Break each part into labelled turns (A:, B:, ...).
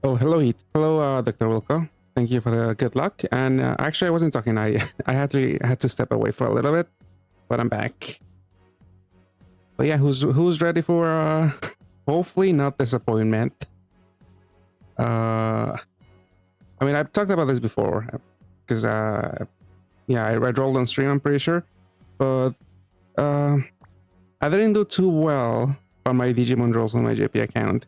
A: Oh, hello, Heat. Hello, Dr. Wilco. Thank you for the good luck. And actually, I wasn't talking. I I had to step away for a little bit, but I'm back. But yeah, who's ready for hopefully not disappointment? I mean, I've talked about this before because yeah, I rolled on stream. I'm pretty sure, but I didn't do too well on my Digimon rolls on my JP account.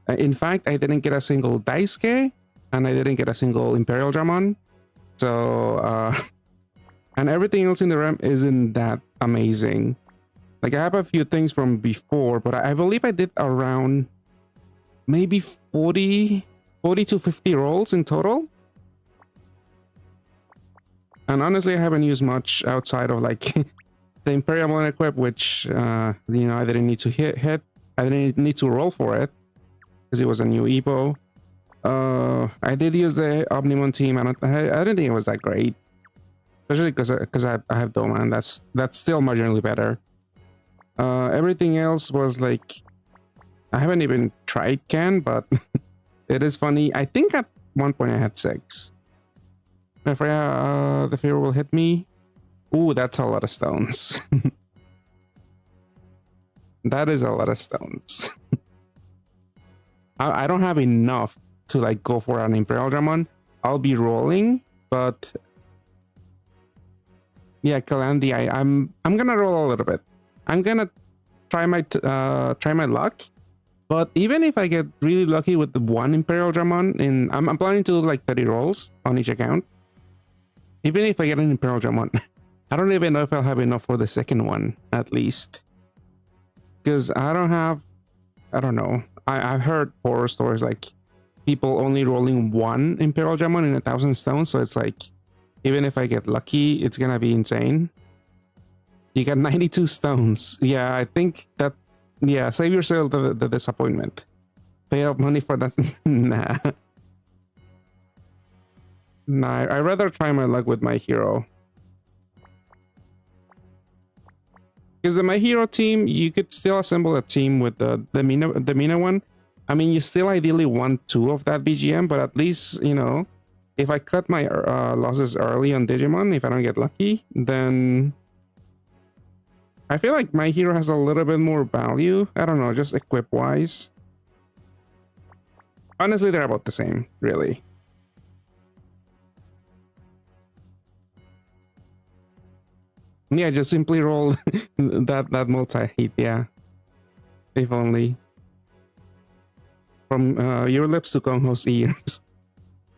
A: In fact, I didn't get a single Daisuke, and I didn't get a single Imperial Dramon. So, and everything else in the RAM isn't that amazing. Like, I have a few things from before, but I believe I did around maybe 40 to 50 rolls in total. And honestly, I haven't used much outside of like the Imperial One equip, which, I didn't need to hit. I didn't need to roll for it because it was a new Evo. I did use the Omnimon team. I didn't think it was that great, especially because I have Doma, and that's still marginally better. Everything else was like, I haven't even tried Can, but it is funny. I think at one point I had 6. If the fear will hit me. Ooh, that's a lot of stones. That is a lot of stones. I don't have enough to like go for an Imperial Dramon. I'll be rolling, but yeah, Kalandi, I'm gonna roll a little bit. I'm gonna try my luck. But even if I get really lucky with the one Imperial Dramon, I'm planning to do like 30 rolls on each account. Even if I get an Imperial Dramon, I don't even know if I'll have enough for the second one, at least. Because I don't know. I've heard horror stories like people only rolling one Imperial Dramon in 1,000 stones. So it's like, even if I get lucky, it's gonna be insane. You got 92 stones. Yeah, I think that, yeah, save yourself the disappointment. Pay up money for that. Nah. Nah, I'd rather try my luck with my hero. Because the My Hero team, you could still assemble a team with the Mina one. I mean, you still ideally want 2 of that BGM, but at least, you know, if I cut my losses early on Digimon, if I don't get lucky, then I feel like My Hero has a little bit more value. I don't know, just equip-wise. Honestly, they're about the same, really. Yeah, just simply roll that multi-hit, yeah. If only. From your lips to Kongho's ears.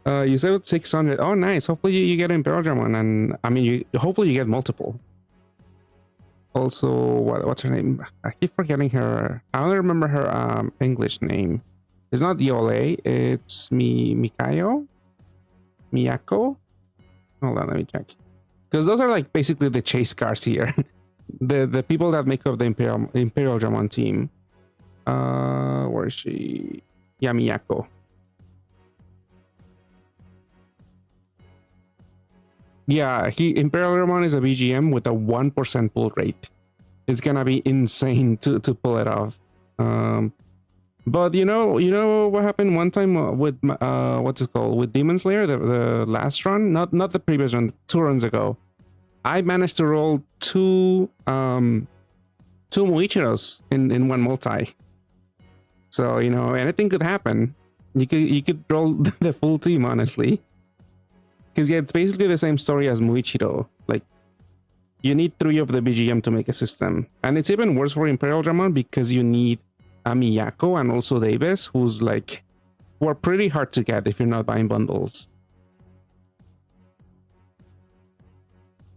A: You said 600. Oh, nice. Hopefully you get Imperial Dramon, and I mean, hopefully you get multiple. Also, what's her name? I keep forgetting her. I don't remember her English name. It's not Yole. It's Miyako. Hold on, let me check. Because those are like basically the chase cars here. the people that make up the Imperial Dramon team. Where is she? Yeah, Miyako. Yeah, Imperial Dramon is a BGM with a 1% pull rate. It's gonna be insane to pull it off. But you know what happened one time with what's it called, with Demon Slayer, the last run, not the previous run, 2 runs ago. I managed to roll 2 Muichiros in one multi. So, you know, anything could happen. You could roll the full team, honestly. Because yeah, it's basically the same story as Muichiro. Like, you need 3 of the BGM to make a system. And it's even worse for Imperial Dramon because you need a Miyako and also Davis, who are pretty hard to get if you're not buying bundles.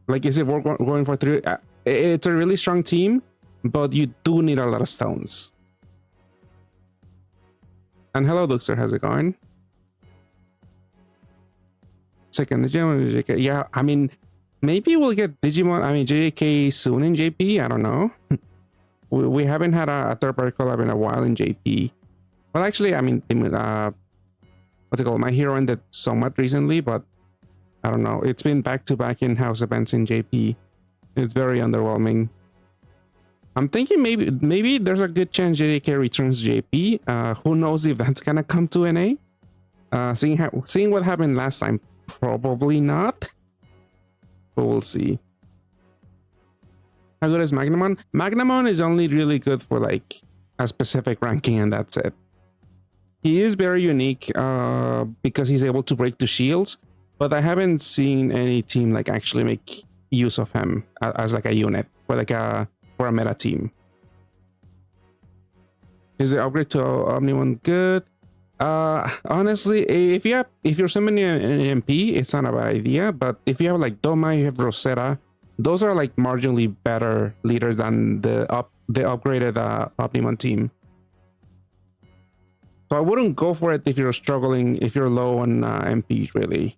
A: Like, is it worth going for 3? It's a really strong team, but you do need a lot of stones. And hello, Duxer, how's it going? Second Digimon, JK. Yeah, I mean, maybe we'll get Digimon, JK soon in JP. I don't know. We haven't had a third-party collab in a while in JP. Well, actually, I mean, what's it called? My Hero ended somewhat recently, but I don't know. It's been back-to-back in-house events in JP. It's very underwhelming. I'm thinking maybe there's a good chance JK returns JP. Who knows if that's gonna come to NA? Seeing what happened last time, probably not. But we'll see. How good is Magnamon? Magnamon is only really good for like a specific ranking, and that's it. He is very unique because he's able to break the shields, but I haven't seen any team like actually make use of him as like a unit for like a meta team. Is the upgrade to Omnimon good? Honestly, if you're summoning an MP, it's not a bad idea. But if you have like Doma, you have Rosetta, those are like marginally better leaders than the upgraded Omnimon team. So I wouldn't go for it if you're struggling, if you're low on MP, really.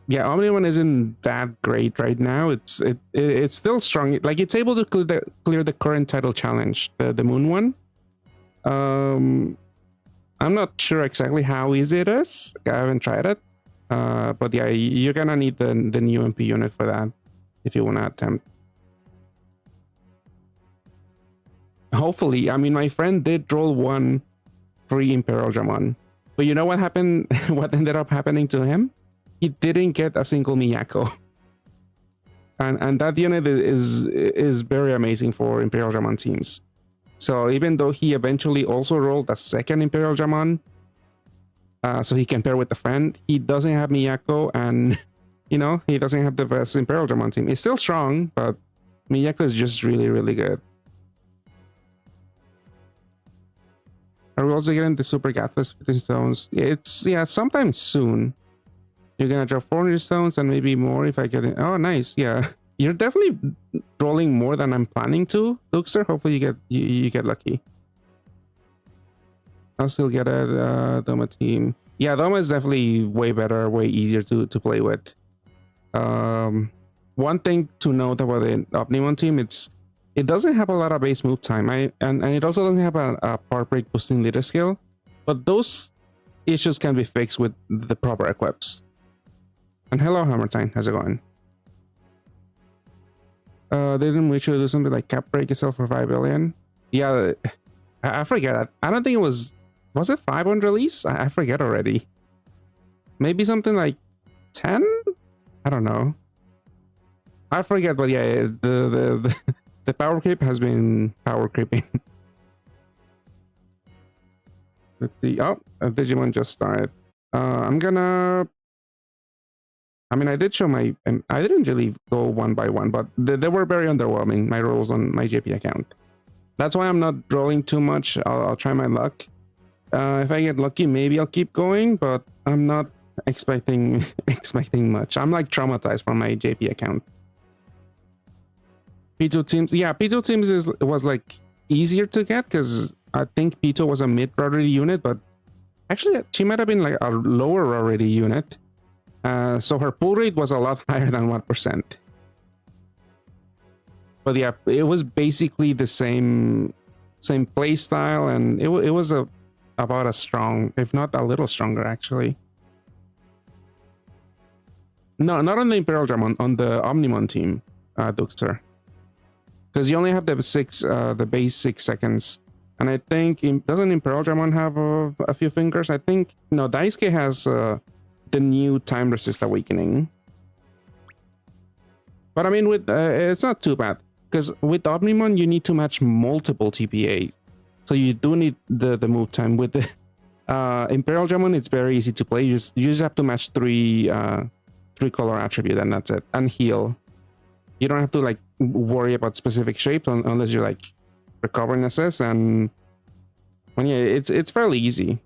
A: Yeah, Omnimon isn't that great right now. It's still strong. Like it's able to clear the current title challenge, the Moon one. I'm not sure exactly how easy it is. I haven't tried it. But yeah, you're gonna need the new MP unit for that if you wanna attempt. Hopefully, I mean, my friend did roll one free Imperial Dramon, but you know what happened? What ended up happening to him? He didn't get a single Miyako, and that unit is very amazing for Imperial Dramon teams. So even though he eventually also rolled a second Imperial Dramon, so he can pair with the friend, he doesn't have Miyako, and you know he doesn't have the best Imperial Dramon team. It's still strong, but Miyako is just really good. Are we also getting the Super Gatless 15 stones? It's sometime soon. You're gonna drop 400 stones and maybe more if I get it. Oh, nice. Yeah, you're definitely rolling more than I'm planning to, Luxer. Hopefully you get lucky. I'll still get a Doma team. Yeah, Doma is definitely way better, way easier to play with. One thing to note about the Omnimon team, it doesn't have a lot of base move time. And it also doesn't have a part break boosting leader skill, but those issues can be fixed with the proper equips. And hello, Hammertine, how's it going? They didn't wish you to do something like cap break itself for 5 billion. Yeah, I forget. I don't think it was it 5 on release? I forget already. Maybe something like 10? I don't know. I forget, but yeah, the power creep has been power creeping. Let's see. Oh, Digimon just started. I mean, I did show I didn't really go one by one, but they were very underwhelming, my rolls on my JP account. That's why I'm not rolling too much. I'll try my luck. If I get lucky, maybe I'll keep going, but I'm not expecting much. I'm like traumatized from my JP account. P2 teams, yeah, P2 teams was like easier to get because I think P2 was a mid rarity unit, but actually she might have been like a lower rarity unit. So her pull rate was a lot higher than 1%. But yeah, it was basically the same play style, and it was about as strong, if not a little stronger, actually. No, not on the Imperial Dramon, on the Omnimon team, Duxter. Because you only have the base 6 seconds. And I think, doesn't Imperial Dramon have a few fingers? I think, no, Daisuke has the new time resist awakening. But I mean, with it's not too bad, because with Omnimon you need to match multiple TPAs, so you do need the move time. With the Imperial Dramon, it's very easy to play. You just have to match three color attribute, and that's it, and heal. You don't have to like worry about specific shapes unless you're like recovering assist, and well, yeah, it's fairly easy.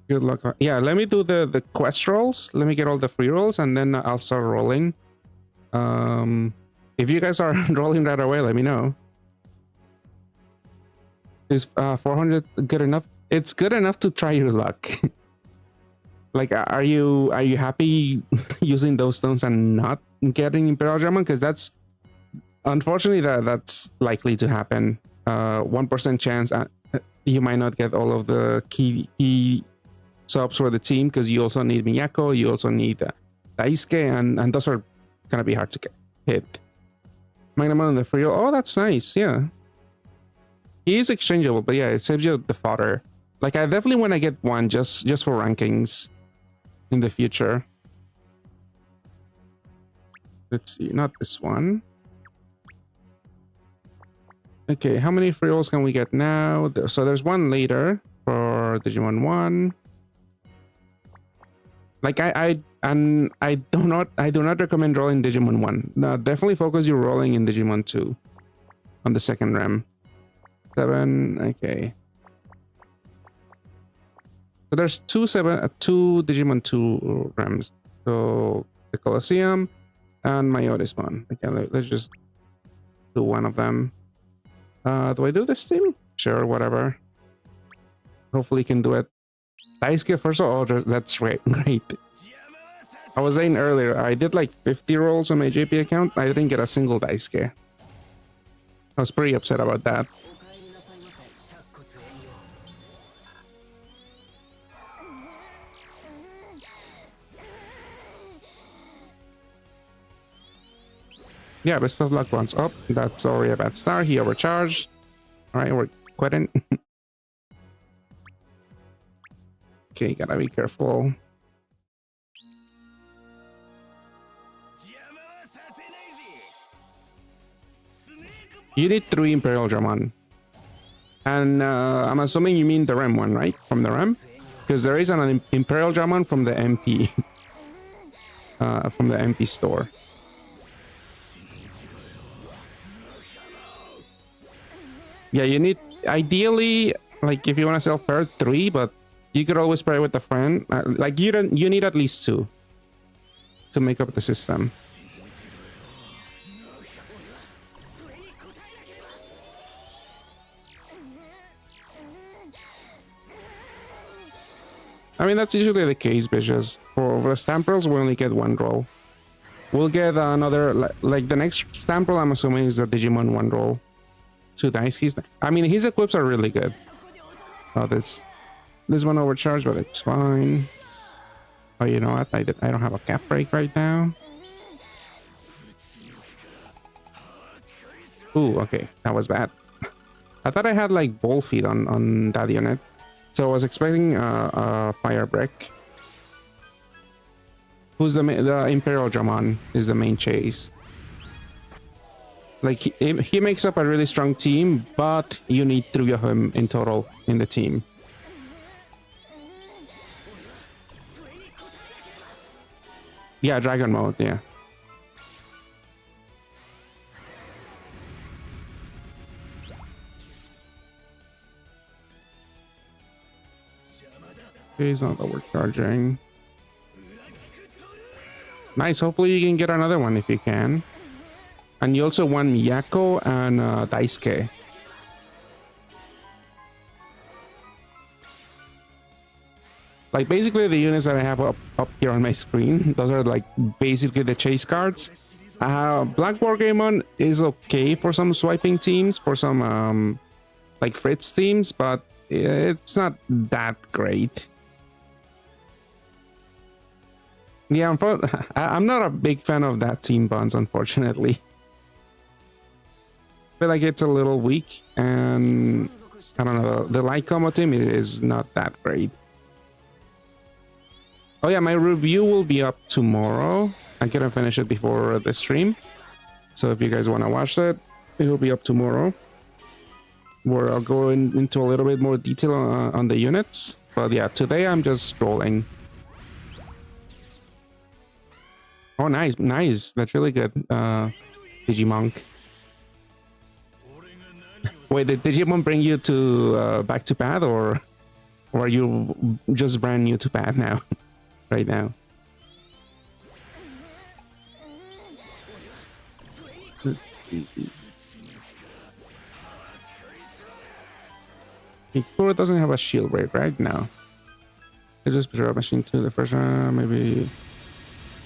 A: Good luck. Yeah, let me do the quest rolls. Let me get all the free rolls, and then I'll start rolling. If you guys are rolling right away, let me know. Is 400 good enough? It's good enough to try your luck. Like, are you happy using those stones and not getting Imperial Dramon? Because that's unfortunately that's likely to happen. 1% chance you might not get all of the key subs for the team, because you also need Miyako, you also need Daisuke, and those are gonna be hard to get. hit. Magnamon on the free roll. Oh, that's nice. Yeah. He is exchangeable, but yeah, it saves you the fodder. Like, I definitely want to get one just for rankings in the future. Let's see, not this one. Okay, how many free rolls can we get now? So there's one later for Digimon 1. Like I do not recommend rolling Digimon 1. No, definitely focus your rolling in Digimon 2 on the second RAM. 7, okay. So there's two Digimon 2 RAMs. So the Colosseum and Myodismon. Okay, let's just do one of them. Do I do this team? Sure, whatever. Hopefully can do it. Daisuke first of all, that's great. I was saying earlier, I did like 50 rolls on my JP account. I didn't get a single Daisuke. I was pretty upset about that. Yeah, best of luck once up. That's already a bad start. He overcharged. Alright, we're quitting. Okay, gotta be careful. You need 3 Imperial Dramon. And I'm assuming you mean the RAM one, right? From the RAM? Because there is an Imperial Dramon from the MP. From the MP store. Yeah, you need, ideally, like if you want to sell pair 3, but you could always pair with a friend. Like you need at least 2 to make up the system. I mean, that's usually the case, bitches. For the stamp rolls, we only get 1 roll. We'll get another, like the next stamp roll, I'm assuming, is the Digimon 1 roll. 2 dice. I mean, his equips are really good. Oh, this one overcharged, but it's fine. Oh, you know what? I don't have a cap break right now. Ooh, okay, that was bad. I thought I had like ball feed on that unit, so I was expecting a fire break. Who's the Imperial Dramon is the main chase. Like he makes up a really strong team, but you need 3 of him in total in the team. Yeah, dragon mode, yeah. Okay, he's not overcharging. Nice, hopefully you can get another one if you can. And you also won Miyako and Daisuke. Like basically the units that I have up here on my screen, those are like basically the chase cards. Black Wargamon is okay for some swiping teams, for some like Fritz teams, but it's not that great. Yeah, I'm not a big fan of that team bonds, unfortunately. I feel like it's a little weak, and I don't know, the light combo team is not that great. Oh yeah, my review will be up tomorrow. I couldn't finish it before the stream, so if you guys want to watch that, it will be up tomorrow, where I'll go into a little bit more detail on the units. But yeah, today I'm just scrolling. Oh, nice. That's really good. Digimonk. Wait, did Digimon bring you to back to Path, or are you just brand new to Path now? Right now. Hikura doesn't have a shield break right now. It just put machine 2 the first one, maybe.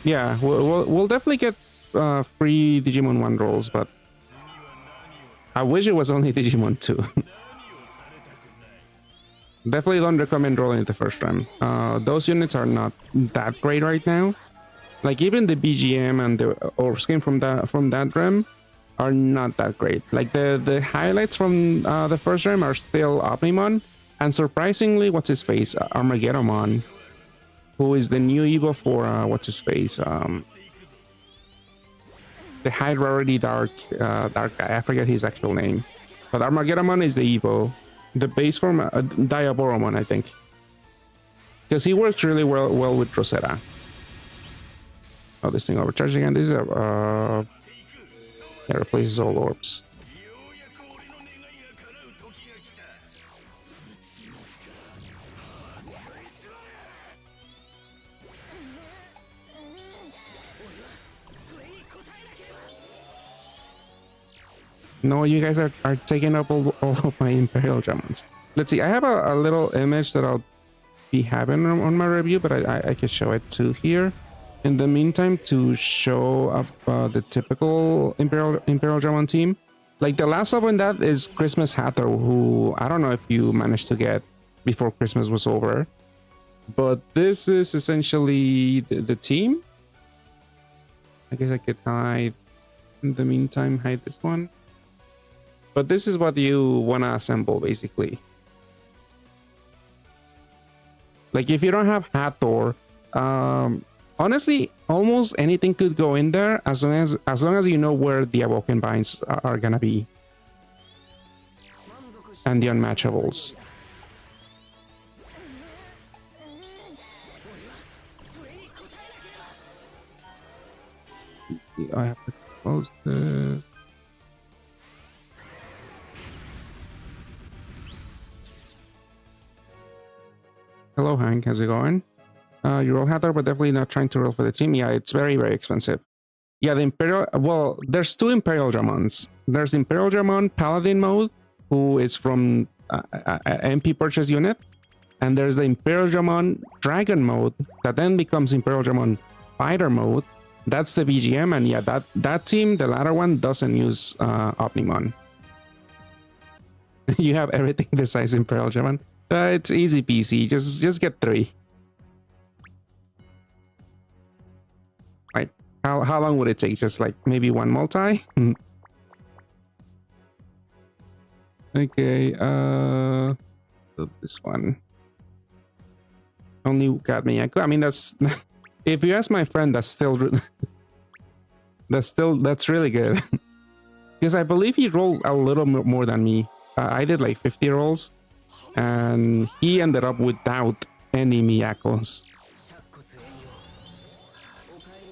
A: Yeah, we'll definitely get free Digimon 1 rolls, but I wish it was only Digimon 2. Definitely don't recommend rolling it the first time. Those units are not that great right now. Like even the BGM and the orbs game from that realm are not that great. Like the highlights from the first realm are still Omnimon, and surprisingly, what's his face, Armageddon, who is the new Evo for what's his face, the high rarity dark guy. I forget his actual name, but Armageddon is the Evo. The base form, Diaboromon, I think, because he works really well with Rosetta. Oh, this thing overcharged again. This is a it replaces all orbs. No, you guys are taking up all of my Imperial Dramons. Let's see, I have a little image that I'll be having on my review, but I can show it too here. In the meantime, to show up the typical Imperial Dramon team. Like the last one that is Christmas Hatter, who I don't know if you managed to get before Christmas was over. But this is essentially the team. I guess I could hide, in the meantime, hide this one. But this is what you want to assemble, basically. Like if you don't have Hathor, honestly, almost anything could go in there as long as you know where the Awoken Binds are gonna be. And the Unmatchables. I have to close the... Hello, Hank. How's it going? You roll Hathor, but definitely not trying to roll for the team. Yeah, it's very, very expensive. Yeah, the Imperial... Well, there's two Imperial Dramons. There's Imperial Dramon Paladin mode, who is from MP purchase unit. And there's the Imperial Dramon Dragon mode, that then becomes Imperial Dramon Fighter mode. That's the BGM, and yeah, that team, the latter one, doesn't use Omnimon. You have everything besides Imperial Dramon. It's easy peasy. Just get 3. Like how long would it take? Just like maybe one multi? Okay, this one only got me echo. I mean, that's if you ask my friend, that's still that's really good. Because I believe he rolled a little more than me. I did like 50 rolls, and he ended up without any Miyakos.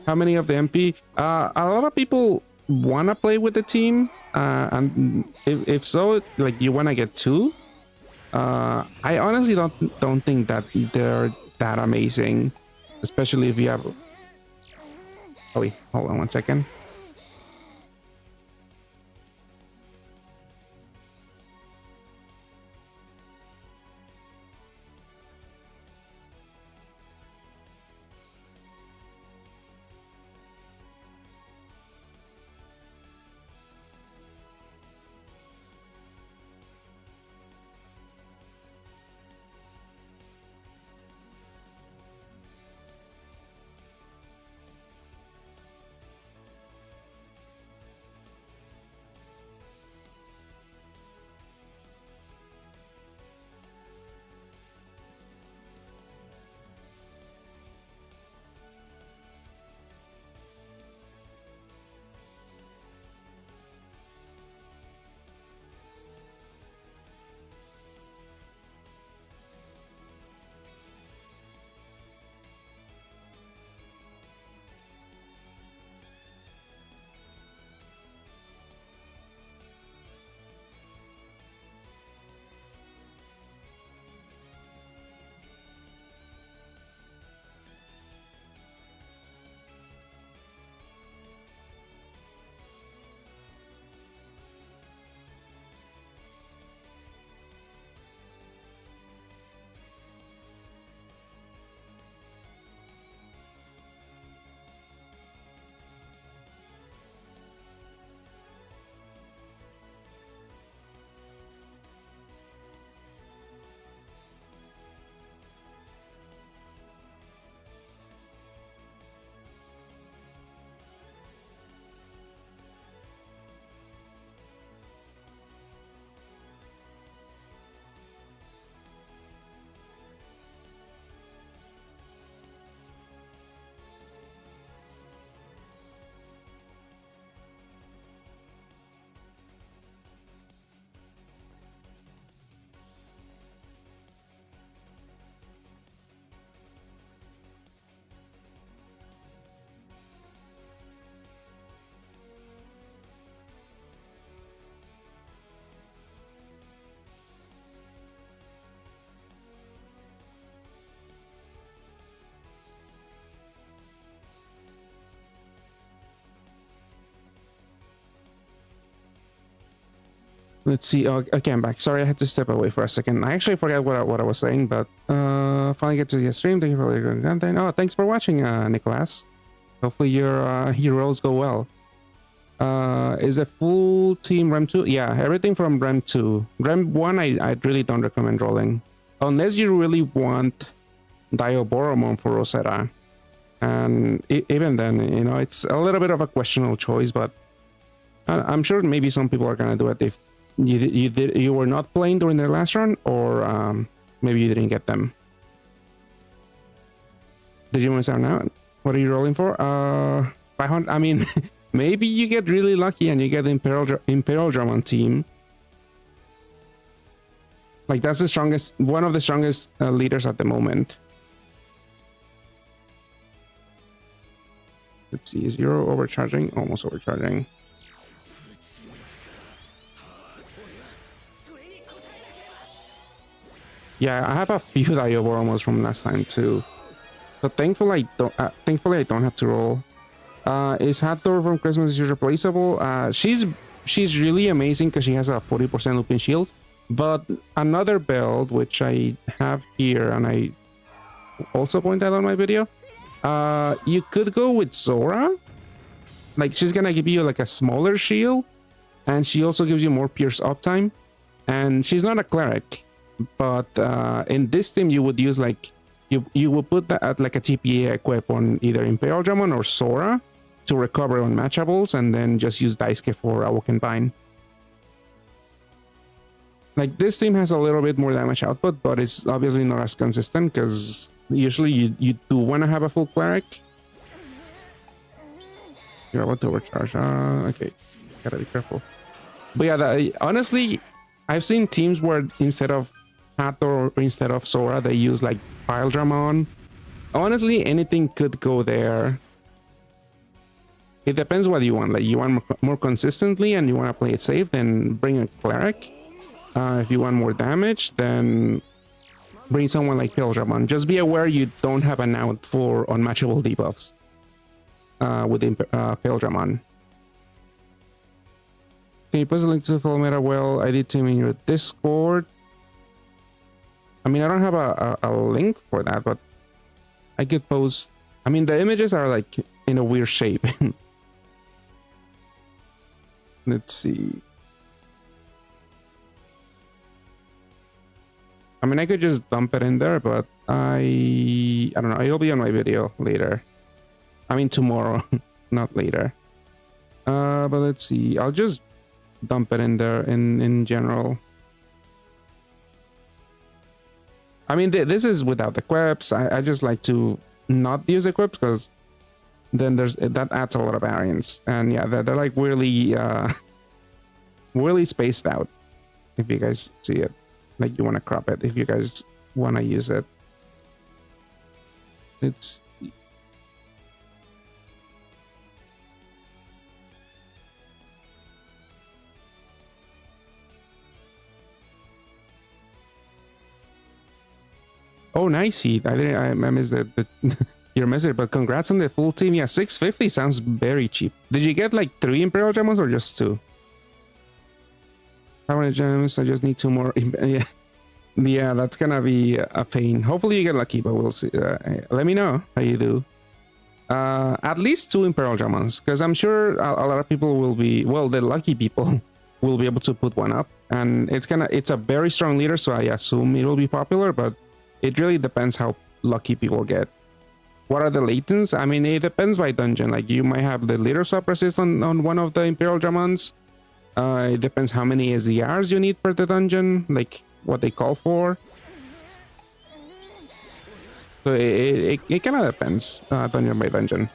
A: How many of the MP? A lot of people want to play with the team, and if so, like you want to get 2. I honestly don't think that they're that amazing, especially if you have... Oh wait, hold on one second. Let's see. Oh, okay, I'm back. Sorry, I had to step away for a second. I actually forgot what I was saying, but finally get to the stream. Thank you for your content. Oh, thanks for watching, Nicholas. Hopefully your rolls go well. Is the full team Rem 2? Yeah, everything from Rem 2. Rem 1, I really don't recommend rolling. Unless you really want Dioboromon for Rosetta. And even then, you know, it's a little bit of a questionable choice, but I'm sure maybe some people are gonna do it if you were not playing during the last run, or maybe you didn't get them. Digimon are now. What are you rolling for? 500. I mean, maybe you get really lucky and you get the Imperial Dramon team. Like that's the strongest, one of the strongest leaders at the moment. Let's see, 0 overcharging, almost overcharging. Yeah, I have a few Dioboromos from last time too. So thankfully I don't have to roll. Is Hathor from Christmas is replaceable? She's really amazing because she has a 40% looping shield. But another build which I have here, and I also point out on my video, you could go with Zora. Like she's gonna give you like a smaller shield, and she also gives you more pierce uptime. And she's not a cleric, but in this team you would use like you would put that at like a TPA equip on either Imperial Dramon or Sora to recover on matchables, and then just use Daisuke for Awoken Vine. Like this team has a little bit more damage output, but it's obviously not as consistent because usually you do want to have a full cleric. You're about to overcharge. Okay, gotta be careful. But yeah, honestly, I've seen teams where instead of Hathor or instead of Sora, they use like Pile Dramon. Honestly, anything could go there. It depends what you want. Like you want more consistently and you want to play it safe, then bring a cleric. If you want more damage, then bring someone like Pilgrimon. Just be aware you don't have an out for unmatchable debuffs with Pilgrimon. Can you post a link to the full meta? Well, I did team in your Discord. I mean, I don't have a link for that, but I could post. I mean, the images are like in a weird shape. Let's see. I mean, I could just dump it in there, but I don't know. It'll be on my video later. I mean, tomorrow, not later. But let's see. I'll just dump it in there in general. I mean, this is without equips. I just like to not use equips because then that adds a lot of variance. And yeah, they're like really spaced out. If you guys see it. Like you want to crop it if you guys want to use it. It's oh, nice. I missed the your message, but congrats on the full team. Yeah, 650 sounds very cheap. Did you get like 3 Imperial Gems or just 2? 500 gems. I just need 2 more. Yeah, that's gonna be a pain. Hopefully you get lucky, but we'll see. Let me know how you do. At least 2 Imperial Gemons, because I'm sure a lot of people will be, well, the lucky people will be able to put one up, and it's a very strong leader, so I assume it will be popular, but it really depends how lucky people get. What are the latents? I mean, it depends by dungeon. Like you might have the leader swap resist on one of the Imperial Gemons. It depends how many SDRs you need per the dungeon, like what they call for. So it kind of depends dungeon by dungeon.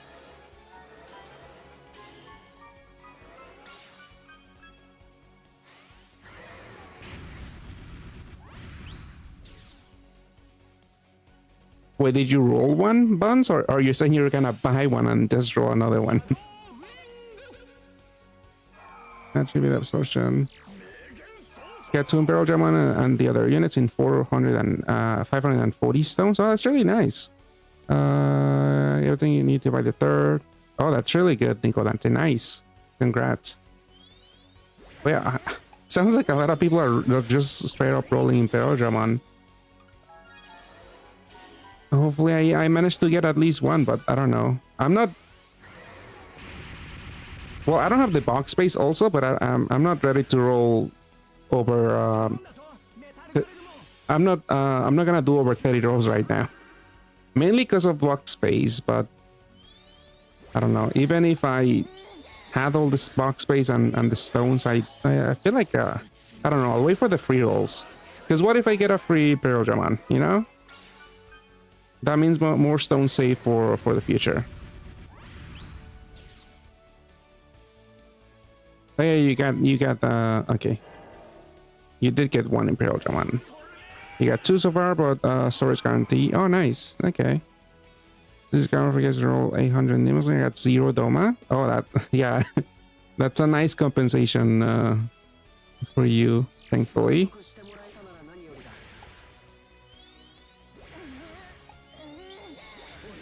A: Wait, did you roll one, Buns? Or are you saying you're gonna buy one and just roll another one? Attribute absorption. Get 2 Imperial Gemon and the other units in 400 and 540 stones. Oh, that's really nice. Everything you need to buy the 3rd. Oh, that's really good, Nico Dante. Nice. Congrats. But yeah, Sounds like a lot of people are just straight up rolling Imperial Dramon. Hopefully I managed to get at least one, but I don't know. I'm not... Well, I don't have the box space also, but I'm not ready to roll over... I'm not gonna do over 30 rolls right now. Mainly because of box space, but... I don't know. Even if I had all this box space and the stones, I feel like... I don't know. I'll wait for the free rolls. Because what if I get a free Imperial Dramon, you know? That means more stones saved for the future. Oh yeah, you got okay. You did get one Imperial Dramon. You got two so far, but storage guarantee. Oh nice. Okay. This is guarantee to roll 800 Nimos. I got 0 Doma. Oh that yeah. That's a nice compensation for you, thankfully.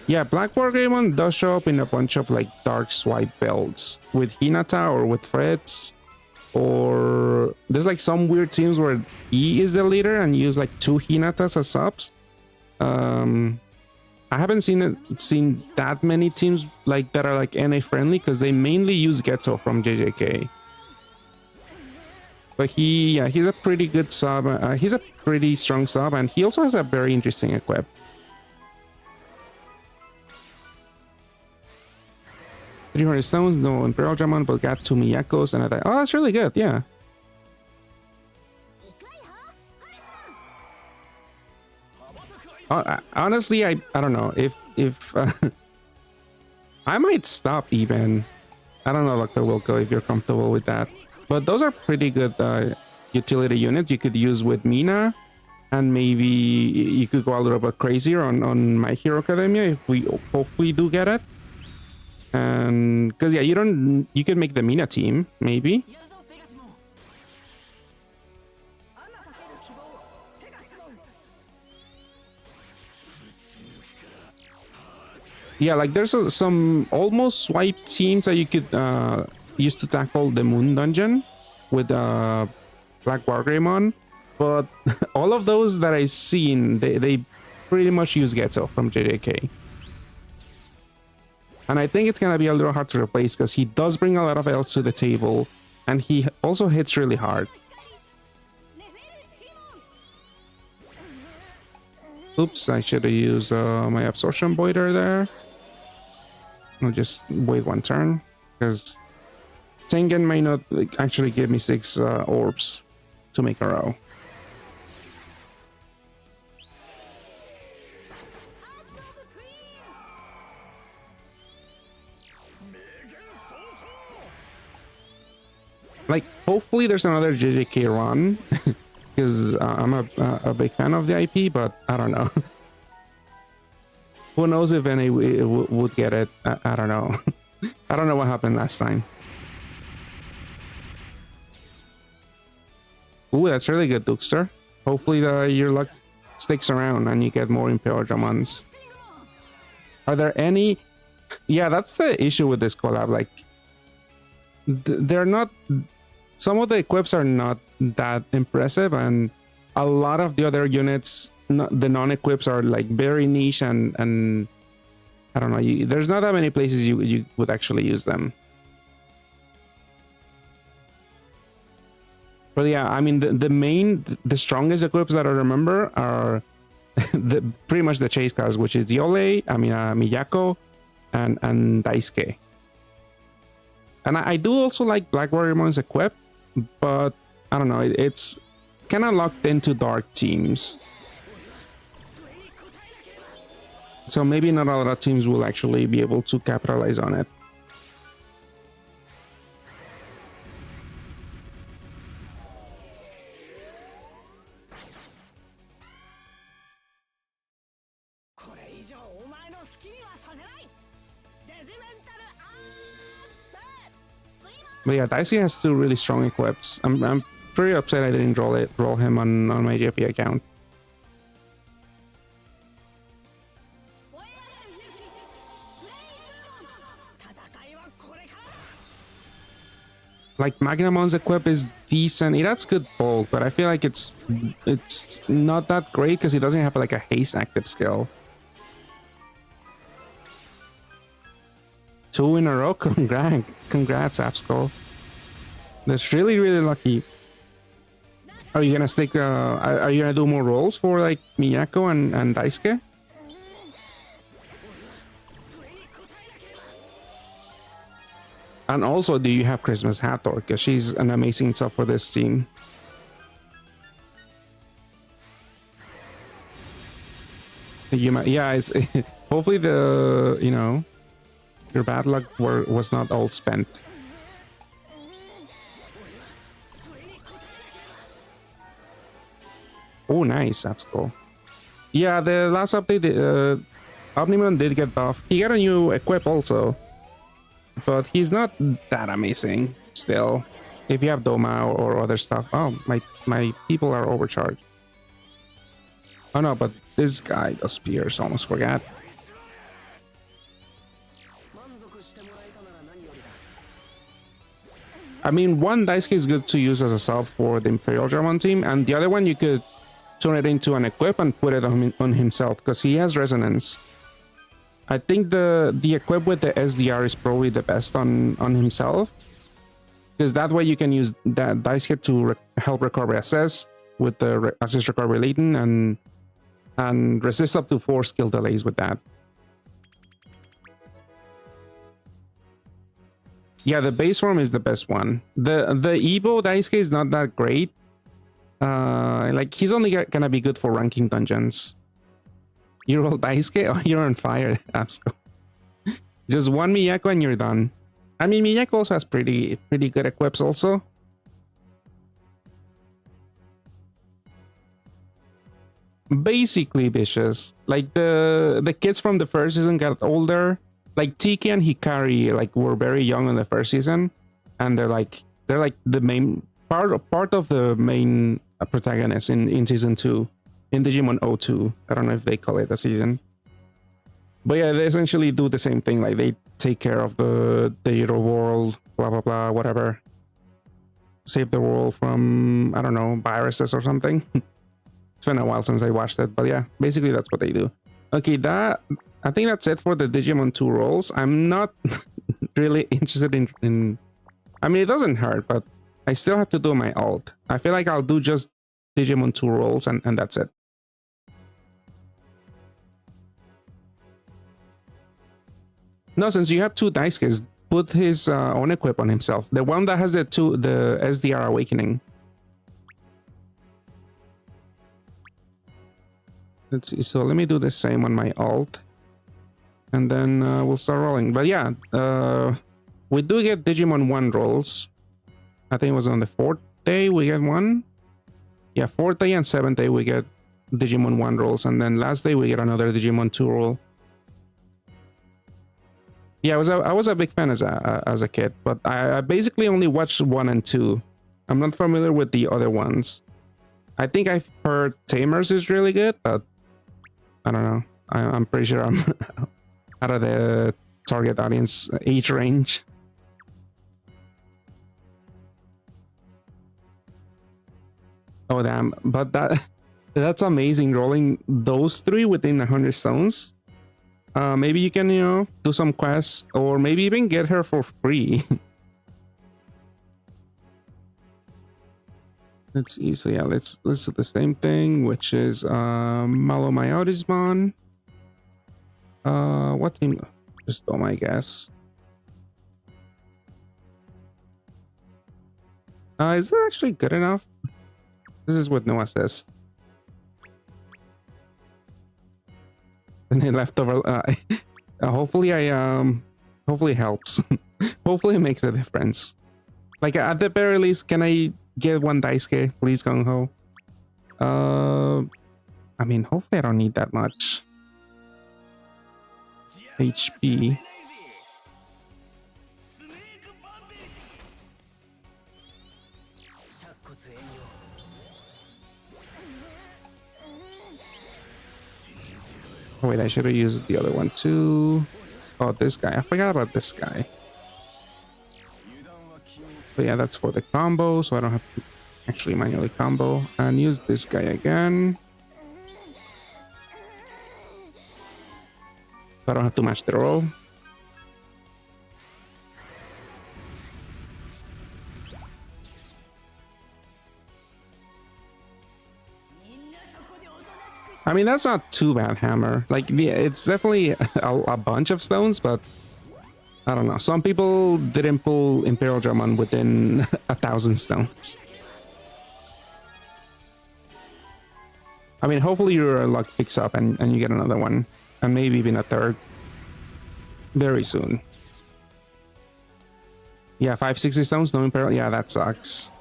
A: Yeah, Black Wargreymon does show up in a bunch of like dark swipe builds with Hinata or with Fritz, or there's like some weird teams where he is the leader and use like 2 Hinatas as subs. I haven't seen that many teams like that are like NA friendly because they mainly use Geto from JJK. But he's a pretty good sub. He's a pretty strong sub, and he also has a very interesting equip. 300 stones, no Imperial Dramon, but got 2 Miyakos, and I thought, oh, that's really good, yeah. Honestly, I don't know if I might stop even. I don't know, Dr. Wilco, if you're comfortable with that. But those are pretty good utility units you could use with Mina, and maybe you could go a little bit crazier on My Hero Academia if we hopefully do get it. And because yeah, you can make the Mina team maybe. Yeah, like there's some almost swipe teams that you could use to tackle the Moon Dungeon with Black Wargreymon, but all of those that I've seen, they pretty much use Geto from JJK. And I think it's gonna be a little hard to replace because he does bring a lot of else to the table, and he also hits really hard. Oops, I should have used my Absorption Voider there. I'll just wait one turn, because Tengen may not actually give me 6 orbs to make a row. Like, hopefully there's another JJK run, because I'm a big fan of the IP, but I don't know. Who knows if any would get it? I don't know. I don't know what happened last time. Ooh, that's really good, Dukester. Hopefully your luck sticks around and you get more Imperial Dramons. Are there any... Yeah, that's the issue with this collab. Like, they're not... Some of the equips are not that impressive, and a lot of the other units, the non-equips, are like very niche, and I don't know, there's not that many places you would actually use them. But yeah, I mean, the strongest equips that I remember are pretty much the chase cars, which is Yole, I mean, Miyako, and Daisuke. And I do also like Black Wargreymon's equip, but I don't know, it's kind of locked into dark teams. So maybe not a lot of teams will actually be able to capitalize on it. But yeah, Daisuke has 2 really strong equips. I'm pretty upset I didn't roll him on my JP account. Like Magnamon's equip is decent. It has good bulk, but I feel like it's not that great because it doesn't have like a haste active skill. 2 in a row. Congrats, Absco. That's really, really lucky. Are you gonna stick? Are you gonna do more rolls for like Miyako and Daisuke? And also, do you have Christmas Hathor? Because she's an amazing stuff for this team. Yeah, it's, hopefully the your bad luck was not all spent. Oh, nice, that's cool. Yeah, the last update, Omnimon did get buffed. He got a new equip also, but he's not that amazing still. If you have Doma or other stuff. Oh, my people are overcharged. Oh no, but this guy does spears. Almost forgot. I mean, one Daisuke is good to use as a sub for the Imperial German team, and the other one you could turn it into an equip and put it on himself because he has resonance. I think the equip with the SDR is probably the best on himself, because that way you can use that Daisuke to help recover assist with the assist recovery latent and resist up to 4 skill delays with that. Yeah, the base form is the best one. The Evo Daisuke is not that great. Like he's only gonna be good for ranking dungeons. You roll Daisuke? Oh, you're on fire, Absco. Just one Miyako and you're done. I mean, Miyako also has pretty good equips also. Basically vicious. Like the kids from the first season got older. Like Tiki and Hikari were very young in the first season, and they're like the main part of the main protagonist in season 2 in Digimon 02. I don't know if they call it a season, but yeah, they essentially do the same thing. Like they take care of the digital world, blah blah blah, whatever. Save the world from, I don't know, viruses or something. It's been a while since I watched it, but yeah, basically that's what they do. Okay, I think that's it for the Digimon 2 rolls. I'm not really interested in... I mean, it doesn't hurt, but I still have to do my alt. I feel like I'll do just Digimon 2 rolls and that's it. No, since you have 2 Daisuke's, put his own equip on himself. The one that has the SDR Awakening. Let's see, so let me do the same on my alt. And then we'll start rolling. But yeah, we do get Digimon 1 rolls. I think it was on the 4th day we get one. Yeah, 4th day and 7th day we get Digimon 1 rolls. And then last day we get another Digimon 2 roll. Yeah, I was a big fan as a kid, but I basically only watched 1 and 2. I'm not familiar with the other ones. I think I've heard Tamers is really good, but I don't know. I'm pretty sure I'm out of the target audience age range. Oh damn, but that's amazing, rolling those 3 within 100 stones. Maybe you can, do some quests, or maybe even get her for free. Let's see, so yeah, let's do the same thing, which is Malomyotismon. What team? Just Doma, I guess. Is that actually good enough? This is with no assist. And then leftover. Hopefully hopefully it helps. Hopefully it makes a difference. Like at the very least, can I get 1 Daisuke, please, Gung Ho? I mean, hopefully I don't need that much HP. Oh wait, I should have used the other one too. Oh, this guy. I forgot about this guy. But yeah, that's for the combo, so I don't have to actually manually combo. And use this guy again. So I don't have to match the roll. I mean, that's not too bad, Hammer. Like, yeah, it's definitely a bunch of stones, but I don't know. Some people didn't pull Imperial Dramon within 1,000 stones. I mean, hopefully your luck picks up and you get another one. And maybe even a third. Very soon. Yeah, 560 stones, no Imperial. Yeah, that sucks.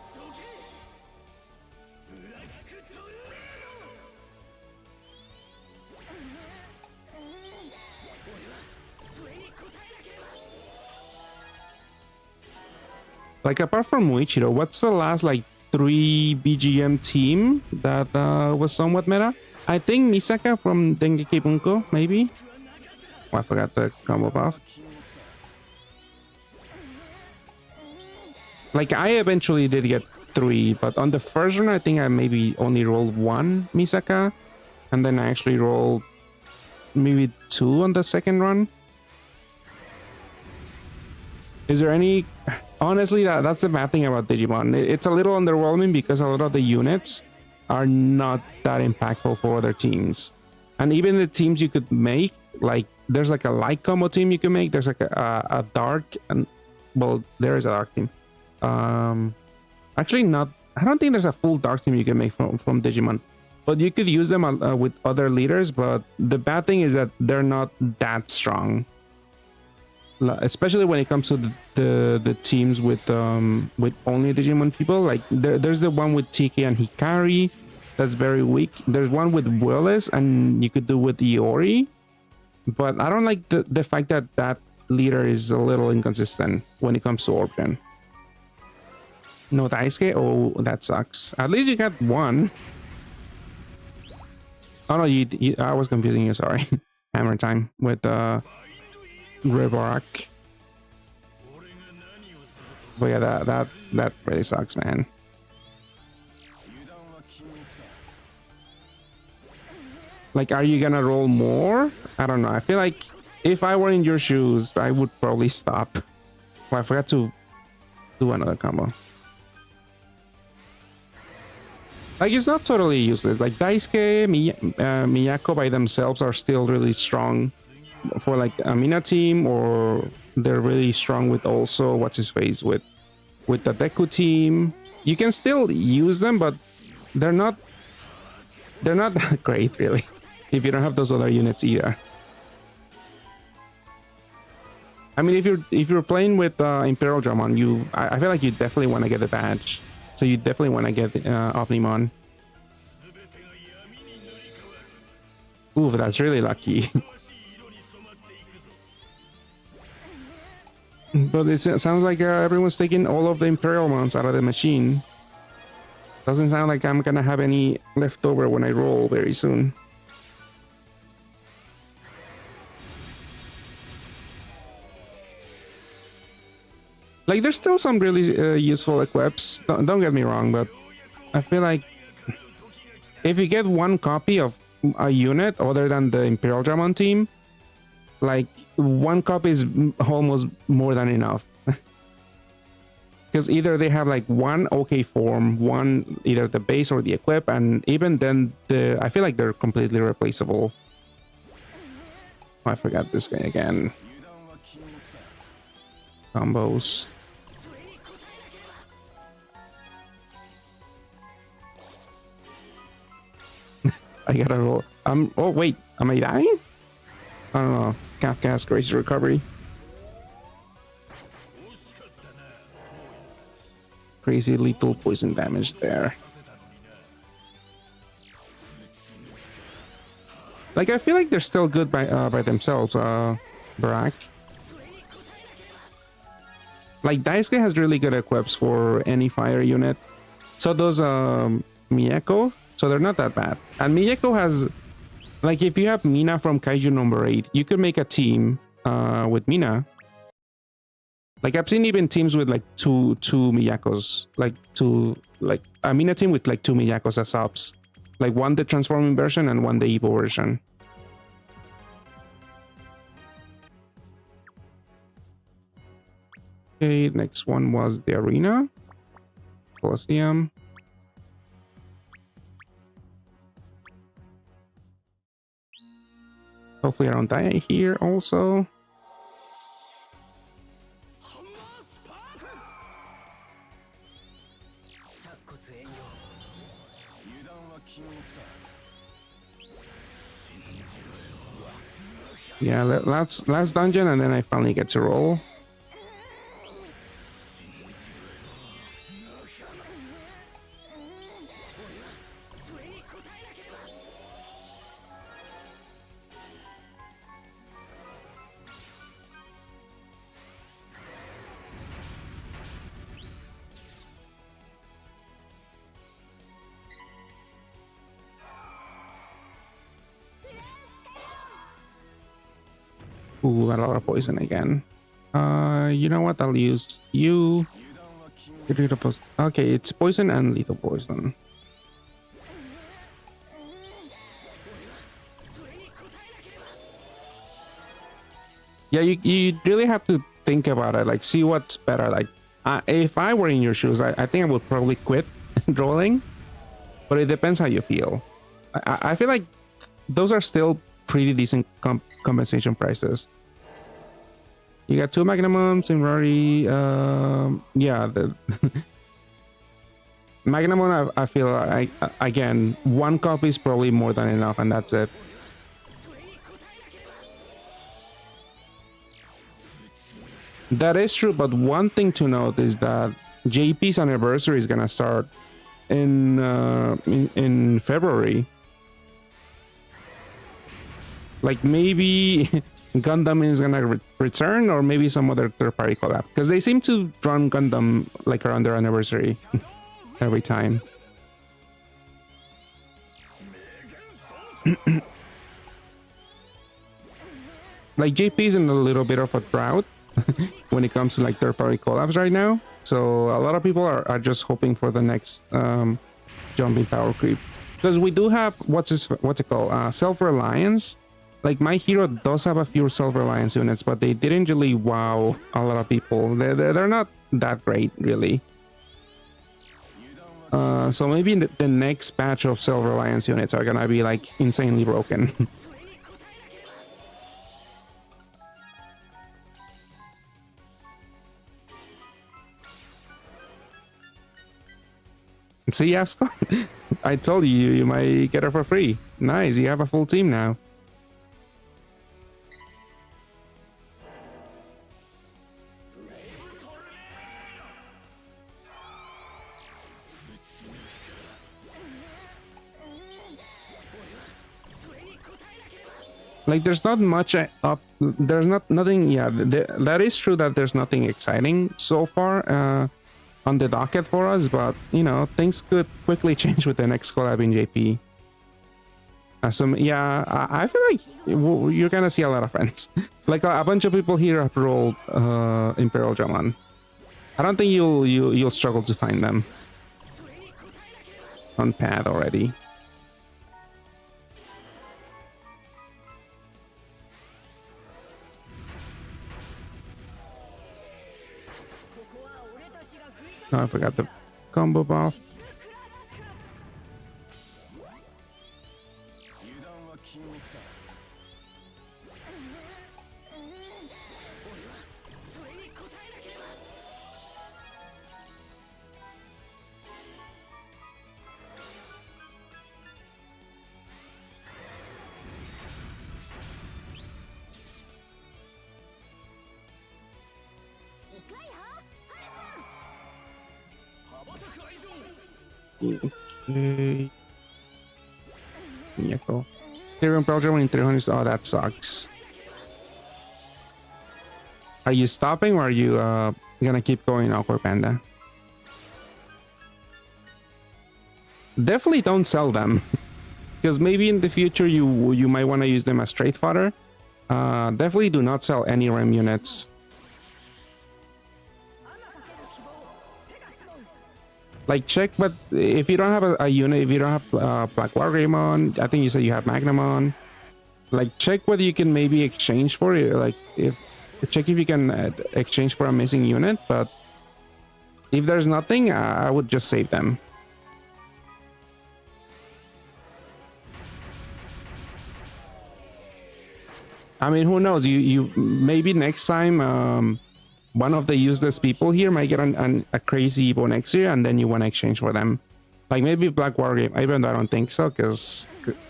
A: Like, apart from Muichiro, what's the last, like, 3 BGM team that was somewhat meta? I think Misaka from Dengeki Bunko, maybe? Oh, I forgot the combo buff. Like, I eventually did get 3, but on the first run, I think I maybe only rolled 1 Misaka. And then I actually rolled maybe 2 on the second run. Is there any... Honestly, that's the bad thing about Digimon. It's a little underwhelming because a lot of the units are not that impactful for other teams. And even the teams you could make, like, there's like a light combo team you can make. There's like a dark, and well, there is a dark team. Actually not, I don't think there's a full dark team you can make from Digimon. But you could use them with other leaders, but the bad thing is that they're not that strong. Especially when it comes to the teams with only Digimon people. Like there's the one with TK and Hikari that's very weak. There's one with Willis and you could do with Iori, but I don't like the fact that that leader is a little inconsistent when it comes to Organ. No Daisuke? Oh, that sucks. At least you got one. Oh no, you I was confusing you, sorry. Hammer time with Rebarak. But yeah, that really sucks, man. Like, are you gonna roll more? I don't know. I feel like if I were in your shoes, I would probably stop. Oh, I forgot to do another combo. Like, it's not totally useless. Like, Daisuke, Miyako by themselves are still really strong for like a Mina team, or they're really strong with also what's his face with the Deku team. You can still use them, but they're not that great really if you don't have those other units either. I mean, if you're playing with Imperial Dramon, I feel like you definitely want to get a badge, so you definitely want to get Omnimon. Ooh, that's really lucky. But it sounds like everyone's taking all of the Imperial Mons out of the machine. Doesn't sound like I'm gonna have any left over when I roll very soon. Like, there's still some really useful equips. Don't get me wrong, but I feel like if you get one copy of a unit other than the Imperial Dramon team, like, one copy is almost more than enough. Because either they have like one okay form, one either the base or the equip, and even then I feel like they're completely replaceable. Oh, I forgot this guy again. Combos. I gotta roll. Oh wait, am I dying? I don't know. Kafka's Grace Recovery. Crazy lethal poison damage there. Like, I feel like they're still good by themselves, Barak. Like, Daisuke has really good equips for any fire unit. So does Miyako. So they're not that bad. And Miyako has, like, if you have Mina from Kaiju number 8, you could make a team with Mina. Like I've seen even teams with like two Miyakos, like I mean a team with like two Miyakos as subs, like one the transforming version and one the Evo version. Okay, next one was the arena, Colosseum. Hopefully I don't die here also. Yeah, last dungeon and then I finally get to roll. Ooh, got a lot of poison again. You know what? I'll use you. Get rid of poison. Okay, it's poison and lethal poison. Yeah, you really have to think about it. Like, see what's better. Like, if I were in your shoes, I think I would probably quit rolling. But it depends how you feel. I feel like those are still pretty decent compensation prices. You got two Magnumons and Rory. Yeah, the Magnumon, I feel like, again, one copy is probably more than enough, and that's it. That is true, but one thing to note is that JP's anniversary is gonna start in February. Like maybe Gundam is gonna return, or maybe some other third-party collab, because they seem to run Gundam like around their anniversary every time. Like JP's in a little bit of a drought when it comes to like third-party collabs right now, so a lot of people are just hoping for the next jumping power creep, because we do have what's it called, self-reliance. Like my hero does have a few self-reliance units, but they didn't really wow a lot of people. They're not that great, really. So maybe the next batch of self-reliance units are gonna be like insanely broken. See, Scott? I told you, you might get her for free. Nice, you have a full team now. Like there's not much up, there's nothing. Yeah, that is true that there's nothing exciting so far on the docket for us, but you know, things could quickly change with the next collab in JP. Yeah, I feel like you're gonna see a lot of friends. Like a bunch of people here have rolled Imperial Dramon. I don't think you'll struggle to find them on pad already. Oh, I forgot the combo buff. Okay. Yeah, cool. Imperial Belgium in 300. Oh, that sucks. Are you stopping, or are you gonna keep going, Awkward Panda? Definitely don't sell them, because maybe in the future you might want to use them as trade fodder. Definitely do not sell any RAM units. Like check, but if you don't have a unit, if you don't have Black Wargreymon, I think you said you have Magnamon. Like check whether you can maybe exchange for it. Like if check if you can exchange for a missing unit, but if there's nothing, I would just save them. I mean, who knows? You maybe next time one of the useless people here might get a crazy Evo next year, and then you want to exchange for them. Like maybe Black Wargame, even though I don't think so, because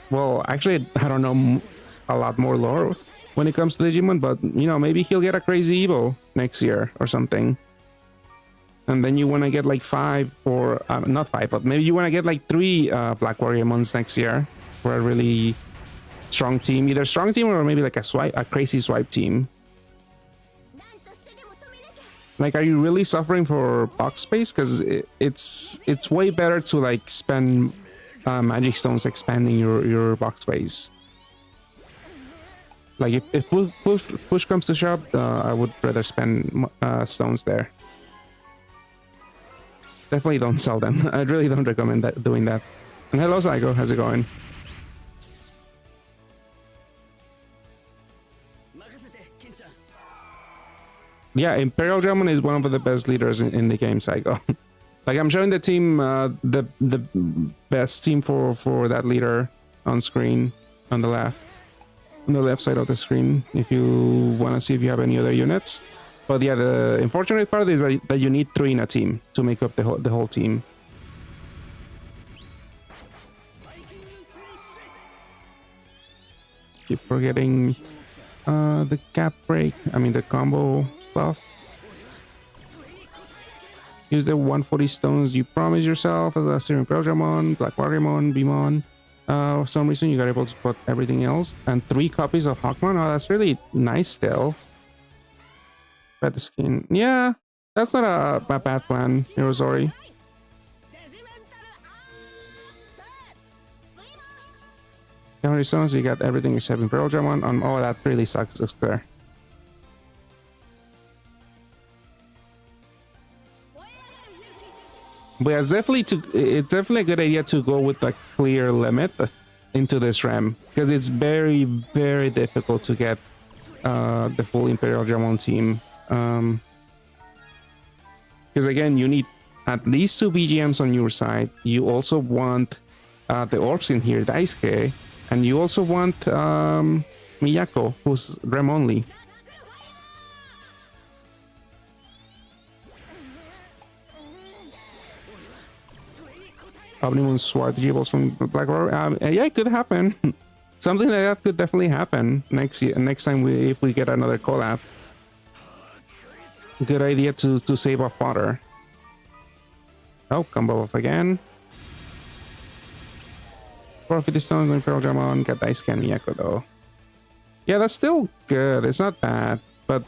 A: well, actually I don't know a lot more lore when it comes to Digimon, but you know, maybe he'll get a crazy Evo next year or something. And then you want to get like 5 or not 5, but maybe you want to get like 3 Black Warriormons next year for a really strong team, either strong team or maybe like a crazy swipe team. Like, are you really suffering for box space? Because it's way better to like spend magic stones expanding your box space. Like if push comes to shove, I would rather spend stones there. Definitely don't sell them. I really don't recommend doing that. And hello, Psycho. How's it going? Yeah, Imperial Dramon is one of the best leaders in the game, Psycho. Like, I'm showing the team, the best team for that leader on screen on the left side of the screen, if you want to see if you have any other units. But yeah, the unfortunate part is that you need 3 in a team to make up the whole team. Keep forgetting the cap break. I mean the combo stuff. Use the 140 stones you promised yourself as a Steering Dramon, Black Wargreymon, Bimon. For some reason you got able to put everything else. And 3 copies of Hawkmon. Oh, that's really nice still. The skin, yeah, that's not a bad plan, Hirozori. So you got everything except Imperial Dramon. Oh, that really sucks. Looks clear. But yeah, it's definitely a good idea to go with a clear limit into this RAM, because it's very, very difficult to get the full Imperial Dramon team. Because again, you need at least 2 BGMs on your side. You also want the orbs in here, Daisuke, and you also want Miyako, who's Rem only. Omnimon Sword Digiballs from Black Roar. Yeah, it could happen. Something like that could definitely happen next time if we get another collab. Good idea to save off water. Oh, combo off again. 450 stones on Imperial Dramon. Got Daisuke and Miyako though. Yeah, that's still good. It's not bad. But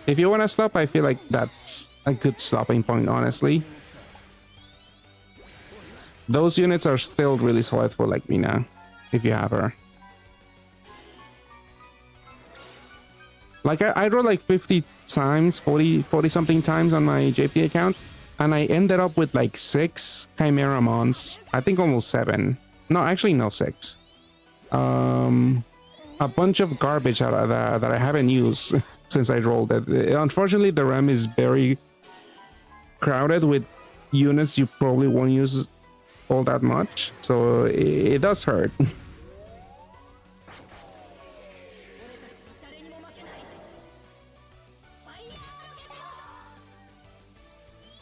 A: if you want to stop, I feel like that's a good stopping point, honestly. Those units are still really solid for like Mina, if you have her. Like I rolled like 50 times, 40 something times on my JP account, and I ended up with like 6 Chimera Mons. I think almost 7. No, actually no, 6. A bunch of garbage that I haven't used since I rolled it. Unfortunately, the RAM is very crowded with units you probably won't use all that much, so it does hurt.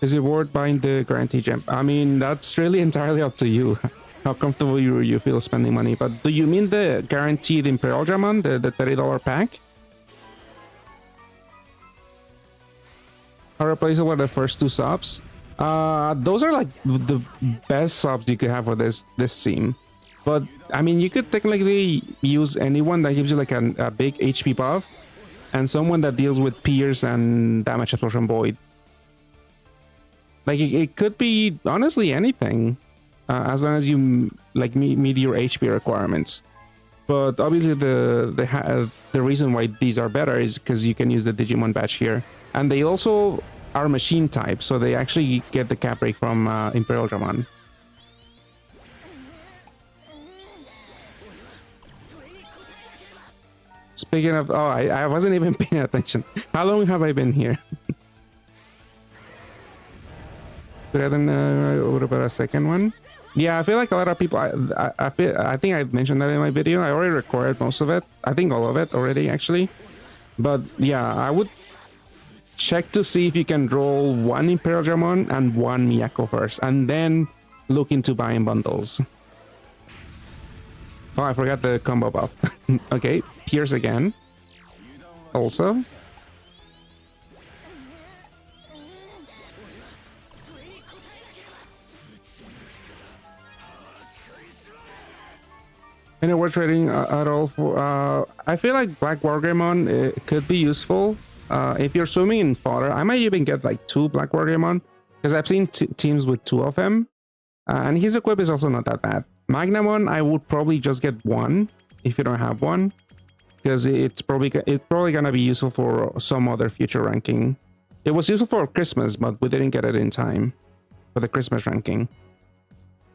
A: Is it worth buying the guarantee gem? I mean, that's really entirely up to you. How comfortable you feel spending money. But do you mean the guaranteed Imperial Dramon, the $30 pack? How replaceable are the first 2 subs? Those are like the best subs you could have for this team. But I mean, you could technically use anyone that gives you like a big HP buff, and someone that deals with Pierce and Damage Absorption Void. Like it could be honestly anything, as long as you like meet your HP requirements. But obviously the reason why these are better is because you can use the Digimon badge here, and they also are machine type, so they actually get the cap break from Imperial Dramon. Speaking of, oh, I wasn't even paying attention. How long have I been here? What about a second one? Yeah, I feel like a lot of people. I think I mentioned that in my video. I already recorded most of it. I think all of it already, actually. But yeah, I would check to see if you can roll one Imperial Dramon and one Miyako first, and then look into buying bundles. Oh, I forgot the combo buff. Okay, Pierce again. Also. Any word trading at all for? I feel like Black Wargreymon could be useful. If you're swimming in fodder, I might even get like 2 Black Wargreymon, because I've seen teams with 2 of him, and his equip is also not that bad. Magnamon, I would probably just get 1 if you don't have one, because it's probably gonna be useful for some other future ranking. It was useful for Christmas, but we didn't get it in time for the Christmas ranking.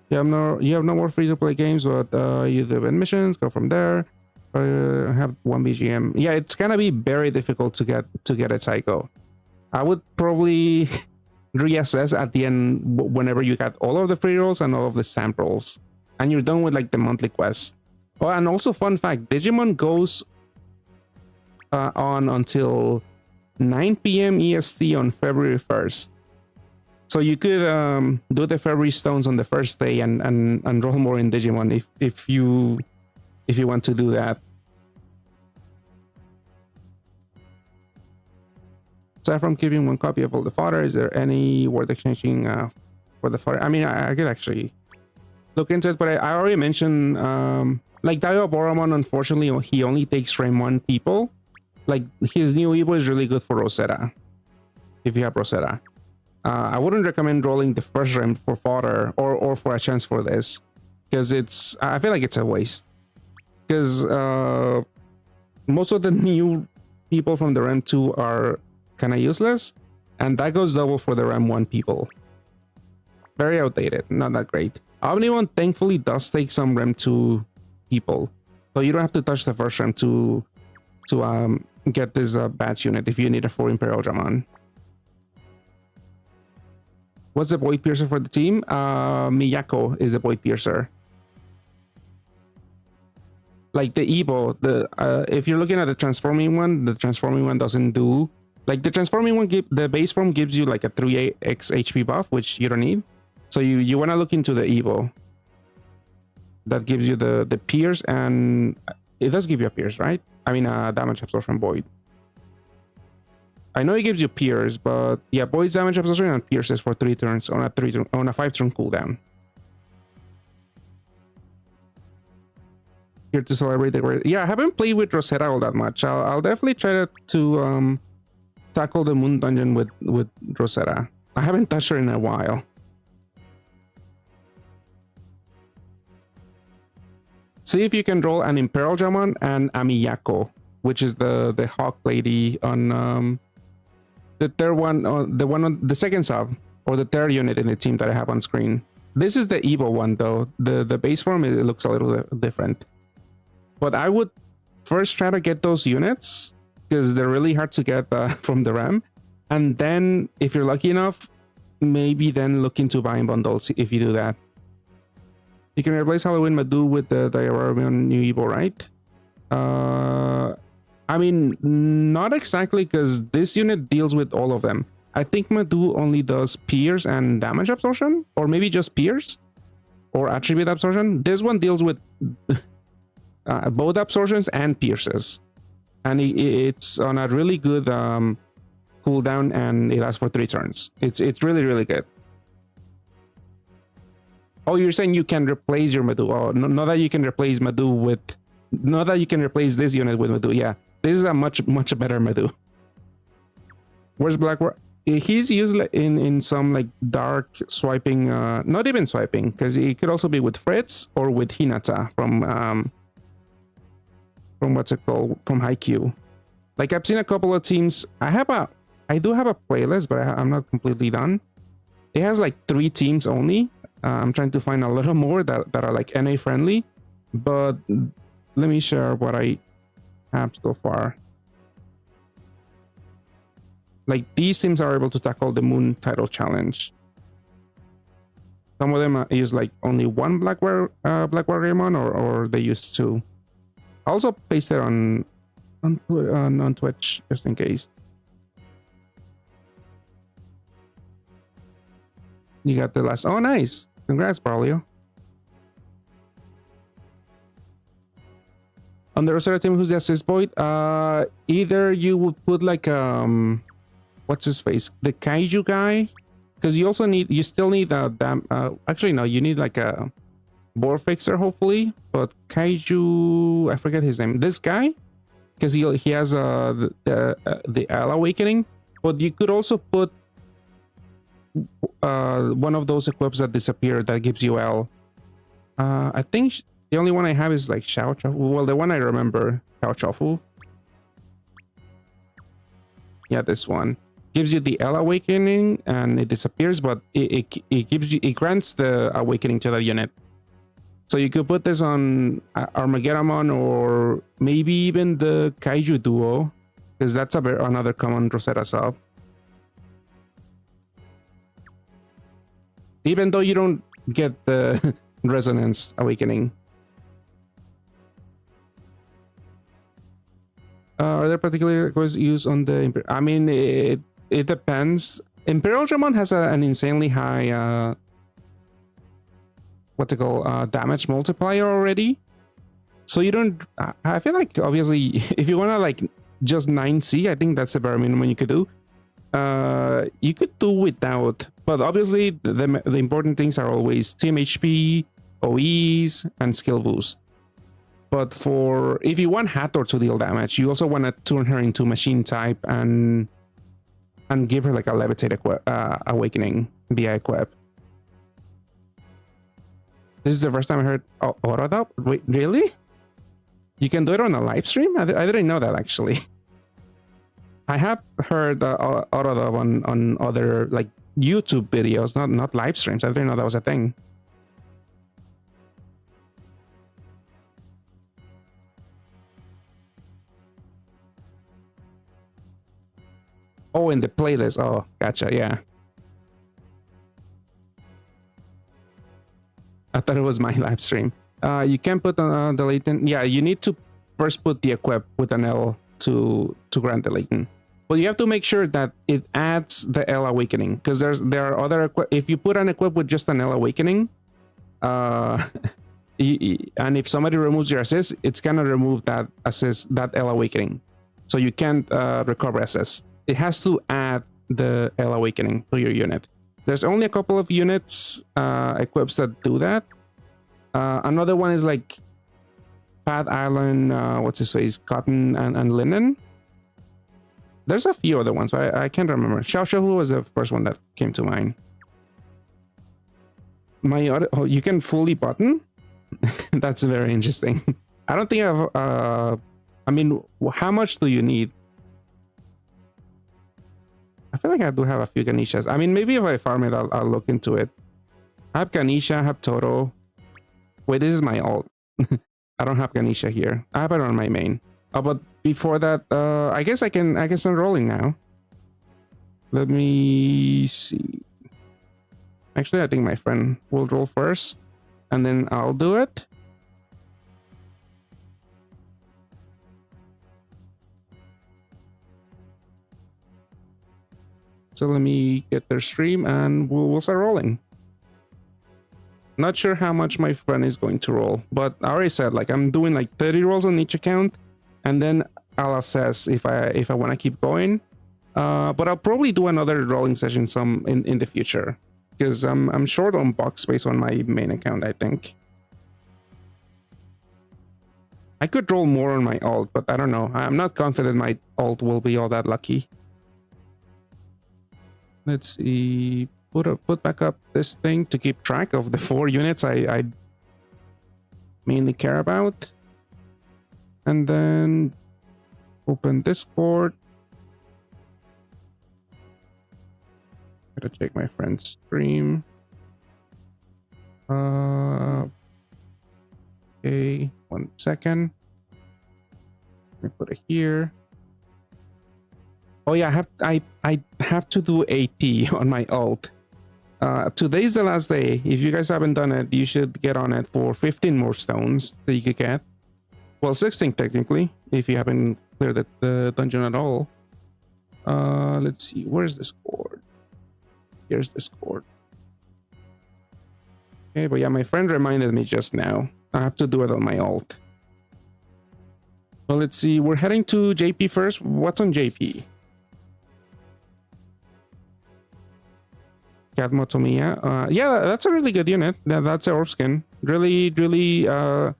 A: You have no more free-to-play games, but you do missions, go from there. Have 1 BGM. Yeah, it's gonna be very difficult to get a Psycho. I would probably reassess at the end whenever you got all of the free rolls and all of the stamp rolls, and you're done with like the monthly quest. Oh, and also fun fact: Digimon goes on until 9 p.m. EST on February 1st. So you could do the February stones on the first day and roll more in Digimon if you want to do that. Aside from keeping 1 copy of all the fodder, is there any worth exchanging for the fodder? I mean, I could actually look into it, but I already mentioned like Diaboromon, unfortunately, he only takes Frame 1 people. Like his new Evo is really good for Rosetta, if you have Rosetta. I wouldn't recommend rolling the first rem for fodder or for a chance for this, because I feel like it's a waste, because most of the new people from the rem 2 are kind of useless, and that goes double for the rem 1 people. Very outdated, not that great. Omnimon thankfully does take some rem 2 people, so you don't have to touch the first rem to get this batch unit if you need a 4 Imperial Dramon. What's the Void Piercer for the team? Miyako is the Void Piercer. Like the Evo, if you're looking at the transforming one doesn't do... Like the transforming one, the base form gives you like a 3x HP buff, which you don't need. So you want to look into the Evo. That gives you the Pierce, and it does give you a Pierce, right? I mean, damage absorption Void. I know it gives you Pierce, but yeah, Void's damage absorption and Pierces for 3 turns on a 5-turn cooldown. Here to celebrate the great. Yeah, I haven't played with Rosetta all that much. I'll definitely try to tackle the Moon Dungeon with Rosetta. I haven't touched her in a while. See if you can roll an Imperial Dramon and a Miyako, which is the Hawk Lady on the third one, the second sub, or the third unit in the team that I have on screen. This is the Evo one though. The base form, it looks a little different. But I would first try to get those units, because they're really hard to get from the RAM. And then, if you're lucky enough, maybe then look into buying bundles if you do that. You can replace Halloween Madu with the Diaboromon new Evo, right? I mean, not exactly, because this unit deals with all of them. I think Madu only does Pierce and damage absorption, or maybe just Pierce or attribute absorption. This one deals with both absorptions and pierces, and it's on a really good cooldown, and it lasts for 3 turns. It's really good. Oh, you're saying you can replace your Madu? Oh, not that you can replace Madu with, not that you can replace this unit with Madu. Yeah, this is a much better Madu. Where's Blackrock? He's used in some like dark swiping, not even swiping, because he could also be with Fritz or with Hinata from what's it called, from Haikyuu. Like I've seen a couple of teams. I I do have a playlist, but I'm not completely done. It has like 3 teams only. I'm trying to find a little more that are like NA friendly, but let me share what I have so far. Like these teams are able to tackle the Moon title challenge. Some of them use like only one Black Warriormon, or they use 2. I also paste it on Twitch just in case. You got the last. Oh, nice! Congrats, Braulio. On the Rosetta team, who's the assist boy? Either you would put like what's his face, the Kaiju guy, because you still need a actually no, you need like a board fixer hopefully, but Kaiju, I forget his name. This guy, because he has the L awakening, but you could also put one of those equips that disappear that gives you L. I think the only one I have is like Xiao Chafu. Well, the one I remember, Xiao Chafu. Yeah, this one gives you the L awakening and it disappears, but it grants the awakening to the unit. So you could put this on Armageddon or maybe even the Kaiju duo, because that's another common Rosetta sub. Even though you don't get the resonance awakening. Are there particular requests used on the? I mean, it depends. Imperial Dramon has an insanely high what's it called, damage multiplier already. So you don't. I feel like obviously, if you wanna like just 9C, I think that's the bare minimum you could do. You could do without, but obviously the important things are always team HP, OEs, and skill boost. But if you want Hathor to deal damage, you also want to turn her into machine type and give her like a levitate awakening via equip. This is the first time I heard Aurodop. Wait, really? You can do it on a live stream? I didn't know that actually. I have heard Aurodop on other like YouTube videos, not live streams. I didn't know that was a thing. Oh, in the playlist. Oh, gotcha. Yeah. I thought it was my live stream. You can put the latent. Yeah, you need to first put the equip with an L to grant the latent. But you have to make sure that it adds the L awakening, because there are other if you put an equip with just an L awakening, and if somebody removes your assist, it's gonna remove that assist, that L awakening, so you can't recover assist. It has to add the L awakening to your unit. There's only a couple of units equips that do that. Another one is like Pad Island, what's his face, Cotton and Linen. There's a few other ones, but I can't remember. Xiao Shahu was the first one that came to mind. Oh, you can fully button? That's very interesting. I don't think I've I mean, how much do you need? I feel like I do have a few Ganeshas. I mean, maybe if I farm it, I'll look into it. I have Ganesha, I have Toro. Wait, this is my alt. I don't have Ganesha here. I have it on my main. But before that, I guess I can start rolling now. Let me see. Actually, I think my friend will roll first, and then I'll do it. So let me get their stream and we'll start rolling. Not sure how much my friend is going to roll, but I already said like I'm doing like 30 rolls on each account, and then I'll assess if I want to keep going. But I'll probably do another rolling session in the future, because I'm short on box space on my main account. I think I could roll more on my alt, but I don't know. I'm not confident my alt will be all that lucky. Let's see. Put back up this thing to keep track of the 4 units I mainly care about, and then open Discord. Gotta check my friend's stream. Okay, 1 second. Let me put it here. Oh yeah, I have to do 80 on my ult. Today's the last day. If you guys haven't done it, you should get on it for 15 more stones that you could get. Well, 16 technically, if you haven't cleared the dungeon at all. Let's see, where's the score? Here's the score. Okay, but yeah, my friend reminded me just now. I have to do it on my ult. Well, let's see, we're heading to JP first. What's on JP? Cadmotomia. Yeah, that's a really good unit. That's a orb skin. Really good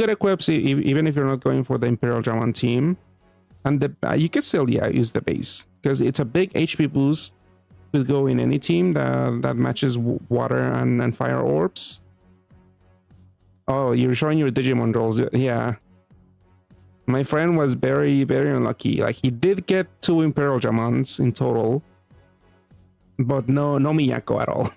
A: equips, even if you're not going for the Imperial Dramon team. And you can still use the base because it's a big HP boost. Could go in any team that matches water and fire orbs. Oh, you're showing your Digimon rolls. Yeah. My friend was very unlucky. Like, he did get 2 Imperial Dramons in total, but no Miyako at all.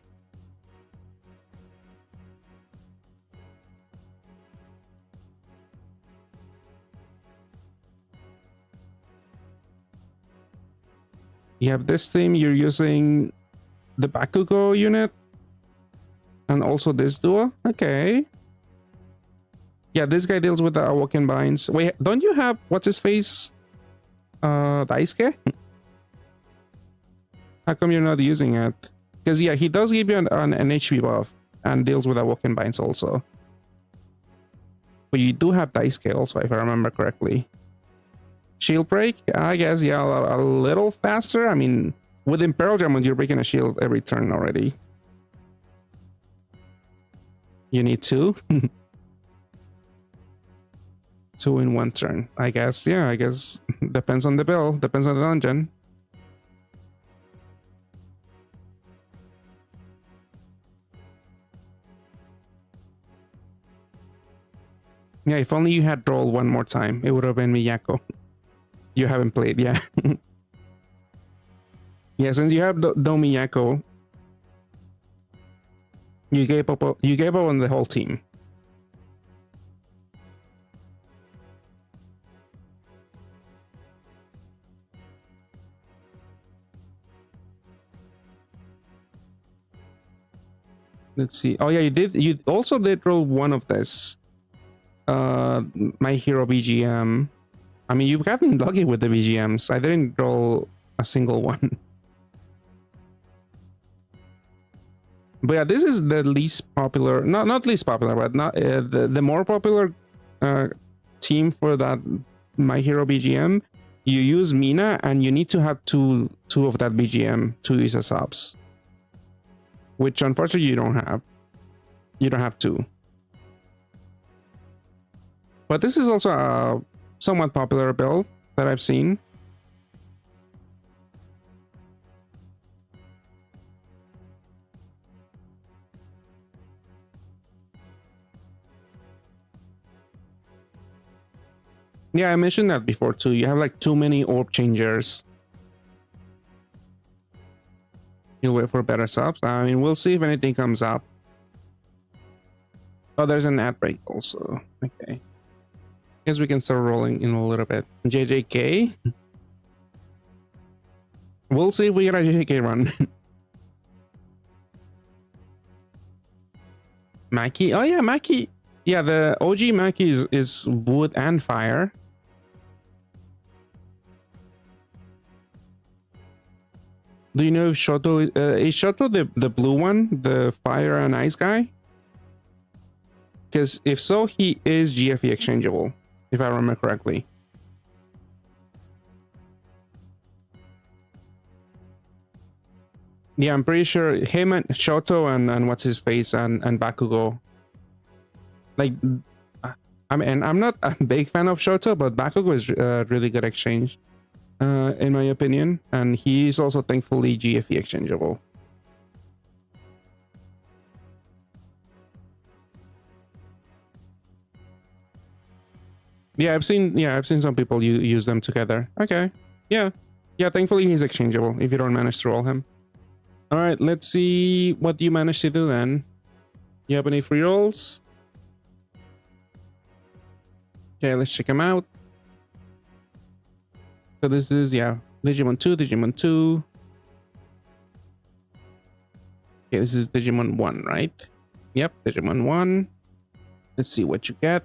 A: You have this team, you're using the Bakugo unit and also this duo. Okay. Yeah, this guy deals with the Awoken Binds. Wait, don't you have, what's his face? Daisuke? How come you're not using it? Because yeah, he does give you an HP buff and deals with Awoken Binds also. But you do have Daisuke also, if I remember correctly. Shield break, I guess, yeah, a little faster. I mean, with Imperial Dramon, you're breaking a shield every turn already. You need 2. 2 in 1 turn, I guess. Yeah, I guess depends on the build, depends on the dungeon. Yeah, if only you had rolled 1 more time, it would have been Miyako. You haven't played, yeah. Yeah, since you have no Miyako, you gave up on the whole team. Let's see. Oh yeah, you also did roll 1 of this. My Hero BGM. I mean, you've gotten lucky with the BGMs. I didn't roll a single one. But yeah, this is the least popular, not least popular, but not the more popular team for that My Hero BGM. You use Mina, and you need to have two of that BGM to use as subs, which unfortunately you don't have. You don't have 2. But this is also a somewhat popular build that I've seen. Yeah, I mentioned that before too. You have like too many orb changers. You'll wait for better subs. I mean, we'll see if anything comes up. Oh, there's an ad break also. Okay. Guess we can start rolling in a little bit. JJK. We'll see if we get a JJK run. Maki. Oh yeah, Maki. Yeah, the OG Maki is wood and fire. Do you know if Shoto is Shoto the blue one, the fire and ice guy? Because if so, he is GFE exchangeable, if I remember correctly. Yeah, I'm pretty sure him and Shoto and what's his face and Bakugo. Like, I mean, I'm not a big fan of Shoto, but Bakugo is a really good exchange, in my opinion, and he's also thankfully GFE exchangeable. Yeah, I've seen some people use them together. Okay, yeah, thankfully he's exchangeable if you don't manage to roll him. All right, let's see what you managed to do then. You have any free rolls? Okay, let's check them out. So this is, yeah, Digimon 2, Digimon 2. Okay, this is Digimon 1, right? Yep, Digimon 1. Let's see what you get.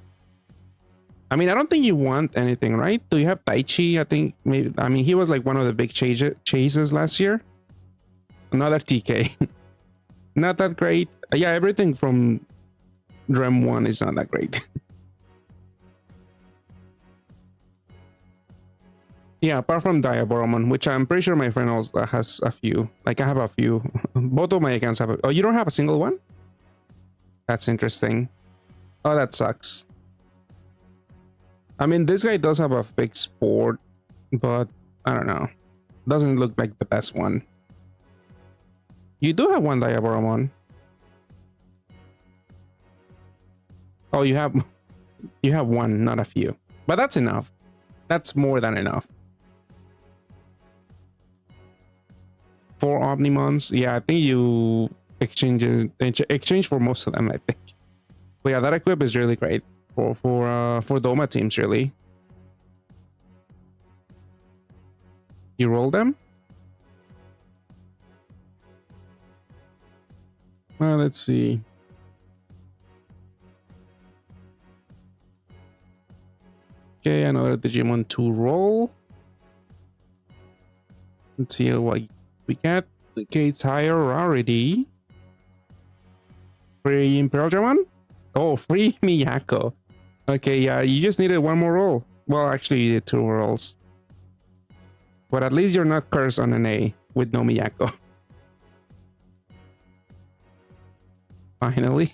A: I mean, I don't think you want anything, right? Do you have Taichi? I think maybe, I mean, he was like one of the big chases last year. Another TK. Not that great. Yeah, everything from Rem 1 is not that great. Yeah, apart from Diaboromon, which I'm pretty sure my friend also has a few. Like, I have a few. Both of my accounts have a... Oh, you don't have a single one? That's interesting. Oh, that sucks. I mean, this guy does have a fixed board, but I don't know. Doesn't look like the best one. You do have one Diaboromon. Oh, you have one, not a few. But that's enough. That's more than enough. 4 Omnimons. Yeah, I think you exchange for most of them, I think. But yeah, that equip is really great for Doma teams, really. You roll them? Well, let's see. Okay, another Digimon 2 roll. Let's see what we get. Okay, it's higher rarity. Free Imperial Dramon? Oh, free Miyako. Okay, yeah, you just needed one more roll. Well, actually, you did 2 rolls. But at least you're not cursed on an A with no Miyako. Finally.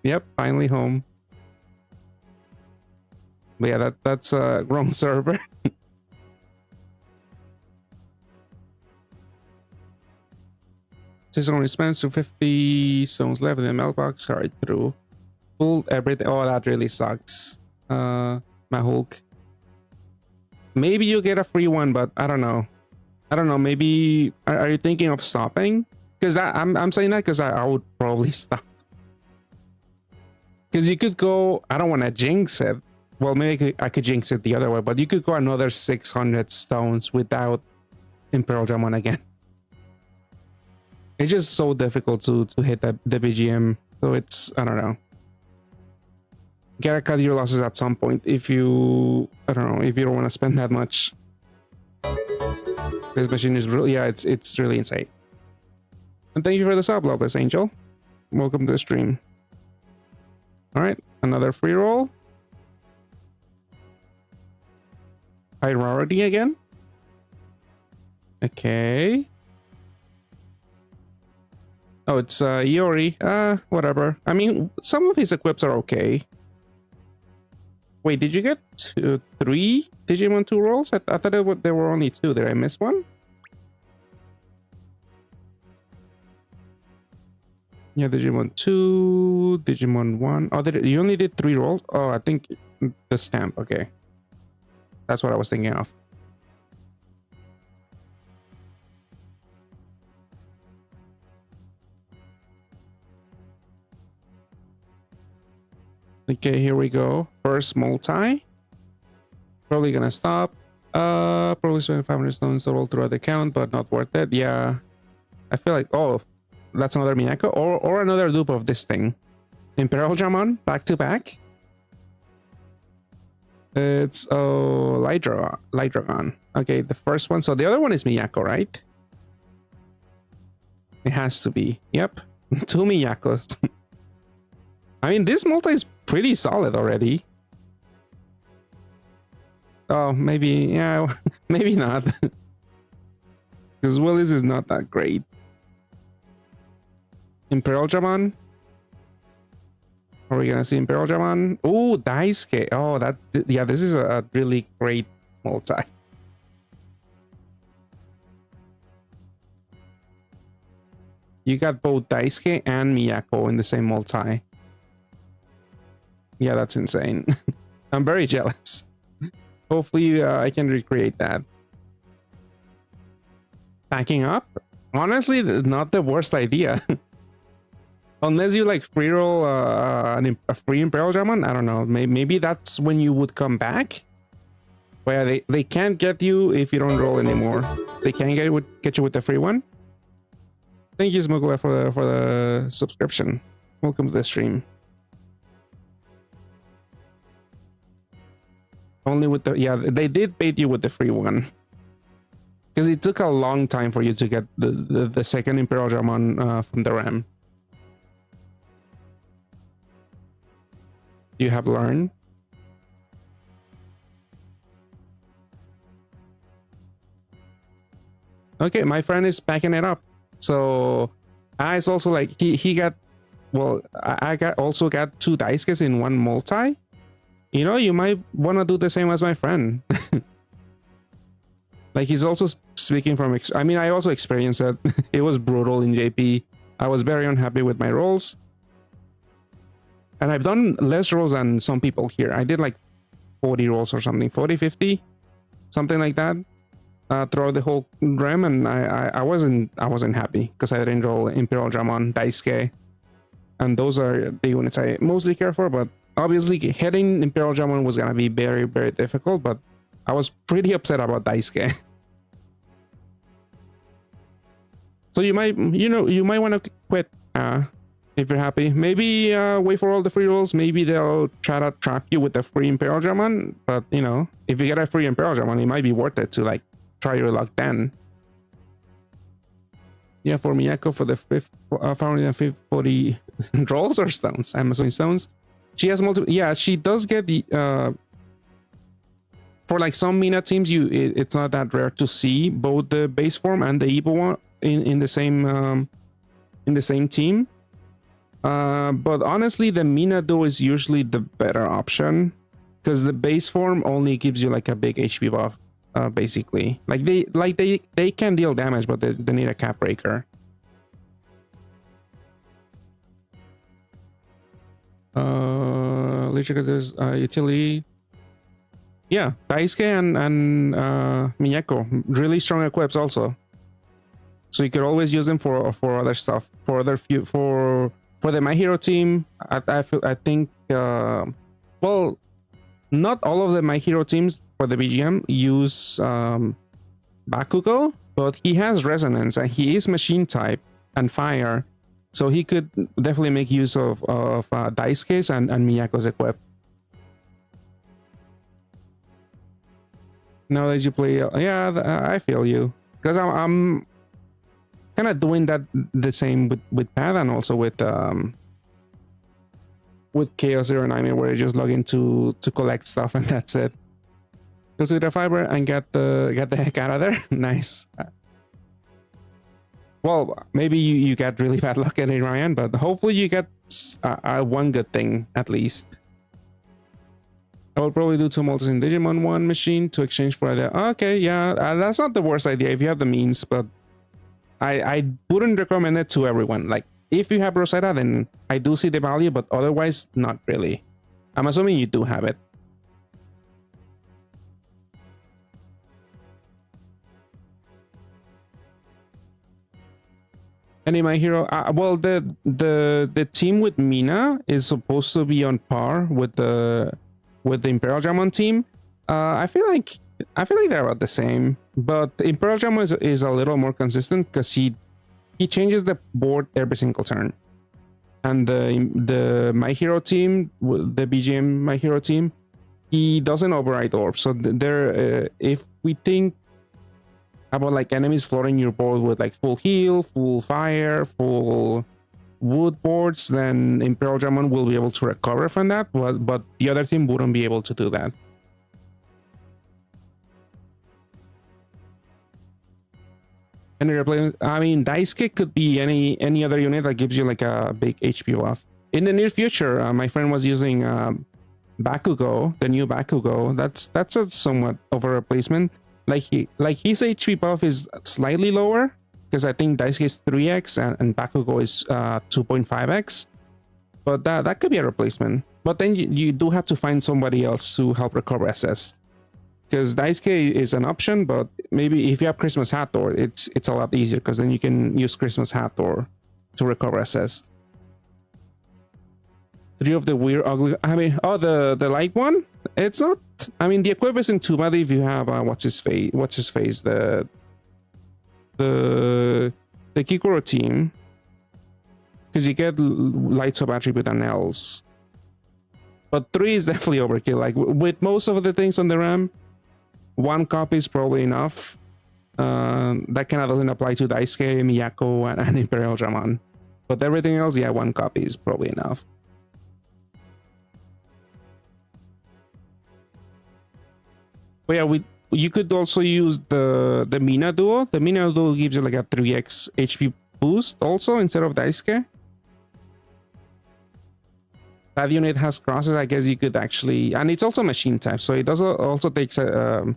A: Yep, finally home. But yeah, that's a wrong server. System response to 50 stones left in the mailbox. Carried through. Pulled everything. Oh, that really sucks. My Hulk. Maybe you get a free one, but I don't know. I don't know. Maybe are you thinking of stopping? Because I'm saying that because I would probably stop. Because you could go. I don't want to jinx it. Well, maybe I could jinx it the other way, but you could go another 600 stones without Imperial Dramon again. It's just so difficult to hit the BGM. So it's, I don't know. Gotta cut your losses at some point if you, I don't know, if you don't want to spend that much. This machine is really, yeah, it's really insane. And thank you for the sub, Loveless Angel. Welcome to the stream. All right, another free roll. High rarity again. Okay. Oh, it's Iori. Whatever. I mean, some of his equips are okay. Wait, did you get 3 Digimon 2 rolls? I thought there were only 2. Did I miss one? Yeah, Digimon 2, Digimon 1. Oh, you only did 3 rolls? Oh, I think the stamp. Okay. That's what I was thinking of. Okay, here we go. First multi. Probably gonna stop. Probably spend 500 stones total throughout the count, but not worth it. Yeah. I feel like, oh, that's another Miyako or another dupe of this thing. Imperial Dramon, back to back. It's Light Dragon. Okay, the first one. So the other one is Miyako, right? It has to be. Yep. 2 Miyakos. I mean, this multi is pretty solid already. Oh, maybe, yeah, maybe not. Because Willis is not that great. Imperial Dramon. Are we gonna see Imperial Dramon? Oh, Daisuke. Oh, yeah, this is a really great multi. You got both Daisuke and Miyako in the same multi. Yeah, that's insane. I'm very jealous. Hopefully, I can recreate that. Packing up? Honestly, not the worst idea. Unless you like free roll a free Imperial Dramon, I don't know. Maybe that's when you would come back. But yeah, they can't get you if you don't roll anymore. They can't get you with the free one. Thank you, Smuggler, for the subscription. Welcome to the stream. Only with the, yeah, they did bait you with the free one. Because it took a long time for you to get the second Imperial Dramon from the RAM. You have learned. Okay, my friend is backing it up. So it's also like he got, well, I also got 2 Daisuke's in one multi. You know, you might want to do the same as my friend. Like, he's also speaking from I mean, I also experienced that. It was brutal in JP. I was very unhappy with my rolls. And I've done less rolls than some people here. I did like 40 rolls or something, 40, 50, something like that. Throughout the whole RAM, and I wasn't happy because I didn't roll Imperial Dramon, Daisuke, and those are the units I mostly care for. But obviously, hitting Imperial Dramon was gonna be very, very difficult. But I was pretty upset about Daisuke. So you might want to quit if you're happy. Maybe wait for all the free rolls. Maybe they'll try to trap you with the free Imperial Dramon. But you know, if you get a free Imperial Dramon, it might be worth it to like try your luck then. Yeah, for Miyako, for the 540 rolls or stones, I'm assuming stones. She has multiple. Yeah, she does get the for like some Mina teams, it's not that rare to see both the base form and the Evo one in the same team. But honestly, the Mina duo is usually the better option because the base form only gives you like a big HP buff. Basically, like they can deal damage, but they need a cap breaker. There's utility. Yeah, Daisuke and Miyako, really strong equips also. So you could always use them for other stuff, for the My Hero team. I think well, not all of the My Hero teams for the BGM use Bakugo, but he has resonance and he is machine type and fire, so he could definitely make use of Daisuke's and Miyako's equip. Now that you play, yeah, I feel you, because I'm kind of doing that the same with Pad and also with Chaos 09, where you just log in to collect stuff and that's it. Go to the fiber and get the heck out of there. Nice. Well, maybe you get really bad luck at it, Ryan, but hopefully you get one good thing at least. I will probably do 2 multis in Digimon 1 machine to exchange for the. Okay, yeah, that's not the worst idea if you have the means, but I wouldn't recommend it to everyone. Like, if you have Rosetta, then I do see the value, but otherwise, not really. I'm assuming you do have it. Any My Hero? Well, the team with Mina is supposed to be on par with the Imperial Dramon team. I feel like they're about the same, but Imperial Dramon is a little more consistent because he changes the board every single turn, and the My Hero team, the BGM My Hero team, he doesn't override orbs. So there, if we think about like enemies flooding your board with like full heal, full fire, full wood boards, then Imperial Dramon will be able to recover from that, but the other team wouldn't be able to do that. Any replacement? I mean, Daisuke could be any other unit that gives you like a big HP buff. In the near future, my friend was using Bakugo, the new Bakugo. That's a somewhat of a replacement. Like his HP buff is slightly lower because I think Daisuke is 3x and Bakugo is 2.5x. But that could be a replacement. But then you do have to find somebody else to help recover SS. because Daisuke is an option, but maybe if you have Christmas Hathor, it's a lot easier because then you can use Christmas Hathor to recover assist. 3 of the weird ugly. I mean, oh, the light one. It's not. I mean, the equip isn't too bad if you have what's his face? The Kikoro team, because you get light sub attribute and else. But 3 is definitely overkill. Like with most of the things on the RAM, 1 copy is probably enough. That kind of doesn't apply to Daisuke, Miyako, and Imperial Dramon. But everything else, yeah, 1 copy is probably enough. But yeah, you could also use the Mina Duo. The Mina Duo gives you like a 3x HP boost also instead of Daisuke. That unit has crosses. I guess you could actually, and it's also machine type, so it also takes a.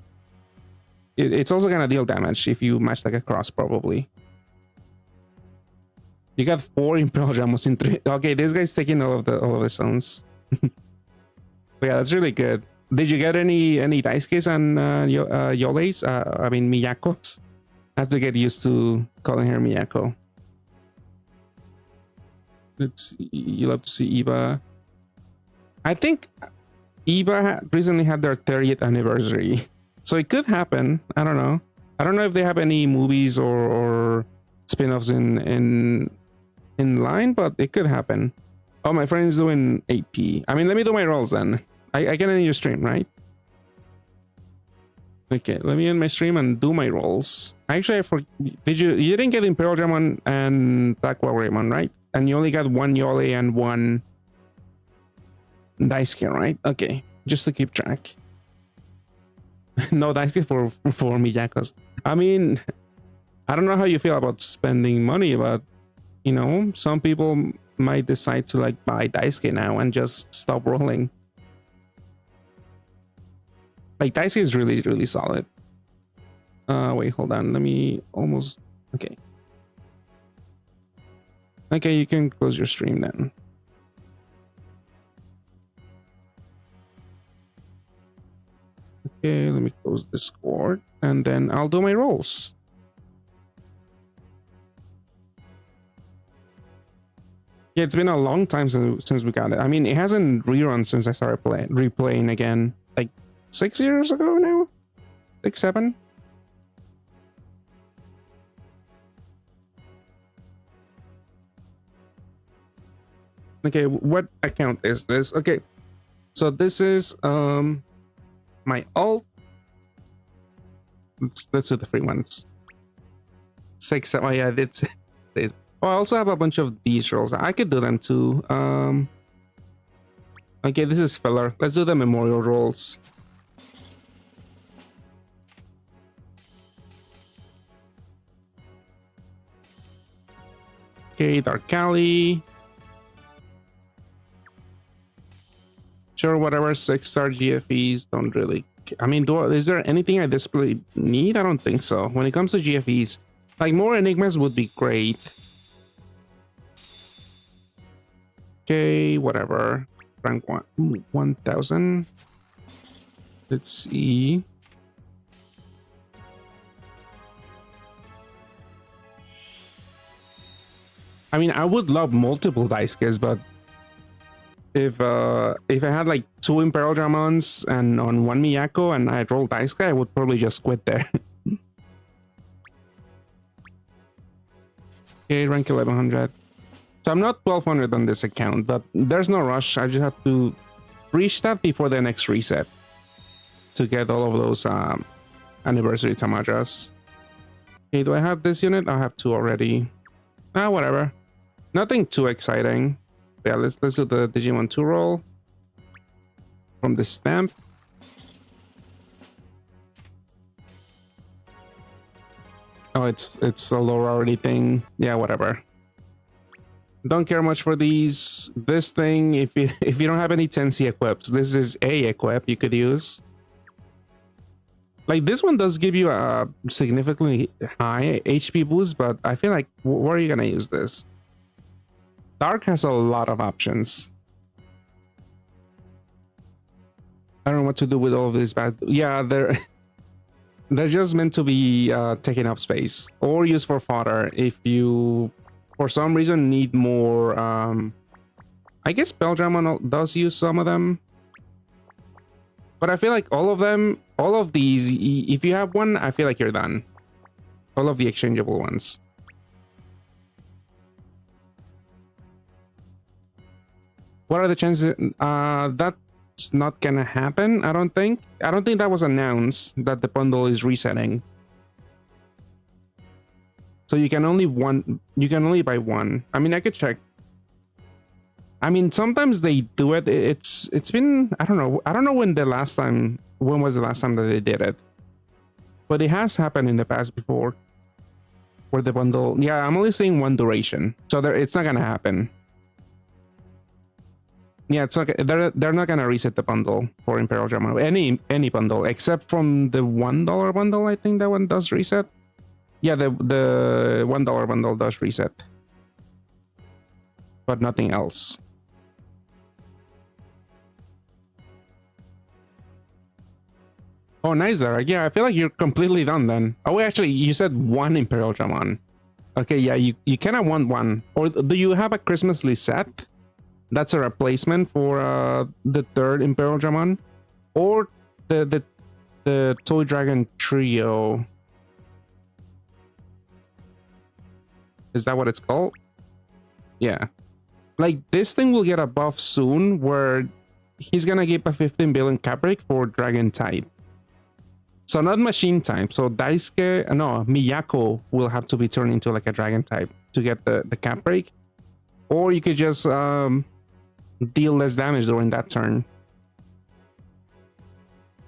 A: It's also gonna deal damage if you match like a cross probably. You got 4 Imperial Jamos in 3. Okay, this guy's taking all of the stones. But yeah, that's really good. Did you get any Daisuke's and Yolei's? I mean Miyako's. I have to get used to calling her Miyako. You'll have to see Iba. I think Iba recently had their 30th anniversary, so it could happen. I don't know. I don't know if they have any movies or spin-offs in line, but it could happen. Oh, my friend's doing 8p. I mean, let me do my rolls then. I can end your stream, right? Okay, let me end my stream and do my rolls. Actually, you didn't get Imperial Dramon and Black Wargreymon, right? And you only got 1 Yole and 1 Daisuke, right? Okay, just to keep track. No Daisuke for Miyako's. I mean, I don't know how you feel about spending money, but you know, some people might decide to like buy Daisuke now and just stop rolling. Like Daisuke is really, really solid. Wait, hold on. Let me almost. Okay. Okay, you can close your stream then. Okay, let me close Discord and then I'll do my rolls. Yeah, it's been a long time since we got it. I mean, it hasn't rerun since I started replaying again. Like 6 years ago now? 6, 7? Okay, what account is this? Okay, so this is my alt. Let's do the free ones. 6, 7. Oh yeah, that's it. Oh, I also have a bunch of these rolls. I could do them too. Okay, this is filler. Let's do the memorial rolls. Okay, Dark Kali. Sure, whatever 6-star GFEs don't really. I mean, is there anything I desperately need? I don't think so. When it comes to GFEs, like more enigmas would be great. Okay, whatever. Rank 1000. Let's see. I mean, I would love multiple Daisukes, but if I had like 2 Imperial Dramons and on 1 Miyako and I rolled Daisuke, I would probably just quit there. Okay, rank 1100. So I'm not 1200 on this account, but there's no rush. I just have to reach that before the next reset to get all of those anniversary Tamajas. Okay, do I have this unit? I have 2 already. Whatever. Nothing too exciting. Yeah, let's do the Digimon 2 roll from the stamp. Oh, it's a low rarity thing. Yeah, whatever. Don't care much for these. This thing, if you don't have any 10C equips, this is a equip you could use. Like this one does give you a significantly high HP boost, but I feel like where are you gonna use this? Dark has a lot of options. I don't know what to do with all of this bad. Yeah, they're they're just meant to be taking up space or used for fodder if you, for some reason, need more. I guess Belgium does use some of them, but I feel like all of them, all of these, if you have one, I feel like you're done. All of the exchangeable ones. What are the chances? That's not gonna happen. I don't think. I don't think that was announced that the bundle is resetting. So you can only You can only buy one. I mean, I could check. I mean, sometimes they do it. It's been, I don't know. I don't know when was the last time that they did it. But it has happened in the past before. Where the bundle, yeah, I'm only seeing one duration, so it's not gonna happen. Yeah, it's not. They're not gonna reset the bundle for Imperial Drama. Any bundle except from the $1 bundle. I think that one does reset. Yeah, the $1 bundle does reset, but nothing else. Oh, nice, Zara. Yeah, I feel like you're completely done then. Oh, actually, you said one Imperial Dramon. Okay, yeah, you cannot want one. Or do you have a Christmas set? That's a replacement for the third Imperial Dramon, or the Toy Dragon Trio. Is that what it's called? Yeah. Like, this thing will get a buff soon where he's gonna give a 15 billion cap break for Dragon type. So not machine type. So Daisuke, no, Miyako will have to be turned into like a Dragon type to get the cap break. Or you could just deal less damage during that turn.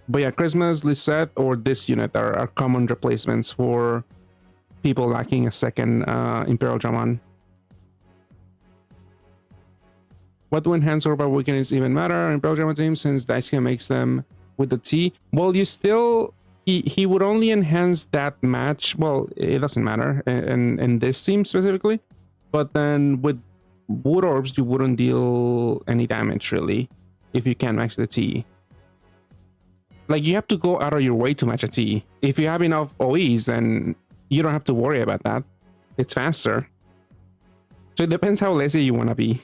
A: But yeah, Christmas, Lisette, or this unit are common replacements for people lacking a second Imperial Dramon. What do enhance or weakness even matter in Imperial Dramon team since Daisuke makes them with the T? Well, you still... He would only enhance that match. Well, it doesn't matter in this team specifically. But then with Wood Orbs, you wouldn't deal any damage really if you can't match the T. Like, you have to go out of your way to match a T. If you have enough OEs, then you don't have to worry about that. It's faster. So it depends how lazy you want to be.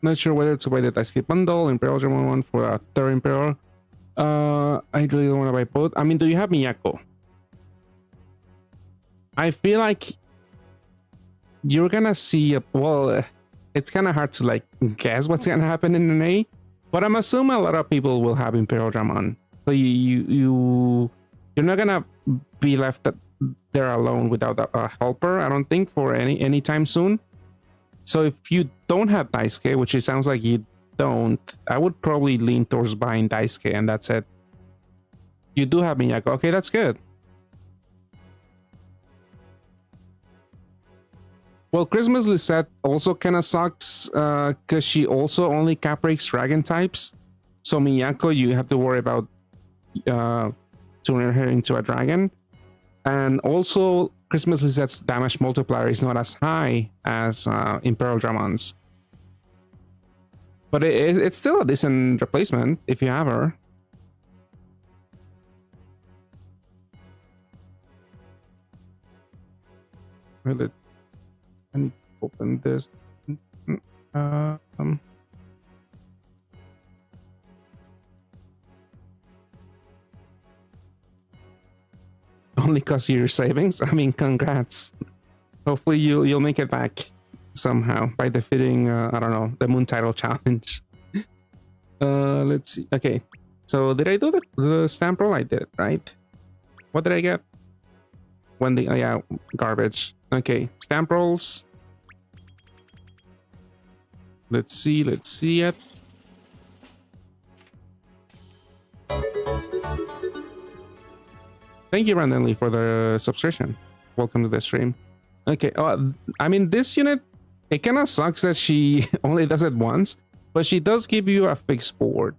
A: Not sure whether to buy the Daisuke bundle, Imperial German one for a third Imperial. I really don't want to buy both. I mean, do you have Miyako? I feel like you're gonna see well, it's kind of hard to like guess what's gonna happen in an A, but I'm assuming a lot of people will have Imperial Dramon. So you're not gonna be left there alone without a helper, I don't think, for any time soon. So if you don't have Daisuke, which it sounds like you don't, I would probably lean towards buying Daisuke, and that's it. You do have Miyako. Okay, that's good. Well, Christmas Lisette also kind of sucks because she also only cap breaks dragon types. So Miyako, you have to worry about turning her into a dragon. And also, Christmas Lisette's damage multiplier is not as high as Imperial Dramon's. But it's still a decent replacement if you have her. Really, I need to open this. Only cost you your savings. I mean, congrats. Hopefully you'll make it back somehow by defeating I don't know, the Moon Title challenge. Let's see. Okay, so did I do the stamp roll? I did, right? What did I get? Oh yeah, garbage. Okay, stamp rolls. Let's see it. Thank you, randomly, for the subscription. Welcome to the stream. Okay, I mean, this unit, it kind of sucks that she only does it once, but she does give you a fixed board.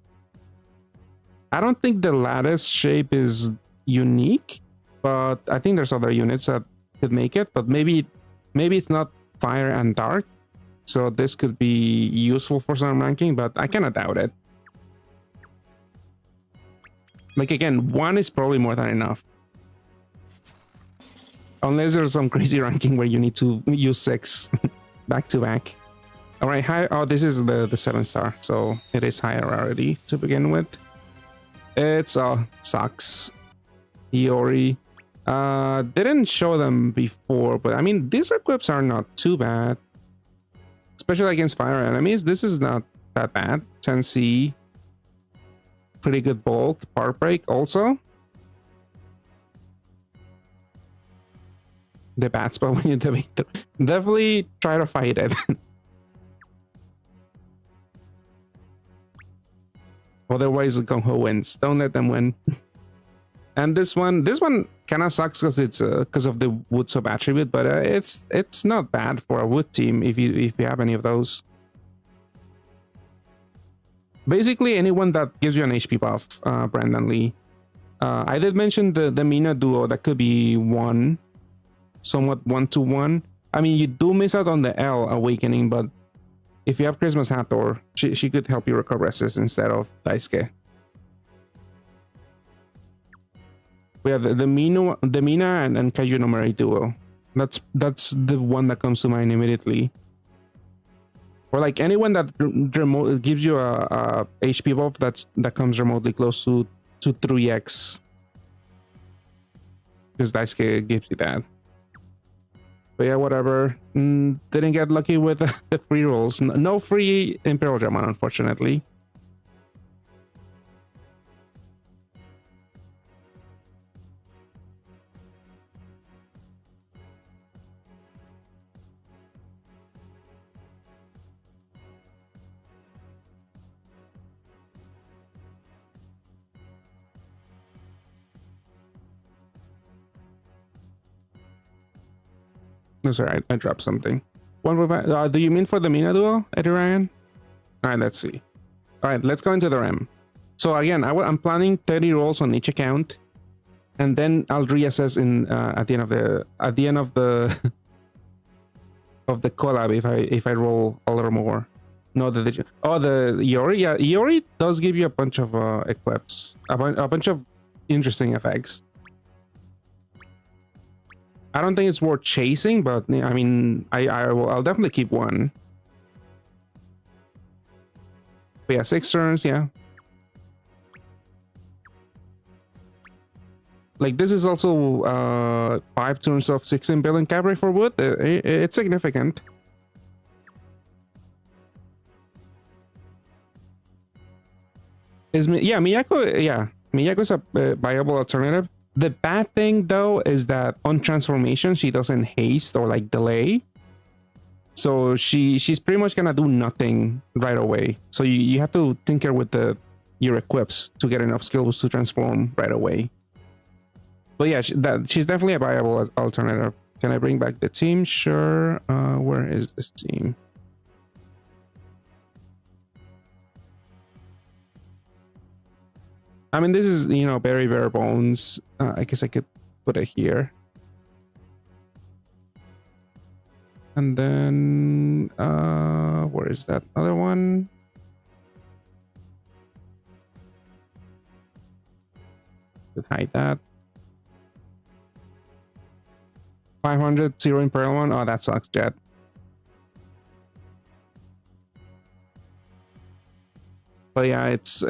A: I don't think the lattice shape is unique, but I think there's other units that could make it, but maybe it's not fire and dark. so this could be useful for some ranking, but I kind of doubt it. Like, again, 1 is probably more than enough. Unless there's some crazy ranking where you need to use 6 back to back. All right, high. Oh, this is the 7-star, so it is higher rarity to begin with. It's sucks. Iori. Didn't show them before, but I mean, these equips are not too bad. Especially against fire enemies, this is not that bad. 10C. Pretty good bulk. Part break also. The bad spot when you debate. Definitely try to fight it. Otherwise, Gung-Ho wins. Don't let them win. And this one kind of sucks because it's because of the wood sub attribute, but it's not bad for a wood team if you have any of those. Basically, anyone that gives you an HP buff, Brandon Lee. I did mention the Mina duo that could be somewhat 1-to-1. I mean, you do miss out on the L awakening, but if you have Christmas Hathor, she could help you recover resist instead of Daisuke. We have the Mina and Kaiju no Mari duo. That's the one that comes to mind immediately. Or like anyone that gives you a HP buff that comes remotely close to 3x. Because Daisuke gives you that. But yeah, whatever. Didn't get lucky with the free rolls. No free Imperial Dramon, unfortunately. No, sorry, I dropped something. Do you mean for the Mina duo, Eddie Ryan? All right, let's see. All right, let's go into the REM. So again, I'm planning 30 rolls on each account, and then I'll reassess at the end of the of the collab if I roll a little more. No, the Iori. Yeah, Iori does give you a bunch of equips, a bunch of interesting effects. I don't think it's worth chasing, but I mean, I'll definitely keep 1. But yeah, 6 turns, yeah. Like this is also 5 turns of 16 billion cavalry for wood. It's significant. Miyako's a viable alternative. The bad thing though is that on transformation she doesn't haste or like delay, so she's pretty much gonna do nothing right away. So you have to tinker with your equips to get enough skills to transform right away. But yeah, she's definitely a viable alternative. Can I bring back the team? Sure. Where is this team? I mean, this is, very bare bones. I guess I could put it here. And then, where is that other one? Could hide that. 500, 0 Imperial one. Oh, that sucks, Jet. But yeah, it's...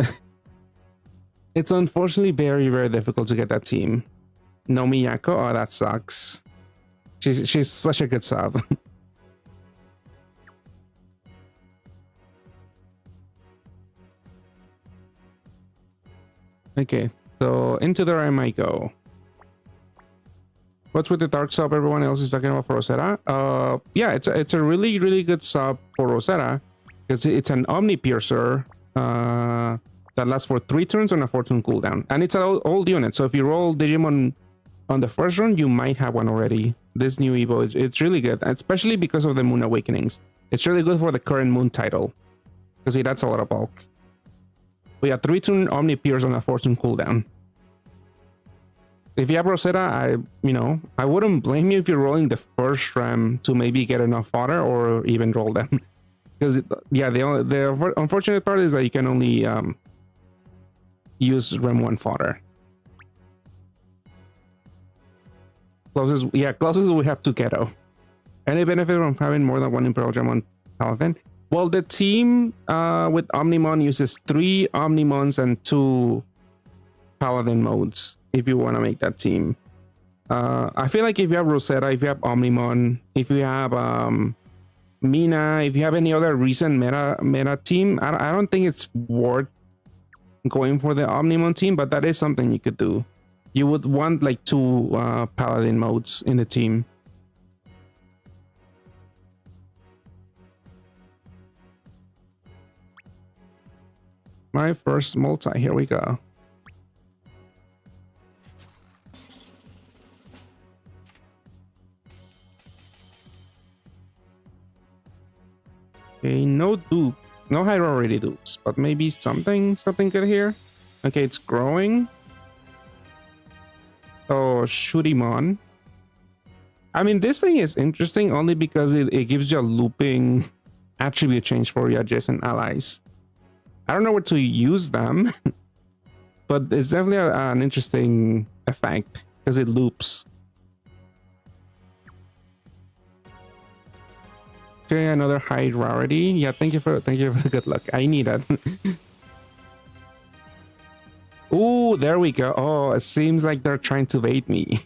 A: It's unfortunately very, very difficult to get that team. No Miyako? Oh, that sucks. She's such a good sub. Okay, so into the REM I go. What's with the dark sub everyone else is talking about for Rosetta? Yeah, it's a really, really good sub for Rosetta. It's an Omni Piercer. That lasts for 3 turns on a 4-turn cooldown. And it's an old unit, so if you roll Digimon on the first run, you might have one already. This new Evo, it's really good, especially because of the Moon Awakenings. It's really good for the current Moon title, because that's a lot of bulk. But yeah, 3-turn Omni Pierce on a 4-turn cooldown. If you have Rosetta, I wouldn't blame you if you're rolling the first RAM to maybe get enough fodder or even roll them. Because the unfortunate part is that you can only use RAM 1 fodder. Closest we have to Ghetto. Any benefit from having more than one Imperial Dramon Paladin? Well, the team with Omnimon uses 3 Omnimons and 2 Paladin modes if you want to make that team. I feel like if you have Rosetta, if you have Omnimon, if you have Mina, if you have any other recent meta team, I don't think it's worth going for the Omnimon team, but that is something you could do. You would want like 2 Paladin modes in the team. My first multi, here we go. Okay, no dupe, no high already dupes, but maybe something good here. Okay, it's growing. Oh, Shurimon. I mean, this thing is interesting only because it gives you a looping attribute change for your adjacent allies. I don't know where to use them, but it's definitely an interesting effect because it loops. Okay, another high rarity. Yeah, thank you for the good luck. I need it. Ooh, there we go. Oh, it seems like they're trying to bait me.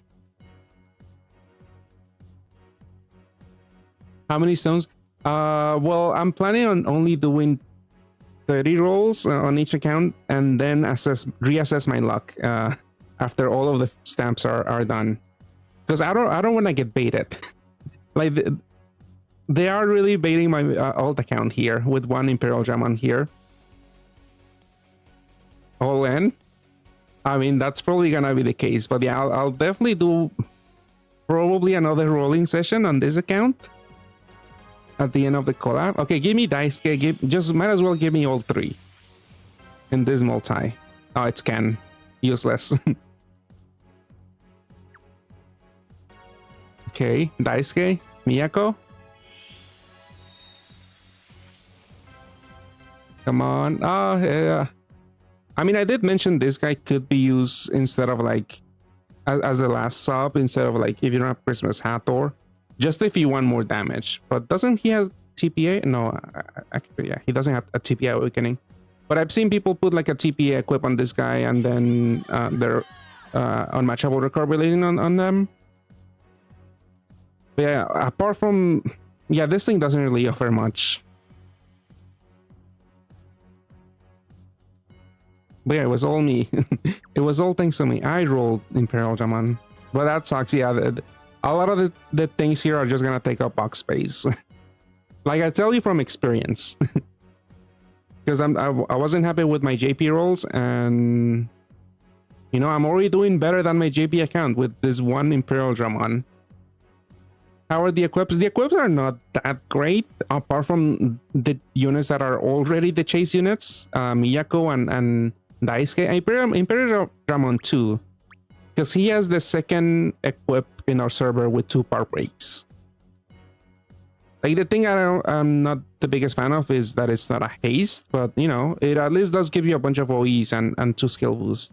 A: How many stones? Well, I'm planning on only doing 30 rolls on each account and then reassess my luck after all of the stamps are done. Because I don't want to get baited. Like they are really baiting my alt account here with 1 Imperial Dramon here. All in. I mean, that's probably gonna be the case, but yeah, I'll definitely do probably another rolling session on this account at the end of the collab. Okay, give me dice. Just might as well give me all 3 in this multi. Oh, it's Ken. Useless. Okay, Daisuke, Miyako. Come on. Oh, yeah. I mean, I did mention this guy could be used instead of like as the last sub, instead of like if you don't have Christmas Hathor, just if you want more damage. But doesn't he have TPA? No, actually, yeah, he doesn't have a TPA awakening. But I've seen people put like a TPA equip on this guy and then they're unmatchable recovery on them. But yeah, apart from, yeah, this thing doesn't really offer much. But yeah, it was all me. It was all thanks to me. I rolled Imperial Dramon. But that sucks. Yeah, a lot of the things here are just gonna take up box space. Like I tell you from experience. Because I wasn't happy with my JP rolls, and you know, I'm already doing better than my JP account with this 1 Imperial Dramon. How are the equips? The equips are not that great, apart from the units that are already the chase units, Miyako and Daisuke. Imperial Dramon too, because he has the second equip in our server with 2 power breaks. Like the thing I'm not the biggest fan of is that it's not a haste, but you know, it at least does give you a bunch of OEs and 2 skill boosts.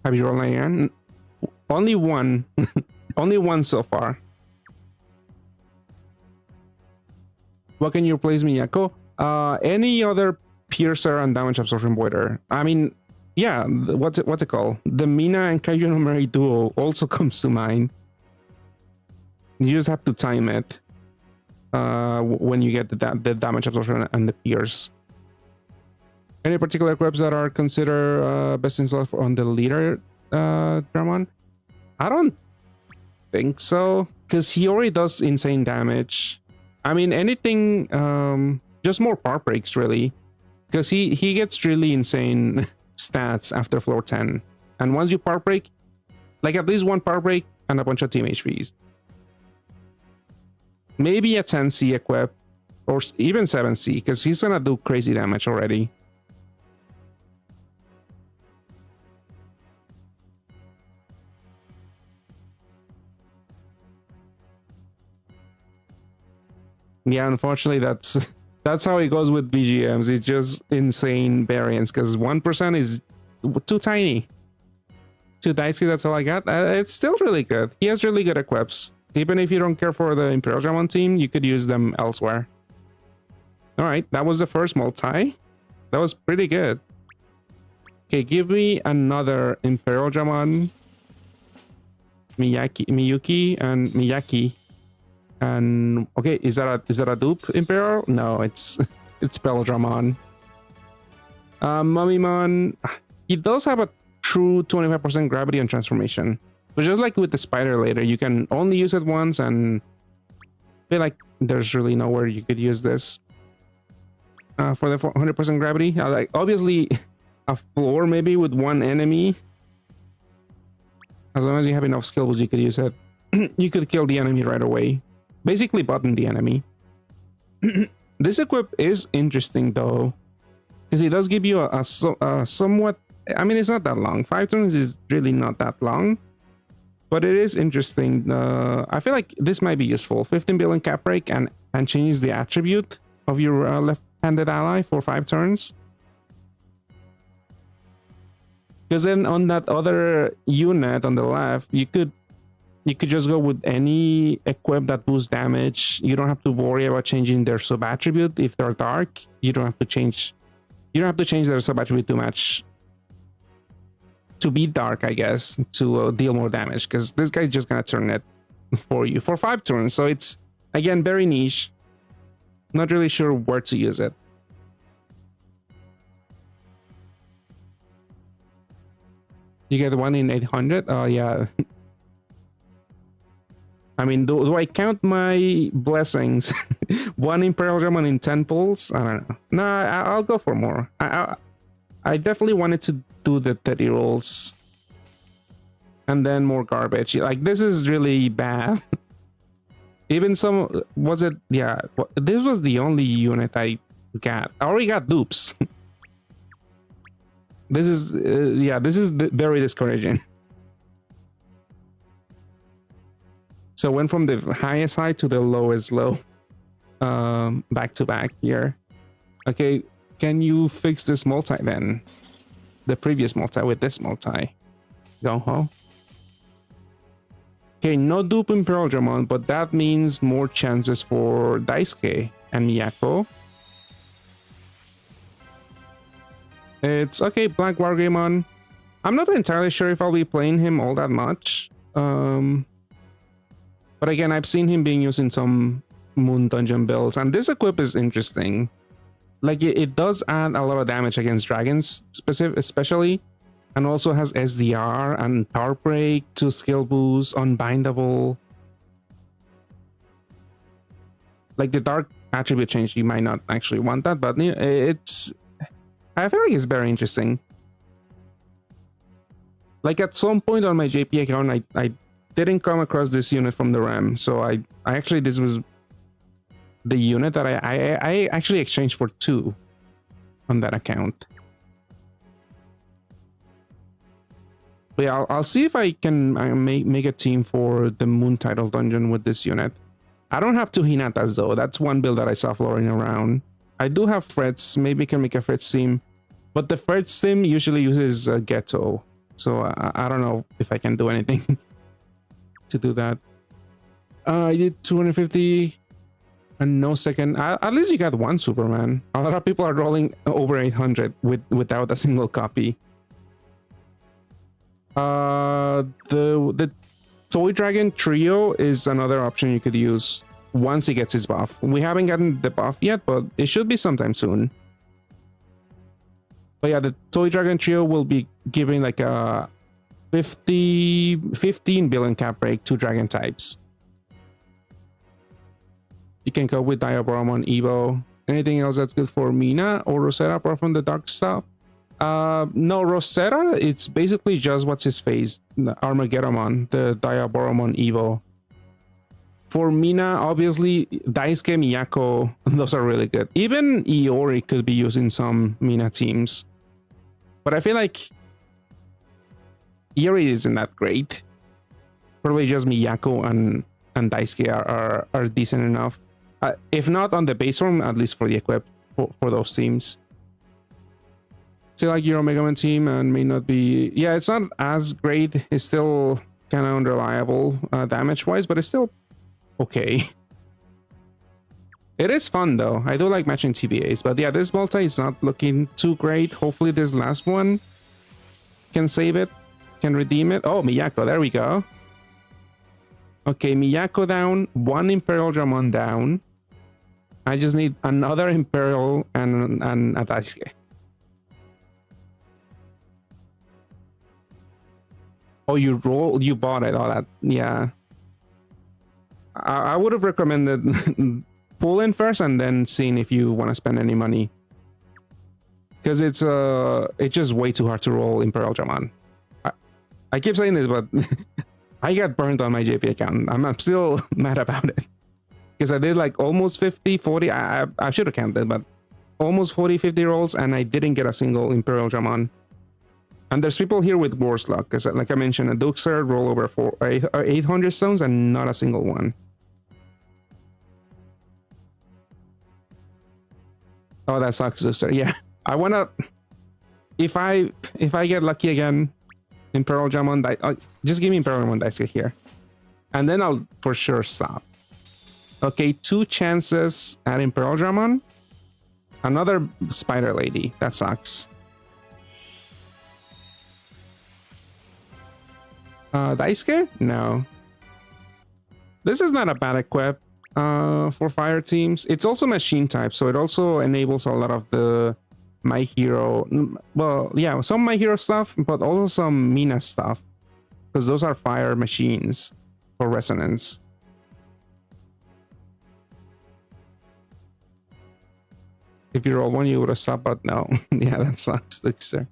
A: Have you rolled again? Only 1. Only 1 so far. What can you replace Miyako? Any other piercer and damage absorption voider. I mean, yeah, what's it called? The Mina and Kaiju no Mary duo also comes to mind. You just have to time it when you get the damage absorption and the pierce. Any particular equips that are considered best installed on the leader Dramon? I don't think so, because he already does insane damage. I mean, anything, just more power breaks really, because he gets really insane stats after floor 10, and once you power break, like at least 1 power break and a bunch of team HPs. Maybe a 10C equip, or even 7C, because he's gonna do crazy damage already. Yeah, unfortunately, that's how it goes with BGMs. It's just insane variance because 1% is too tiny. To Daisuke, that's all I got. It's still really good. He has really good equips. Even if you don't care for the Imperial Dramon team, you could use them elsewhere. All right, that was the first multi. That was pretty good. Okay, give me another Imperial Dramon. Miyuki and Miyaki. And okay, is that a dupe Imperial? No, it's it's Belldramon. Mummymon, he does have a true 25% gravity and transformation. But just like with the spider later, you can only use it once, and I feel like there's really nowhere you could use this. For the 100% gravity, like obviously a floor maybe with one enemy. As long as you have enough skills, you could use it. You could kill the enemy right away. Basically button the enemy. This equip is interesting though, because it does give you a somewhat, I mean, it's not that long. 5 turns is really not that long, but it is interesting. I feel like this might be useful. 15 billion cap break and change the attribute of your left-handed ally for 5 turns. Because then on that other unit on the left, you could just go with any equip that boosts damage. You don't have to worry about changing their sub attribute. If they're dark, you don't have to change their sub attribute too much to be dark, I guess, to deal more damage, because this guy's just gonna turn it for you for 5 turns. So it's, again, very niche. Not really sure where to use it. You get 1 in 800. Oh yeah. I mean, do I count my blessings? 1 Imperial Dramon in 10 pulls? I don't know. No, I'll go for more. I definitely wanted to do the 30 rolls. And then more garbage. Like, this is really bad. Even some... Was it... Yeah. This was the only unit I got. I already got dupes. This is... yeah, this is very discouraging. So went from the highest high to the lowest low, back to back here. Okay, can you fix this multi then? The previous multi with this multi. Go-ho. Okay, no dupe Imperial Dramon, but that means more chances for Daisuke and Miyako. It's okay, Black Wargreymon. I'm not entirely sure if I'll be playing him all that much. But again, I've seen him being used in some Moon Dungeon builds, and this equip is interesting. Like, it does add a lot of damage against dragons, especially, and also has SDR and Power Break, 2 skill boosts, Unbindable. Like, the Dark attribute change, you might not actually want that, but it's... I feel like it's very interesting. Like, at some point on my JP account, I didn't come across this unit from the RAM, so I actually, this was the unit that I actually exchanged for 2 on that account. But yeah, I'll see if I can make a team for the Moon Title Dungeon with this unit. I don't have 2 Hinatas though. That's one build that I saw floating around. I do have Frets. Maybe I can make a Frets team, but the Frets team usually uses Ghetto, so I don't know if I can do anything to do that. I did 250 and no second. At least you got 1 Superman. A lot of people are rolling over 800 without a single copy. The Toy Dragon Trio is another option you could use once he gets his buff. We haven't gotten the buff yet, but it should be sometime soon. But yeah, the Toy Dragon Trio will be giving like a 15 billion cap break to dragon types. You can go with Diaboromon Evo. Anything else that's good for Mina or Rosetta apart from the dark stuff? No, Rosetta, it's basically just what's his face, Armageddon, the Diaboromon Evo. For Mina, obviously, Daisuke, Miyako, those are really good. Even Iori could be used in some Mina teams. But I feel like Iori isn't that great. Probably just Miyako and Daisuke are decent enough. If not on the base form, at least for the equip for those teams. Still like your Mega Man team and may not be... Yeah, it's not as great. It's still kind of unreliable damage-wise, but it's still okay. It is fun, though. I do like matching TBAs, but yeah, this multi is not looking too great. Hopefully this last one can save it, can redeem it. Oh, Miyako, there we go. Okay, Miyako down, one Imperial Dramon down. I just need another Imperial and a Daisuke. Oh, you bought it, all that, yeah. I would have recommended pull in first and then seeing if you want to spend any money. Because it's just way too hard to roll Imperial Dramon. I keep saying this, but I got burned on my JP account. I'm still mad about it. Because I did like almost 50, 40, I should have counted, but almost 40, 50 rolls, and I didn't get a single Imperial Dramon. And there's people here with worse luck, because like I mentioned, a Duxer roll over 800 stones and not a single one. Oh, that sucks, Duxer. Yeah, I wanna... If I get lucky again, Imperial Dramon, just give me Imperial Dramon Daisuke here. And then I'll for sure stop. Okay, 2 chances at Imperial Dramon. Another Spider Lady. That sucks. Daisuke? No. This is not a bad equip for fire teams. It's also machine type, so it also enables a lot of the My Hero... Well, yeah, some My Hero stuff, but also some Mina stuff. Because those are fire machines for resonance. If you roll one, you would have stopped, but no. Yeah, that sucks, Duxer.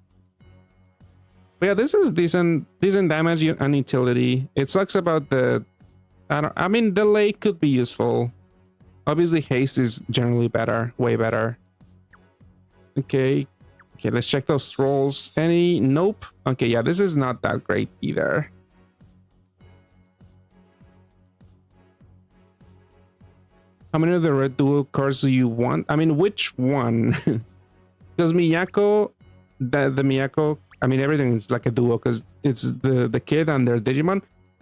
A: But yeah, this is decent damage and utility. It sucks about the... I mean, delay could be useful. Obviously, haste is generally better, way better. Okay, let's check those rolls. Any? Nope. Okay, yeah, this is not that great either. How many of the red duo cards do you want? I mean, which one? Because Miyako, the Miyako, I mean, everything is like a duo because it's the kid and their Digimon.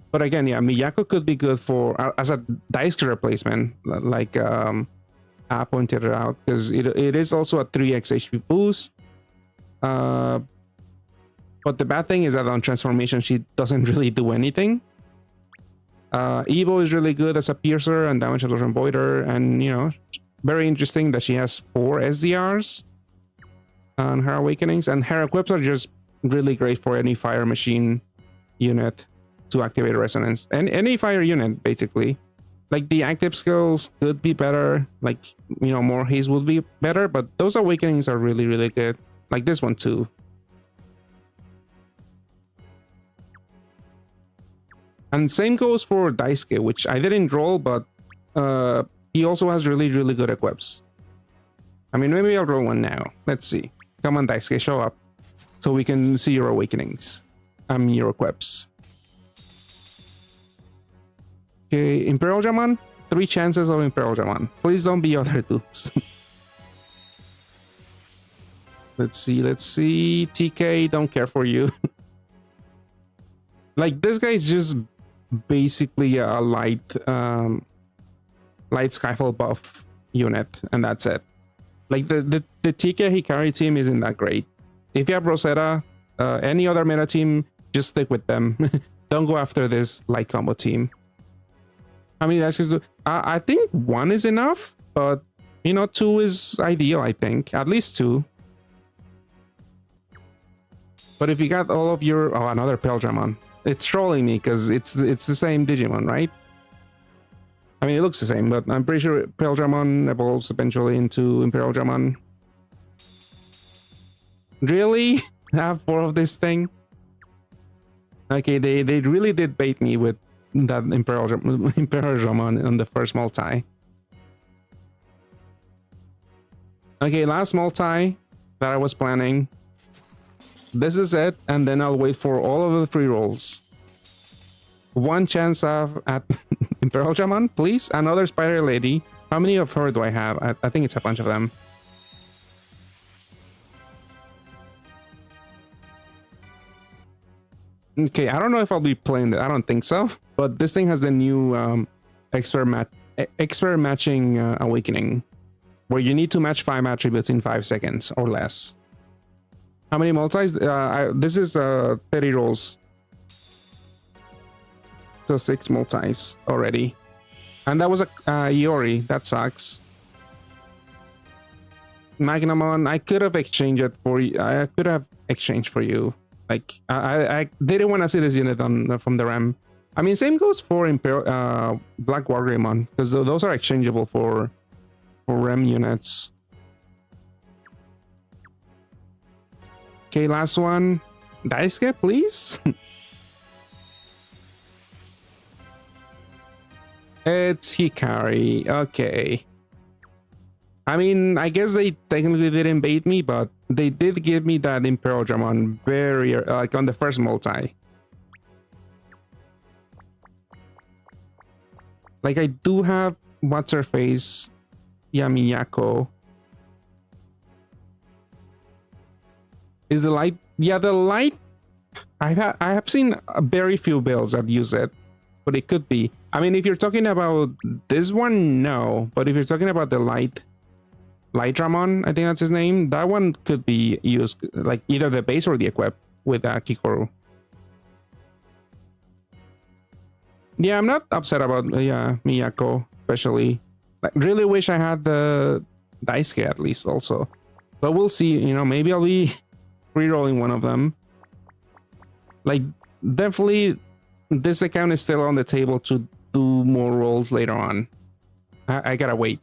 A: But again, yeah, Miyako could be good for as a Daisuke replacement, like I pointed it out, because it is also a 3x HP boost. But the bad thing is that on transformation, she doesn't really do anything. Evo is really good as a piercer and damage absorption voider, and you know, very interesting that she has 4 SDRs on her awakenings, and her equips are just really great for any fire machine unit to activate resonance, and any fire unit basically. Like the active skills could be better, like, you know, more haste would be better, but those awakenings are really, really good. Like this one too. And same goes for Daisuke, which I didn't roll, but he also has really, really good equips. I mean, maybe I'll roll one now. Let's see. Come on, Daisuke, show up so we can see your awakenings. Your equips. Okay, Imperial Dramon. 3 chances of Imperial Dramon. Please don't be other dudes. Let's see. TK, don't care for you. Like, this guy is just basically a light Skyfall buff unit, and that's it. Like, the TK Hikari team isn't that great. If you have Rosetta, any other meta team, just stick with them. Don't go after this light combo team. How many dashes do... I think 1 is enough, but, you know, 2 is ideal, I think. At least 2. But if you got all of your... Oh, another Imperial Dramon. It's trolling me, because it's the same Digimon, right? I mean, it looks the same, but I'm pretty sure Imperial Dramon evolves eventually into Imperial Dramon. Really? Have 4 of this thing? Okay, they really did bait me with that Imperial Dramon on the first multi. Okay, last multi that I was planning. This is it, and then I'll wait for all of the free rolls. 1 chance of at Imperial Dramon, please. Another Spider Lady. How many of her do I have? I think it's a bunch of them. Okay, I don't know if I'll be playing that. I don't think so. But this thing has the new expert matching awakening, where you need to match 5 attributes in 5 seconds or less. How many multis? This is 30 rolls. So 6 multis already. And that was a Iori. That sucks. Magnamon, I could have exchanged it for you. I could have exchanged for you. Like, I didn't want to see this unit from the RAM. I mean, same goes for Black Wargreymon, because those are exchangeable for RAM units. Okay, last one. Daisuke, please. It's Hikari. Okay. I mean, I guess they technically didn't bait me, but they did give me that Imperial Dramon very, like, on the first multi. Like, I do have what's her face, Yamiyako. Is the light? Yeah, the light. I have seen very few builds that use it, but it could be. I mean, if you're talking about this one, no. But if you're talking about the light Dramon, I think that's his name. That one could be used, like, either the base or the equip with Kikoru. Yeah, I'm not upset about Miyako, especially. Like, really wish I had the Daisuke at least also. But we'll see, you know, maybe I'll be re-rolling one of them. Like, definitely this account is still on the table to do more rolls later on. I gotta wait.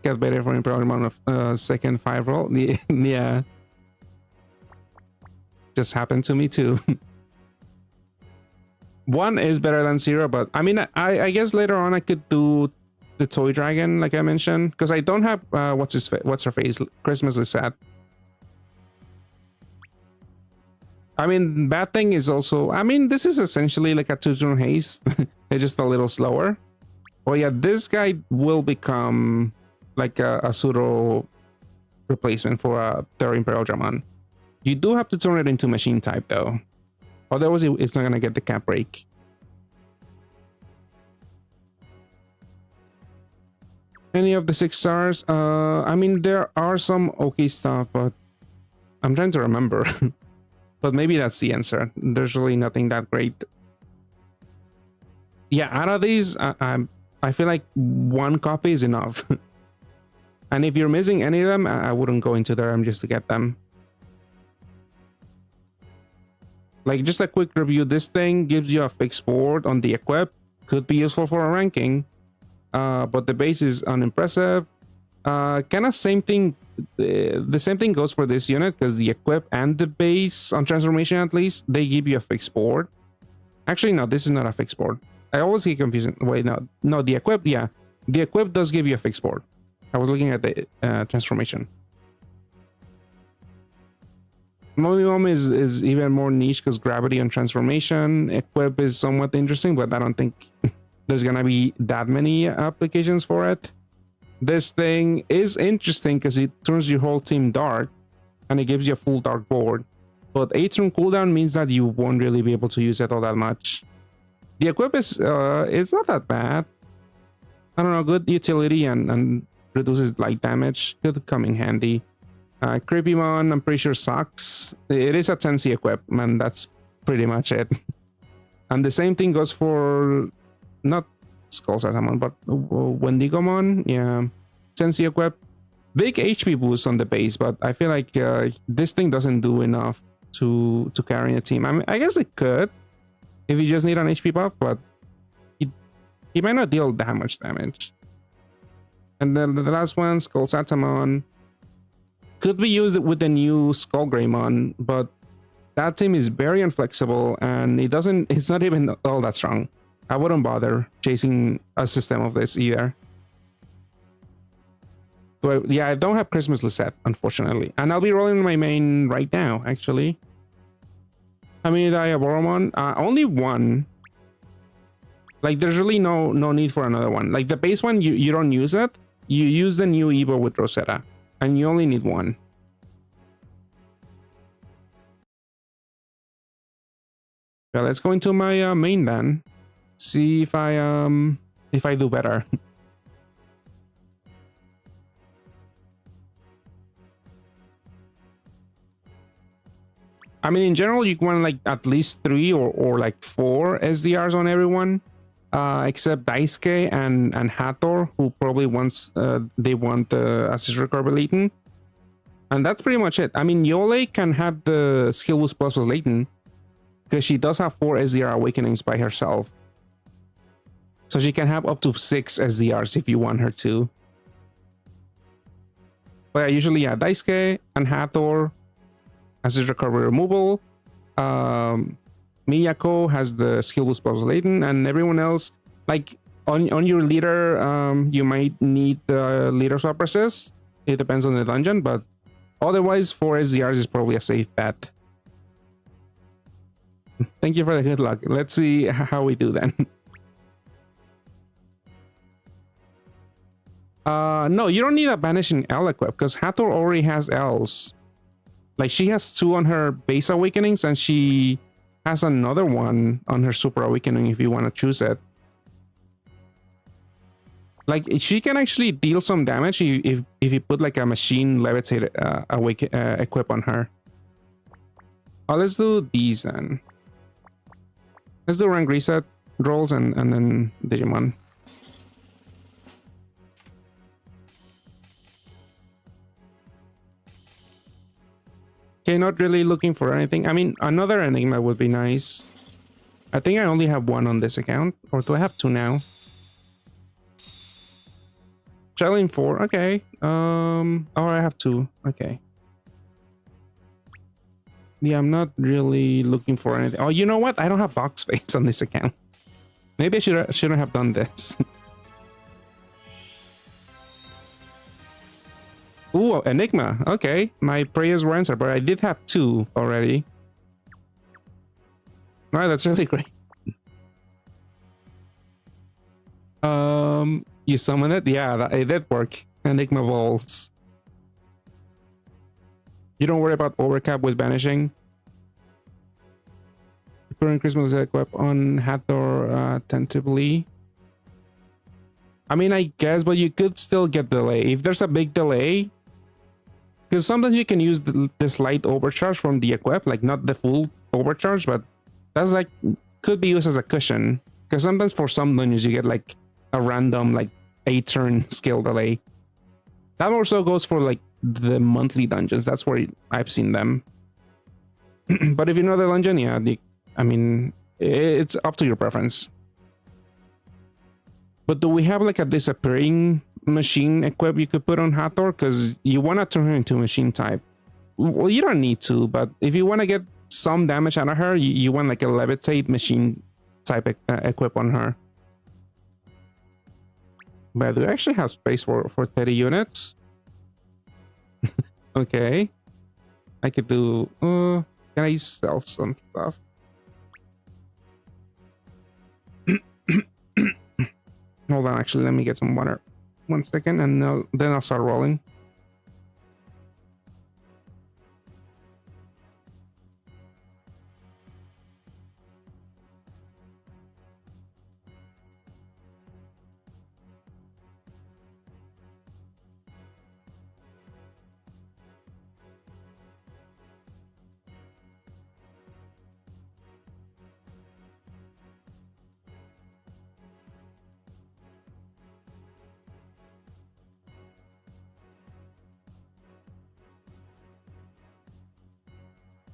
A: Get better for Imperial amount of second 5 roll. Yeah. Just happened to me too. 1 is better than 0, but I mean, I guess later on I could do the toy dragon, like I mentioned, because I don't have what's her face, Christmas is sad. I mean, bad thing is also, I mean, this is essentially like a 2-turn haste. It's just a little slower. Oh yeah, this guy will become like a pseudo replacement for a third Imperial Dramon. You do have to turn it into machine type though, otherwise it's not gonna get the cap break. Any of the 6 stars? I mean, there are some okay stuff, but I'm trying to remember. But maybe that's the answer. There's really nothing that great. Yeah, out of these, I feel like 1 copy is enough. And if you're missing any of them, I wouldn't go into them just to get them. Like, just a quick review. This thing gives you a fixed board on the equip. Could be useful for a ranking. But the base is unimpressive. Kind of same thing. The same thing goes for this unit, because the equip and the base on transformation, at least, they give you a fixed board. Actually, no, this is not a fixed board. I always get confused. Wait, no, the equip, yeah, the equip does give you a fixed board. I was looking at the transformation. Mommy is even more niche because gravity and transformation. Equip is somewhat interesting, but I don't think there's gonna be that many applications for it. This thing is interesting because it turns your whole team dark and it gives you a full dark board. But 8-turn cooldown means that you won't really be able to use it all that much. The equip is it's not that bad. I don't know, good utility and reduces light damage. Could come in handy. Creepymon, I'm pretty sure sucks. It is a 10C equip, and that's pretty much it. And the same thing goes for not Skull Satamon, but Wendigomon. Yeah, 10C equip. Big HP boost on the base, but I feel like this thing doesn't do enough to carry a team. I mean, I guess it could if you just need an HP buff, but he might not deal that much damage. And then the last one, Skull Satamon. Could be used with the new Skull Greymon, but that team is very inflexible and it's not even all that strong. I wouldn't bother chasing a system of this either. So yeah, I don't have Christmas Lisette, unfortunately. And I'll be rolling my main right now, actually. How many did I have? Boromon? Only 1. Like there's really no need for another one. Like the base one, you don't use it. You use the new Evo with Rosetta, and you only need one. Okay, let's go into my main then. See if I do better. I mean, in general, you want like at least 3 or like 4 SDRs on everyone, except Daisuke and Hathor, who probably wants they want the assist recovery Leighton, and that's pretty much it. I mean, Yole can have the skill boost plus with Leighton because she does have 4 SDR awakenings by herself, so she can have up to 6 SDRs if you want her to. But yeah, usually Daisuke and Hathor. Assist recovery removal. Miyako has the skill boost plus Leighton, and everyone else, like on your leader, you might need the leader swap resist. It depends on the dungeon, but otherwise 4 SDRs is probably a safe bet. Thank you for the good luck. Let's see how we do then. No, you don't need a banishing L equip because Hathor already has L's. Like she has 2 on her base awakenings, and she has another one on her super awakening if you want to choose it. Like she can actually deal some damage if you put like a machine levitate equip on her. Oh, let's do these then. Let's do rank reset rolls and then Digimon. Okay, not really looking for anything. I mean, another Enigma would be nice. I think I only have 1 on this account. Or do I have 2 now? Challenge 4, okay. Oh, I have 2. Okay. Yeah, I'm not really looking for anything. Oh, you know what? I don't have box space on this account. Maybe I shouldn't have done this. Ooh, Enigma. Okay, my prayers were answered, but I did have 2 already. Alright, that's really great. You summoned it? Yeah, it did work. Enigma Volts. You don't worry about overcap with banishing. Current Christmas equip on Hathor tentatively. I mean, I guess, but you could still get delay. If there's a big delay, because sometimes you can use the slight overcharge from the equip, like not the full overcharge, but that's like could be used as a cushion. Because sometimes for some dungeons you get like a random like 8-turn skill delay. That also goes for like the monthly dungeons. That's where I've seen them. But if you know the dungeon, yeah, I mean, it's up to your preference. But do we have like a disappearing machine equip you could put on Hathor? Because you want to turn her into machine type. Well, you don't need to, but if you want to get some damage out of her, you want like a levitate machine type equip on her. But do I actually have space for 30 units? Okay. I could do... can I sell some stuff? Hold on, actually, let me get some water. 1 second, and then I'll start rolling.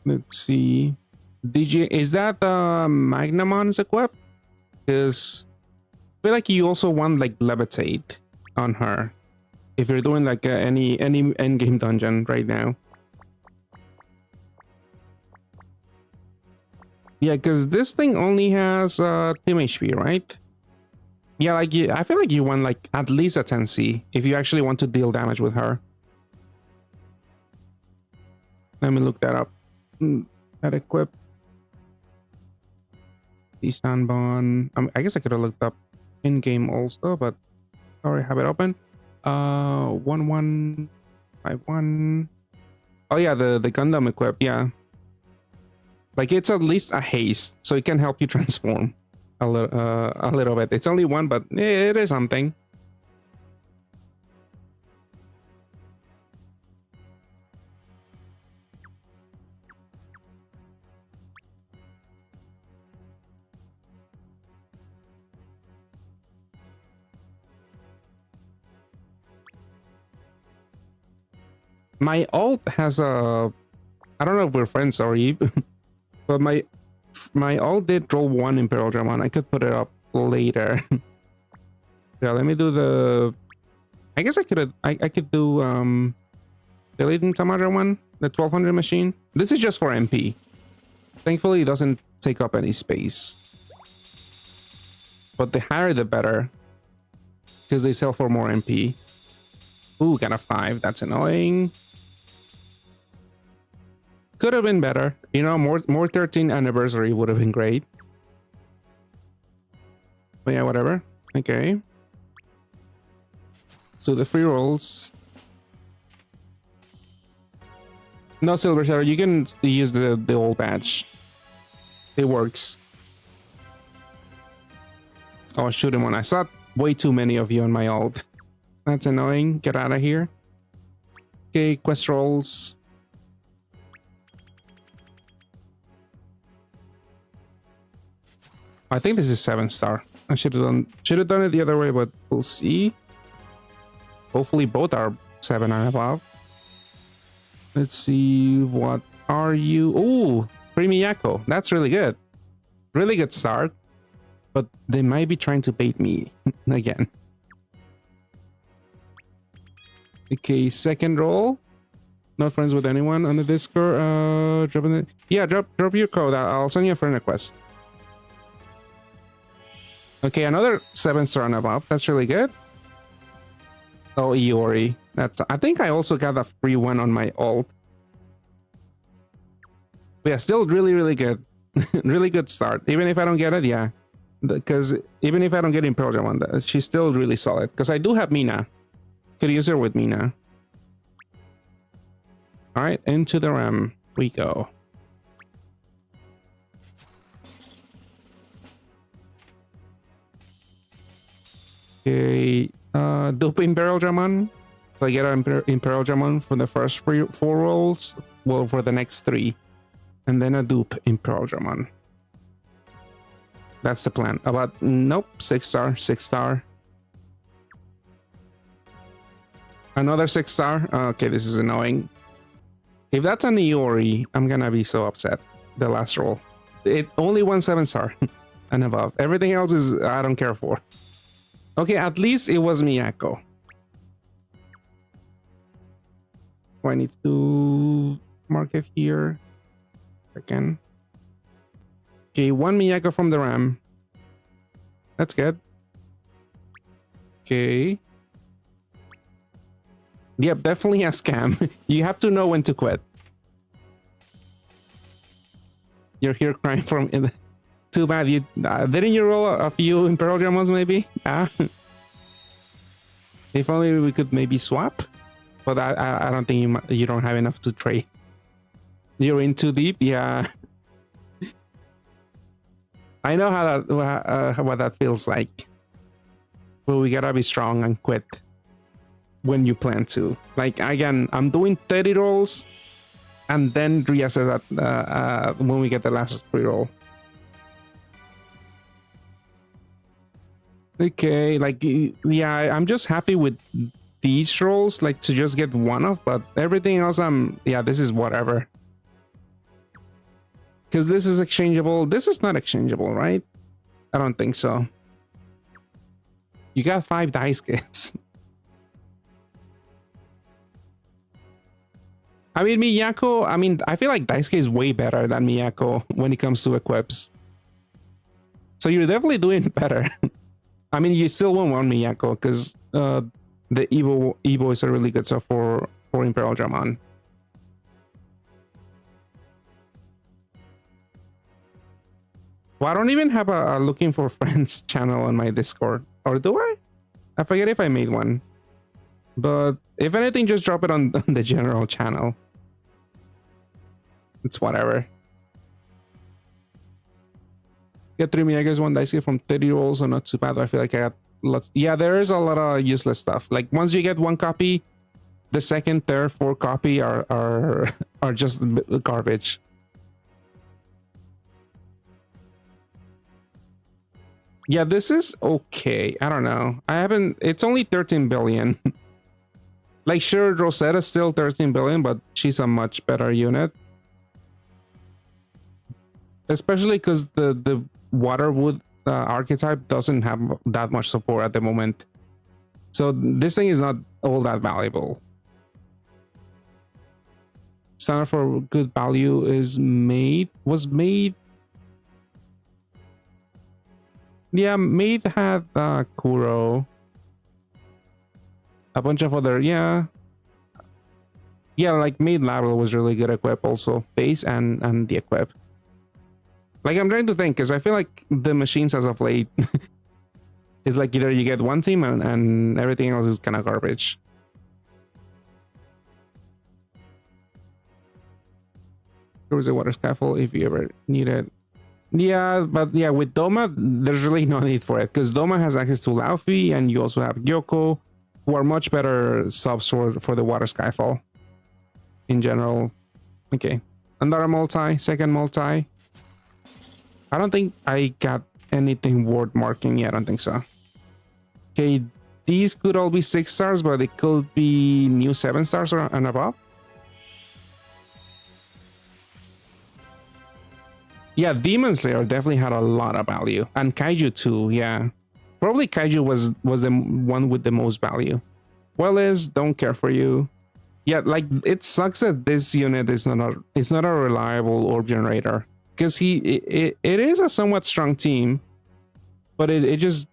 A: Let's see. Is that Magnamon's equip? Because I feel like you also want like levitate on her if you're doing like any end game dungeon right now. Yeah, because this thing only has team HP, right? Yeah, like I feel like you want like at least a 10C if you actually want to deal damage with her. Let me look that up. That equip. the Sanbon. I guess I could have looked up in game also, but I already have it open. 1151. Oh yeah, the Gundam equip, yeah. Like it's at least a haste, so it can help you transform a little bit. It's only one, but it is something. My alt has a, I don't know if we're friends, sorry, but my alt did roll 1 Imperial Dramon. I could put it up later. Yeah, let me do the, I guess I could do the Leading Tamara one, the 1200 machine. This is just for MP. Thankfully it doesn't take up any space, but the higher the better, because they sell for more MP. Ooh, got a 5. That's annoying. Could have been better, you know. More 13th anniversary would have been great, but yeah, whatever. Okay, so the free rolls, no silver shadow. You can use the old badge, it works. Oh, shoot him on. I saw way too many of you on my ult. That's annoying. Get out of here. Okay, quest rolls. I think this is 7-star. I should have done it the other way, but we'll see. Hopefully both are 7 and above. Let's see, what are you? Ooh, free Miyako. That's really good. Really good start. But they might be trying to bait me again. Okay, second roll. Not friends with anyone on the Discord. Drop your code. I'll send you a friend request. Okay, another 7-star and above. That's really good. Oh, Iori. I think I also got a free one on my ult. But yeah, still really good. Really good start. Even if I don't get it, yeah. Because even if I don't get Imperial Dramon, she's still really solid. Because I do have Mina. Could use her with Mina. Alright, into the RAM we go. Okay, dupe Imperial Dramon. So I get an Imperial Dramon for the first 4 rolls. Well, for the next 3. And then a dupe Imperial Dramon. That's the plan. About, nope, 6-star, 6-star. Another 6-star. Okay, this is annoying. If that's an Iori, I'm gonna be so upset. The last roll. It only won 7-star and above. Everything else is I don't care for. Okay, at least it was Miyako. Oh, I need to mark it here. Again. Okay, 1 Miyako from the RAM. That's good. Okay. Yep, definitely a scam. You have to know when to quit. You're here crying from... Too bad you... didn't you roll a few Imperial Dramons maybe? If only we could maybe swap. But I don't think you don't have enough to trade. You're in too deep? Yeah. I know how that what that feels like. But we gotta be strong and quit when you plan to. Like, again, I'm doing 30 rolls and then reassess that when we get the last free roll. Okay, like, yeah, I'm just happy with these rolls, like, to just get one off, but everything else, yeah, this is whatever. Because this is exchangeable. This is not exchangeable, right? I don't think so. You got 5 dice kits. I mean, Miyako, I feel like Daisuke is way better than Miyako when it comes to equips. So you're definitely doing better. I mean, you still won't want Miyako because the Evo is a really good stuff for Imperial Dramon. Well, I don't even have a looking for friends channel on my Discord. Or do I? I forget if I made one. But if anything, just drop it on the general channel. It's whatever. Get 3 Miyagas, 1 Daisuke from 30 rolls, so not too bad. I feel like I got lots. Yeah, there is a lot of useless stuff. Like once you get 1 copy, the second, third, fourth copy are just garbage. Yeah, this is okay. I don't know. I haven't. It's only 13 billion. Like sure, Rosetta's still 13 billion, but she's a much better unit. Especially because the Waterwood archetype doesn't have that much support at the moment. So this thing is not all that valuable. Standard for good value is was made. Yeah, Maid had Kuro. A bunch of other, yeah. Yeah, like Maid Lateral was really good equip also. Base and the equip. Like I'm trying to think, because I feel like the machines as of late is like either you get one team and everything else is kind of garbage. There was a water scaffold if you ever need it. Yeah, but yeah, with Doma, there's really no need for it because Doma has access to Laufey and you also have Gyoko, who are much better subs for the Water Skyfall in general. Okay, another multi, second multi. I don't think I got anything worth marking yet. I don't think so. Okay, these could all be 6 stars, but it could be new 7 stars and above. Yeah, Demon Slayer definitely had a lot of value, and Kaiju too. Yeah, probably Kaiju was the one with the most value. Well, don't care for you. Yeah, like it sucks that this unit is not a reliable orb generator because it is a somewhat strong team, but it just,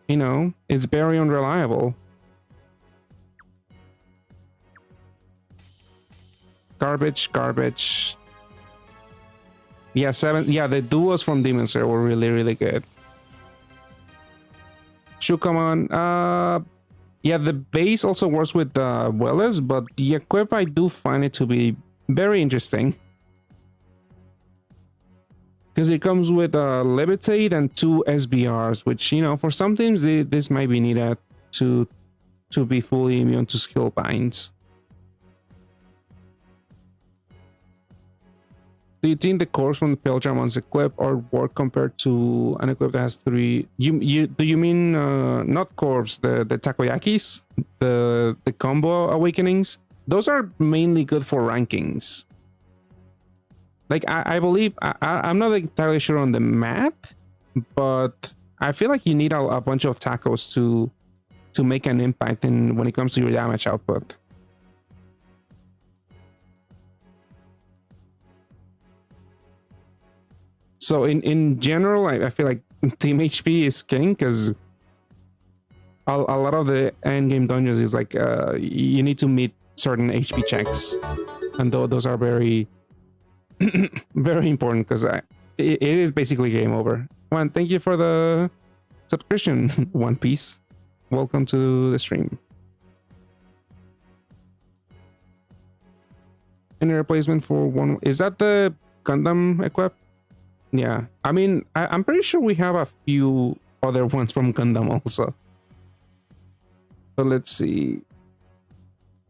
A: you know, it's very unreliable. Garbage. Yeah, 7. Yeah, the duos from Demon Slayer were really good. Shukamon. Yeah, the base also works with Wellers, but the equip I do find it to be very interesting. Because it comes with Levitate and 2 SBRs, which, you know, for some teams this might be needed to be fully immune to skill binds. Do you think the cores from the Pale Dramon's equip are work compared to an equip that has 3? Do you mean not corps, the takoyakis, the combo awakenings? Those are mainly good for rankings. Like I believe I'm not entirely sure on the math, but I feel like you need a bunch of tacos to make an impact when it comes to your damage output. So in general, I feel like team HP is king because a lot of the end game dungeons is like you need to meet certain HP checks, and those are very very important because it is basically game over. One, thank you for the subscription, One Piece. Welcome to the stream. Any replacement for one? Is that the Gundam equip? Yeah, I mean, I'm pretty sure we have a few other ones from Gundam also. So let's see.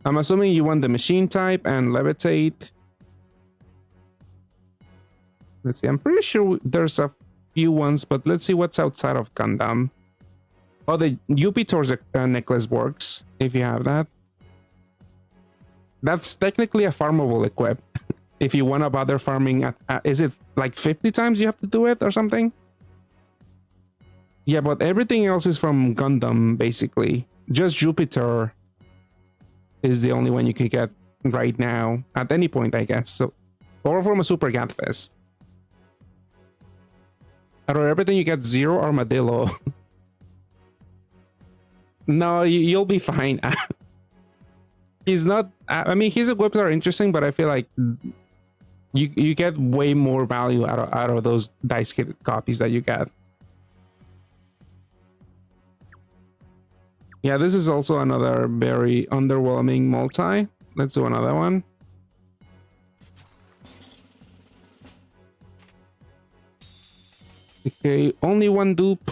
A: I'm assuming you want the machine type and levitate. Let's see. I'm pretty sure there's a few ones, but let's see what's outside of Gundam. Oh, the Jupiter's necklace works if you have that. That's technically a farmable equip. If you want to bother farming is it like 50 times you have to do it or something? Yeah, but everything else is from Gundam basically. Just Jupiter is the only one you can get right now at any point, I guess. So, or from a Super Gatfest. Out of everything you get 0 Armadillo. No, you'll be fine. He's not. I mean, his equips are interesting, but I feel like You get way more value out of those dice kit copies that you get. Yeah, this is also another very underwhelming multi. Let's do another one. Okay, only one dupe.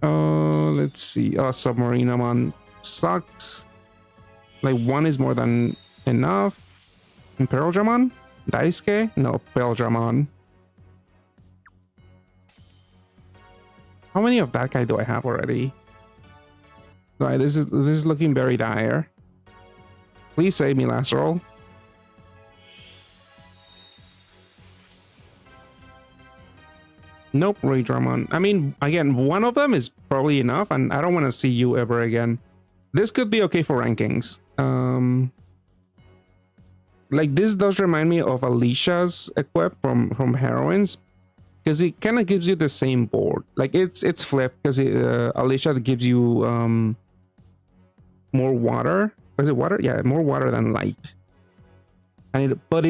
A: Let's see. Oh, Submarinamon sucks. Like, one is more than enough. Imperial Dramon? Daisuke? No, Pearl. How many of that guy do I have already? Right, this is looking very dire. Please save me, last roll. Nope, Raydramon. I mean, again, one of them is probably enough, and I don't want to see you ever again. This could be okay for rankings. Like, this does remind me of Alicia's equip from Heroines, because it kind of gives you the same board. Like, it's flipped, because Alicia gives you more water. Was it water? Yeah, more water than light. And but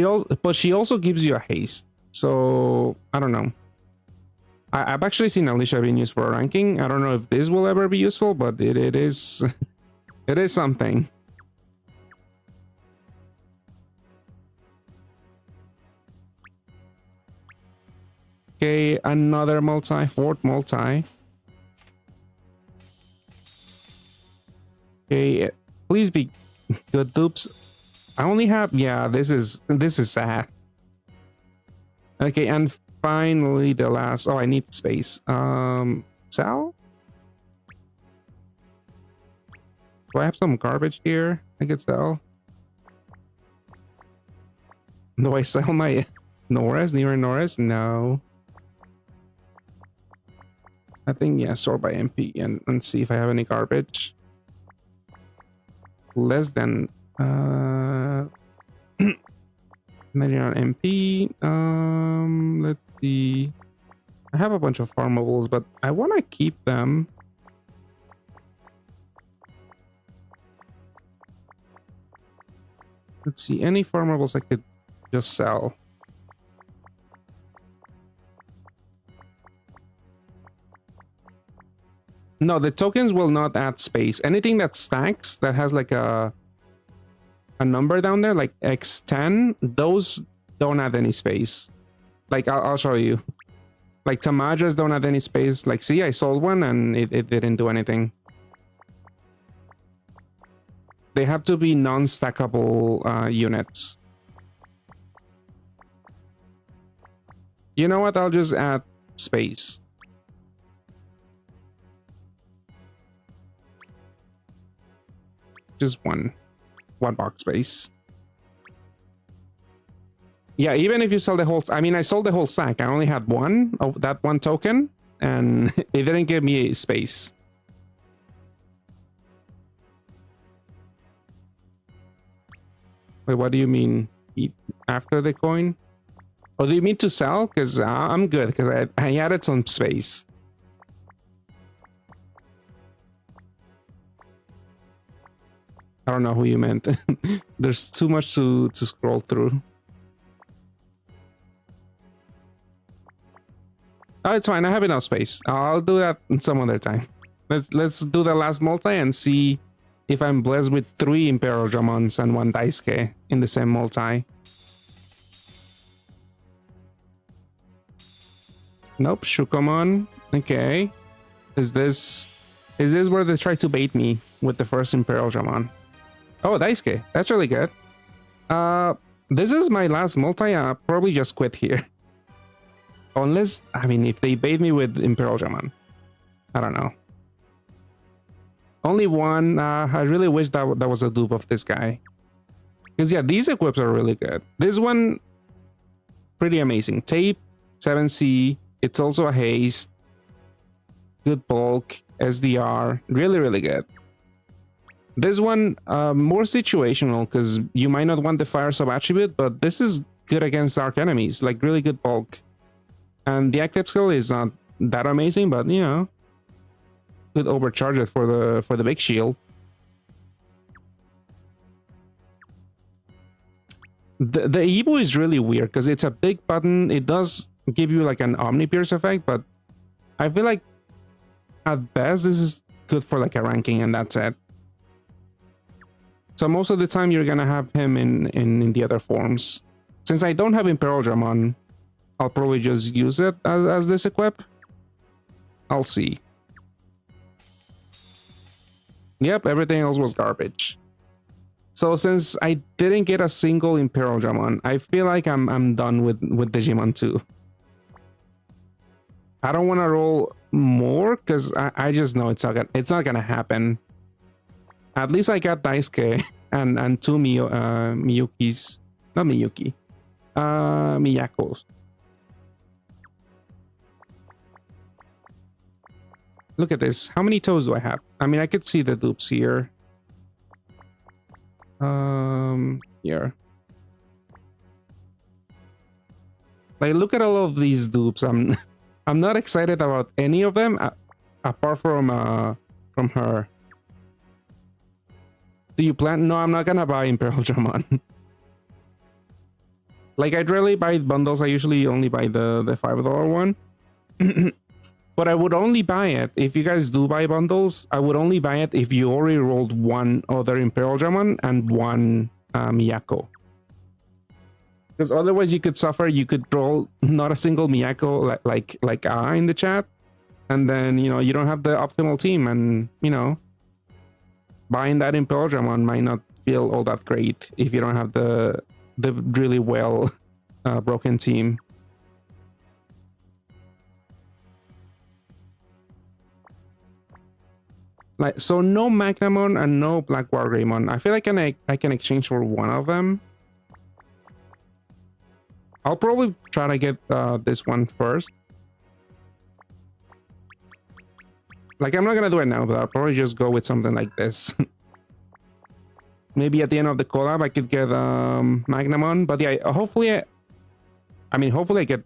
A: she also gives you a haste. So I don't know. I've actually seen Alicia being used for a ranking. I don't know if this will ever be useful, but it is it is something. Okay, another multi, fourth multi. Okay, please be good dupes. I only have, yeah, this is sad. Okay, and finally the last, oh, I need space. Sal? Do I have some garbage here I could sell? Do I sell my Norris, Nero Norris? No. I think, yeah, sort by MP and see if I have any garbage. Less than 99 MP. Let's see. I have a bunch of farmables, but I want to keep them. Let's see, any farmables I could just sell. No, the tokens will not add space. Anything that stacks, that has like a number down there, like X10, those don't add any space. Like, I'll show you. Like, Tamajas don't add any space. Like, see, I sold one and it didn't do anything. They have to be non-stackable units. You know what? I'll just add space. Just one box space. Yeah, even if you sell the whole, I mean, I sold the whole stack. I only had one of that one token, and it didn't give me space. Wait, what do you mean? Eat after the coin? Or do you mean to sell? Because I'm good, because I added some space. I don't know who you meant. There's too much to scroll through. Oh, it's fine. I have enough space. I'll do that some other time. Let's do the last multi and see if I'm blessed with 3 Imperial Dramons and 1 Daisuke in the same multi. Nope, Shukomon. Okay. Is this where they try to bait me with the first Imperial Dramon? Oh, Daisuke. That's really good. This is my last multi. I'll probably just quit here. Unless, I mean, if they bait me with Imperial Dramon. I don't know. Only one. I really wish that was a dupe of this guy. Because, yeah, these equips are really good. This one, pretty amazing. Tape, 7C. It's also a haste. Good bulk. SDR. Really, really good. This one, more situational, because you might not want the fire sub attribute, but this is good against dark enemies. Like, really good bulk. And the active skill is not that amazing, but, you know, could overcharge it for the big shield. The Evo is really weird because it's a big button. It does give you like an Omni Pierce effect, but I feel like at best this is good for like a ranking and that's it. So most of the time you're gonna have him in the other forms. Since I don't have Imperial Dramon, I'll probably just use it as this equip. I'll see. Yep, everything else was garbage. So since I didn't get a single Imperial Dramon, I feel like I'm done with Digimon 2. I don't want to roll more because I just know it's not gonna happen. At least I got Daisuke and two Miyukis. Not Miyuki. Miyakos. Look at this. How many toes do I have? I mean, I could see the dupes here. Here. Like, look at all of these dupes. I'm not excited about any of them apart from her. Do you plan? No, I'm not gonna buy Imperial Dramon. Like, I'd rarely buy bundles. I usually only buy the $5 one. But I would only buy it if you guys do buy bundles. I would only buy it if you already rolled one other Imperial Dramon and one Miyako. Because otherwise you could suffer. You could roll not a single Miyako like in the chat, and then you don't have the optimal team, and buying that Imperial Dramon might not feel all that great if you don't have the really well broken team. Like, so no Magnamon and no Black War Greymon. I feel like I can exchange for one of them. I'll probably try to get this one first. Like, I'm not gonna do it now, but I'll probably just go with something like this. Maybe at the end of the collab I could get Magnamon, but yeah, hopefully I get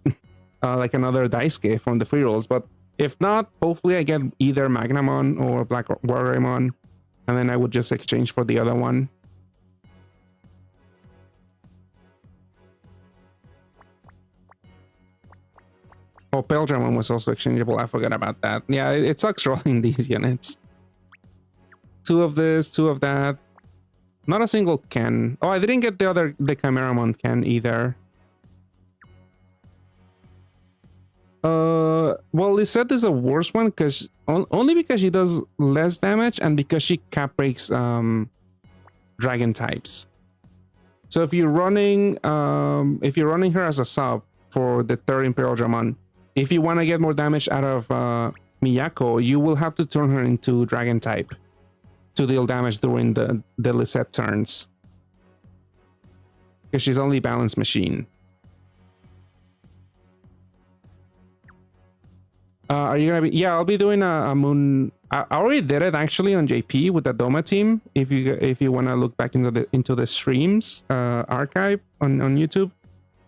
A: like another Daisuke from the free rolls, but if not, hopefully I get either Magnamon or Black War Greymon, and then I would just exchange for the other one. Oh, Pale Dramon was also exchangeable. I forgot about that. Yeah, it sucks rolling these units. Two of this, two of that. Not a single Ken. Oh, I didn't get the Chimeramon Ken either. Well, they said this is a worse one because only because she does less damage and because she cap breaks dragon types. So if you're running her as a sub for the third Imperial Dramon, if you want to get more damage out of Miyako, you will have to turn her into dragon type to deal damage during the Lisette turns, because she's only balanced machine. Are you gonna be? Yeah, I'll be doing a moon. I already did it actually on JP with the Doma team. If you want to look back into the streams archive on YouTube,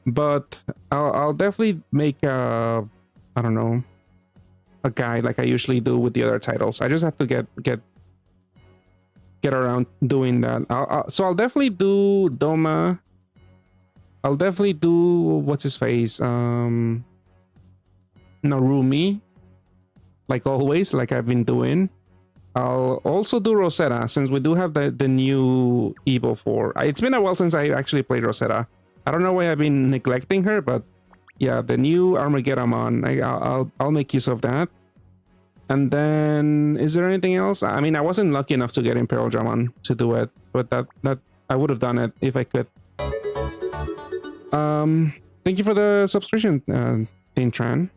A: but I'll definitely make a, I don't know, a guide like I usually do with the other titles. I just have to get around doing that. So I'll definitely do Doma. I'll definitely do what's his face, Narumi, like always, like I've been doing. I'll also do Rosetta, since we do have the new Evo 4. It's been a while since I actually played Rosetta. I don't know why I've been neglecting her, but yeah, the new Armageddon, I'll make use of that. And then, is there anything else? I mean, I wasn't lucky enough to get Imperial Dramon to do it, but that I would have done it if I could. Thank you for the subscription, Tintran.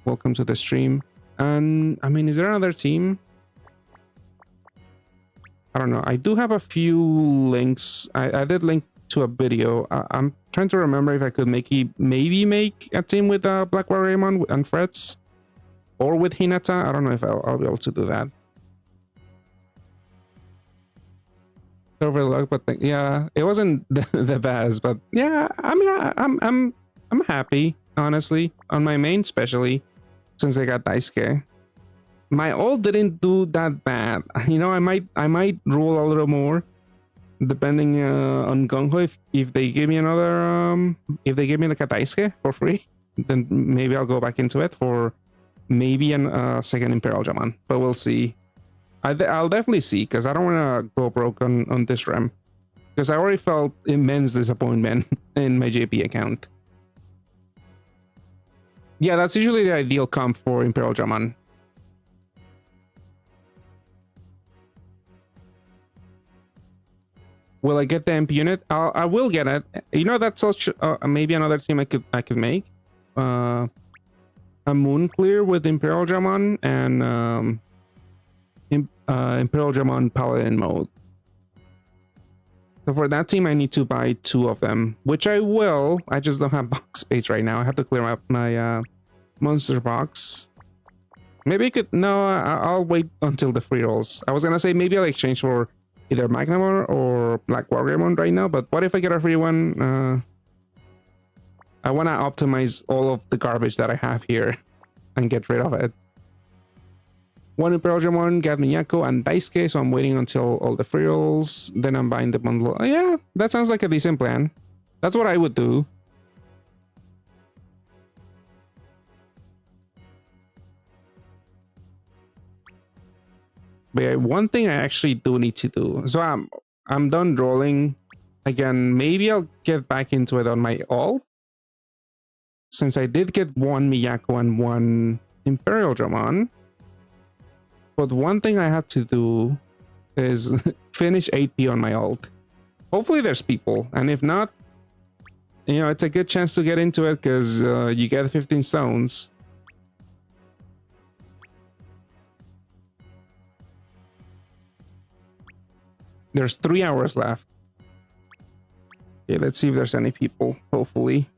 A: Welcome to the stream. And I mean, is there another team? I don't know. I do have a few links. I did link to a video. I'm trying to remember if I could maybe make a team with Black War Greymon and Frets, or with Hinata. I don't know if I'll be able to do that. Overlook, but yeah, it wasn't the best. But yeah, I mean, I'm happy, honestly, on my main, especially since I got Daisuke. My ult didn't do that bad. I might roll a little more, depending on Gung-Ho, if they give me another if they give me like a Daisuke for free, then maybe I'll go back into it for maybe a second Imperial Jamon, but we'll see. I'll definitely see, because I don't want to go broke on this RAM, because I already felt immense disappointment in my JP account. Yeah, that's usually the ideal comp for Imperial Jamon. Will I get the MP unit? I will get it. You know, that's such maybe another team I could make. A Moon Clear with Imperial Jamon and Imperial Jamon Paladin mode. So for that team, I need to buy 2 of them, which I will. I just don't have box space right now. I have to clear up my monster box. Maybe I could. No, I'll wait until the free rolls. I was gonna say maybe I'll exchange for either Magnamon or Black Wargreymon right now, but what if I get a free one? I want to optimize all of the garbage that I have here and get rid of it. 1 Imperial Jamon, got Miyako and Daisuke, so I'm waiting until all the free rolls. Then I'm buying the bundle. Oh, yeah, that sounds like a decent plan. That's what I would do. But yeah, one thing I actually do need to do. So I'm done rolling. Again, maybe I'll get back into it on my alt, since I did get 1 Miyako and 1 Imperial Jamon. But one thing I have to do is finish 8P on my alt. Hopefully there's people, and if not, you know, it's a good chance to get into it, because you get 15 stones. There's 3 hours left. Okay, let's see if there's any people. Hopefully.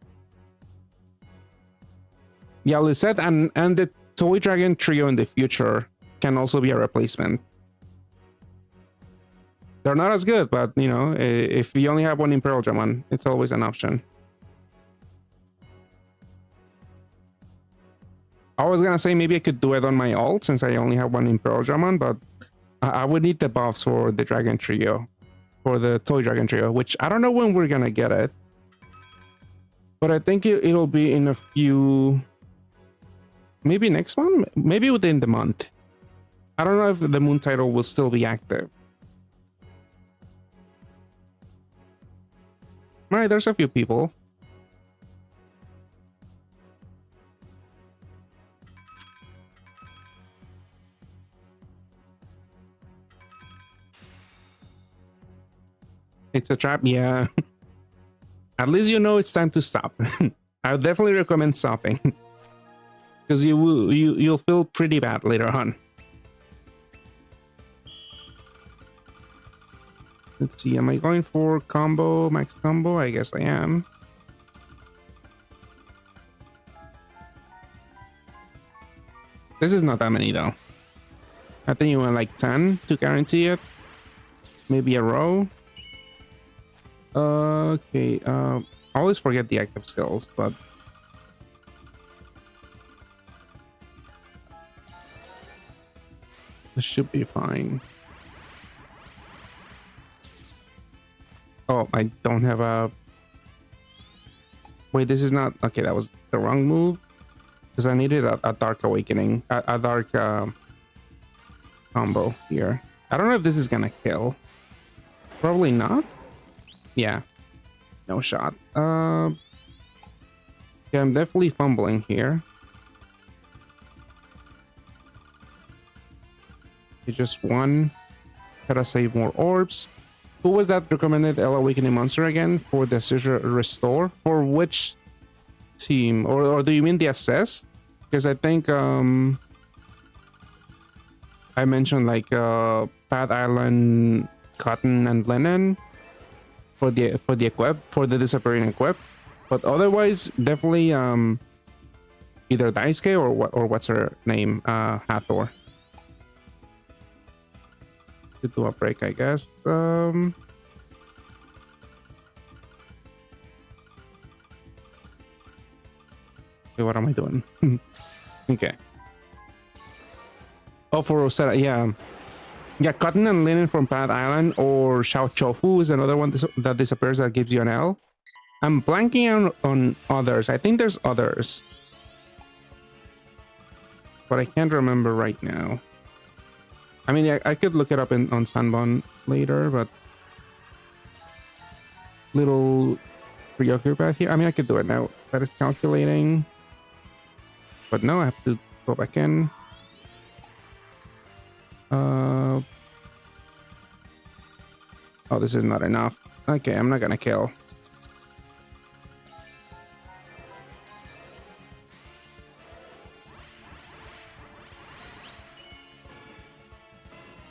A: Yeah, Lisette and the Toy Dragon trio in the future can also be a replacement. They're not as good, but you know, if you only have 1 Imperial Jamon, it's always an option. I was gonna say maybe I could do it on my alt, since I only have 1 Imperial Jamon, but I would need the buffs for the Dragon Trio, for the Toy Dragon Trio, which I don't know when we're gonna get it, but I think it'll be in a few, maybe next one, maybe within the month. I don't know if the Moon title will still be active. All right, there's a few people. It's a trap, yeah. At least you know it's time to stop. I would definitely recommend stopping, because you'll feel pretty bad later on. Let's see, am I going for combo, max combo? I guess I am. This is not that many though. I think you want like 10 to guarantee it. Maybe a row. Okay, I always forget the active skills, but this should be fine. Oh, I don't have a... Wait, this is not... Okay, that was the wrong move. Because I needed a Dark Awakening. A Dark combo here. I don't know if this is gonna kill. Probably not. Yeah. No shot. Yeah, I'm definitely fumbling here. Okay, just 1. Gotta save more orbs. Who was that recommended L Awakening monster again for the Scissor Restore? For which team? Or do you mean the assessed? Because I think I mentioned like Pat Island, Cotton, and Linen for the equip, for the disappearing equip. But otherwise, definitely either Daisuke or what's her name, Hathor. To do a break, I guess. Okay, what am I doing? Okay. Oh, for Rosetta, yeah. Yeah, cotton and linen from Pat Island or Xiao Chofu is another one that disappears that gives you an L. I'm blanking on others. I think there's others, but I can't remember right now. I mean, I could look it up on Sanbon later, but little preoccupied here. I mean, I could do it now that it's calculating, but no, I have to go back in. Oh, this is not enough. Okay, I'm not gonna kill.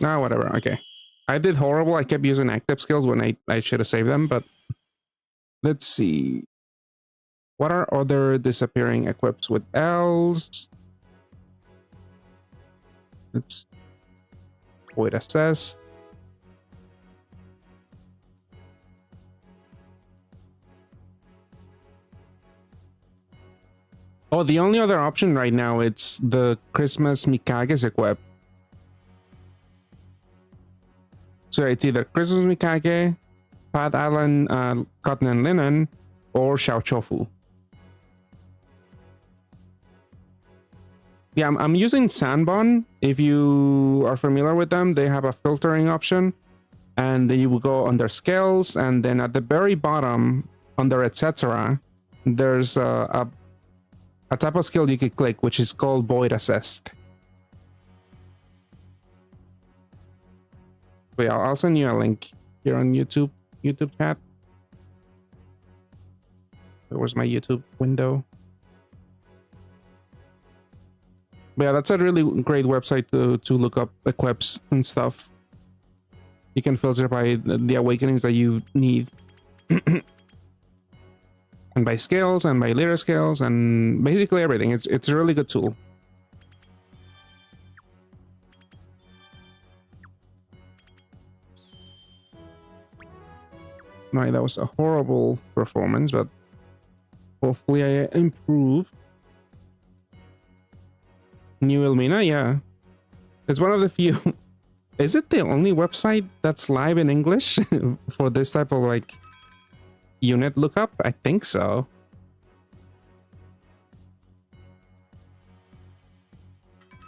A: Ah, whatever. Okay. I did horrible. I kept using active skills when I should have saved them, but let's see. What are other disappearing equips with L's? Let's void assess. Oh, the only other option right now, it's the Christmas Mikage's equip. So it's either Christmas Mikage, Pat Island, Cotton and Linen, or Xiao Chofu. Yeah, I'm using Sanbon. If you are familiar with them, they have a filtering option. And then you will go under Scales, and then at the very bottom, under Etc., there's a type of skill you could click, which is called Void Assessed. But yeah, I'll send you a link here on YouTube chat. Where's my YouTube window? But yeah, that's a really great website to look up equips and stuff. You can filter by the awakenings that you need. And by scales and by leader scales and basically everything. It's a really good tool. Right, that was a horrible performance, but hopefully I improve. New Elmina, yeah. It's one of the few. Is it the only website that's live in English for this type of like unit lookup? I think so.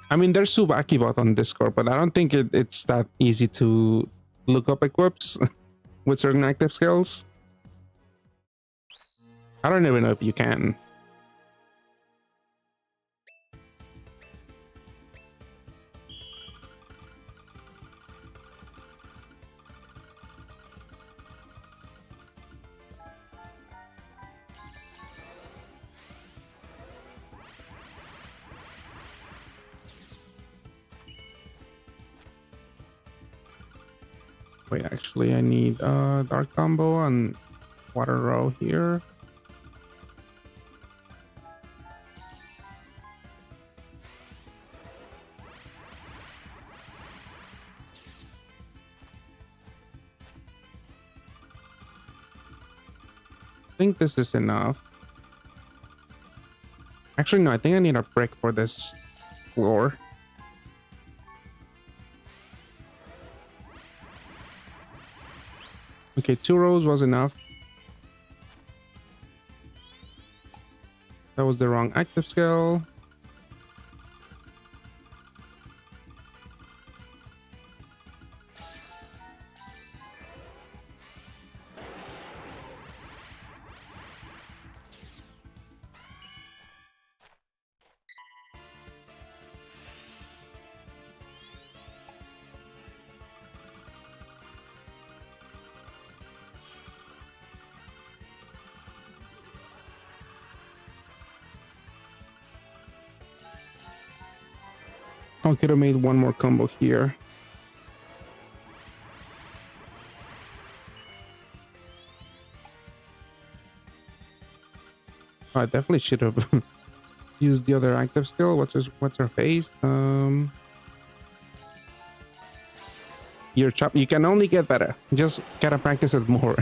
A: I mean, there's Subakibot on Discord, but I don't think it's that easy to look up equips with certain active skills. I don't even know if you can. Wait, actually, I need Dark Combo and Water Row here. I think this is enough. Actually, no, I think I need a brick for this floor. Okay, 2 rows was enough. That was the wrong active skill. I could have made one more combo here. Oh, I definitely should have used the other active skill. What's her face? Your chop. You can only get better. Just gotta practice it more.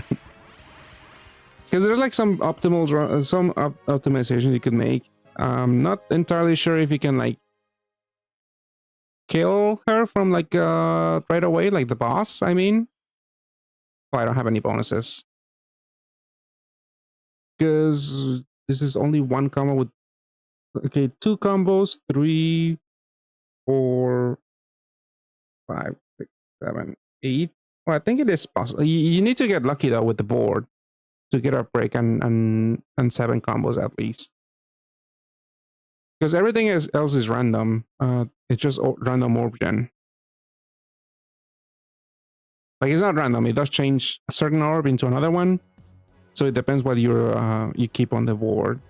A: Because there's like some optimization you could make. I'm not entirely sure if you can like kill her from like right away, like the boss, I mean. Oh, I don't have any bonuses. Because this is only one combo with, okay, 2 combos, 3, 4, 5, 6, 7, 8. Well, I think it is possible. You need to get lucky though with the board to get a break and 7 combos at least. Because everything else is random. It's just random orb gen. Like, it's not random. It does change a certain orb into another one. So it depends what you keep on the board.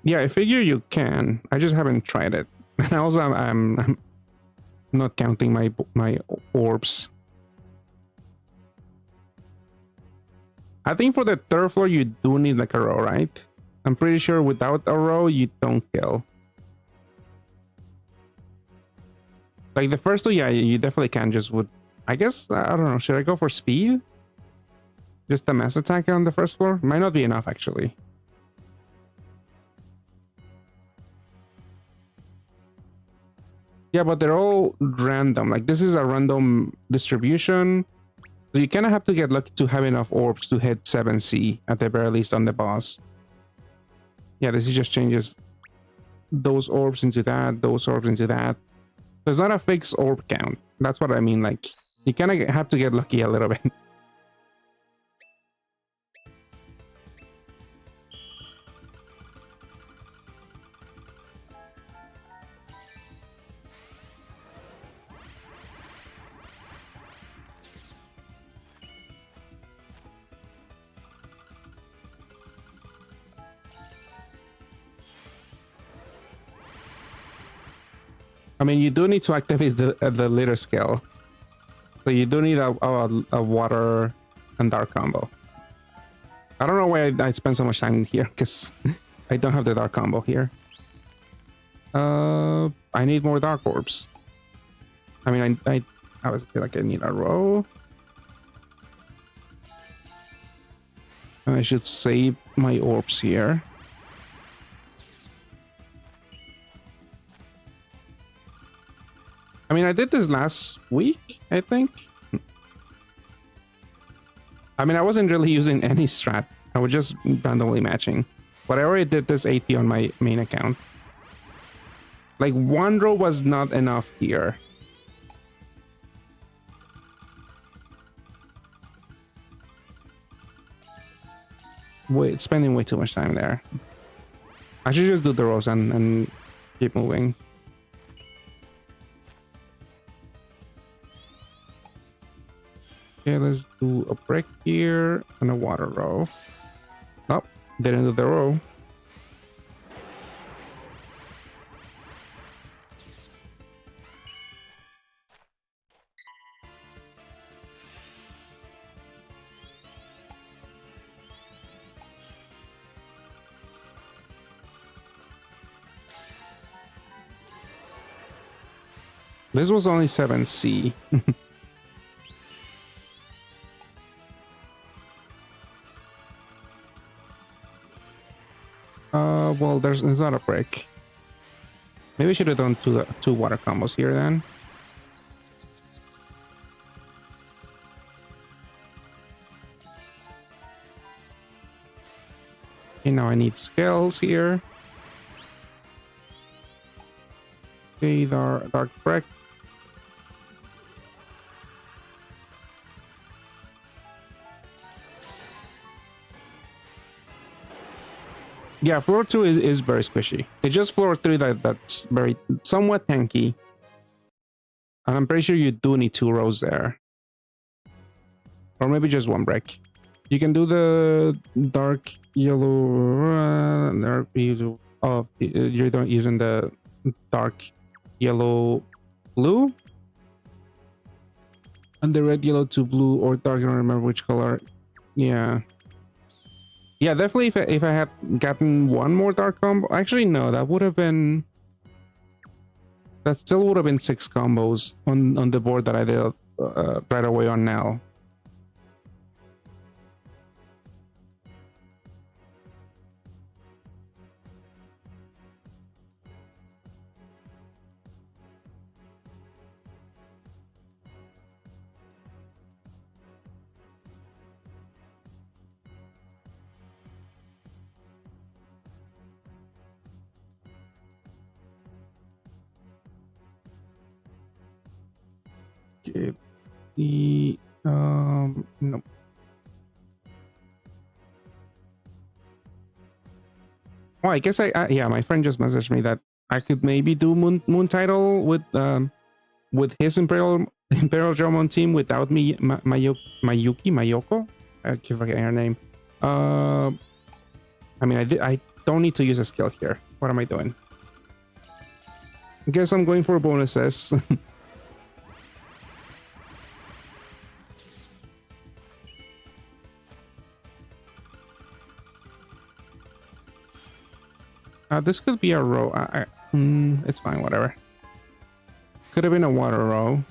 A: Yeah, I figure you can. I just haven't tried it. And also, I'm not counting my orbs. I think for the 3rd floor, you do need like a row, right? I'm pretty sure without a row, you don't kill. Like the first 2, yeah, you definitely can just would. I guess, I don't know. Should I go for speed? Just a mass attack on the 1st floor? Might not be enough, actually. Yeah, but they're all random. Like, this is a random distribution. So you kind of have to get lucky to have enough orbs to hit 7C at the very least on the boss. Yeah, this just changes those orbs into that, those orbs into that. So it's not a fixed orb count. That's what I mean. Like, you kind of have to get lucky a little bit. I mean, you do need to activate the litter skill. So you do need a water and dark combo. I don't know why I spend so much time here, because I don't have the dark combo here. I need more dark orbs. I mean, I always feel like I need a row. And I should save my orbs here. I mean, I did this last week, I think. I mean, I wasn't really using any strat. I was just randomly matching. But I already did this 80 on my main account. Like, 1 row was not enough here. Wait, spending way too much time there. I should just do the rows and keep moving. Okay, let's do a break here and a water row. Oh, didn't do the row. This was only 7C. Well, there's not a break. Maybe we should have done two water combos here then. Okay, now I need scales here. Okay, dark break. Yeah, floor 2 is very squishy. It's just floor 3 that's very somewhat tanky. And I'm pretty sure you do need 2 rows there. Or maybe just 1 break. You can do the dark yellow... oh, you're not using the dark yellow blue? And the red yellow to blue or dark, I don't remember which color. Yeah. Yeah, definitely if I had gotten 1 more dark combo... Actually, no, that would have been... That still would have been 6 combos on the board that I did right away on Nell. Okay. No. Oh, I guess yeah, my friend just messaged me that I could maybe do moon title with his Imperial German team without me Mayoko. I keep forgetting her name. I mean, I don't need to use a skill here. What am I doing? I guess I'm going for bonuses. This could be a row. It's fine, whatever. Could have been a water row.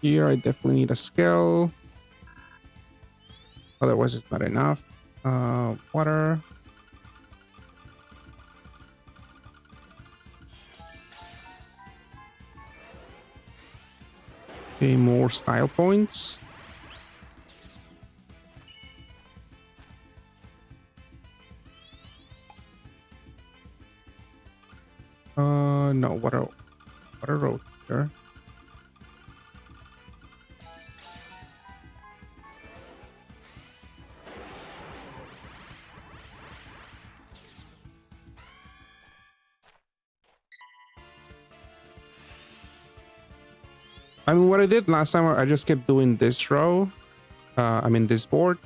A: Here, I definitely need a skill. Otherwise, it's not enough. Water. Okay, more style points. No, water road here. I mean, what I did last time, I just kept doing this row. I mean, this board.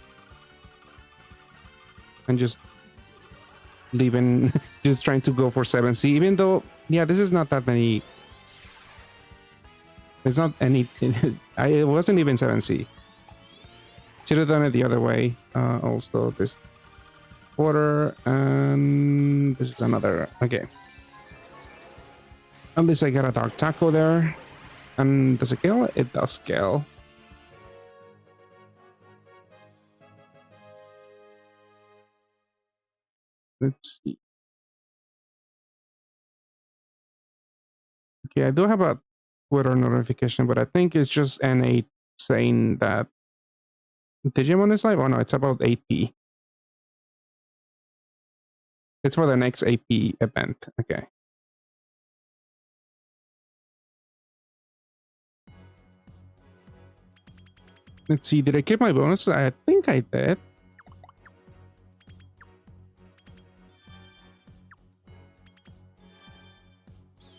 A: And just leaving, just trying to go for 7C, even though, yeah, this is not that many. It's not any, it wasn't even 7C. Should have done it the other way. Also, this water, and this is another, okay. At least I got a dark taco there. And does it kill? It does kill. Let's see. Okay, I do have a Twitter notification, but I think it's just NA saying that Digimon is live. Oh no, it's about AP. It's for the next AP event. Okay. Let's see, did I get my bonus? I think I did.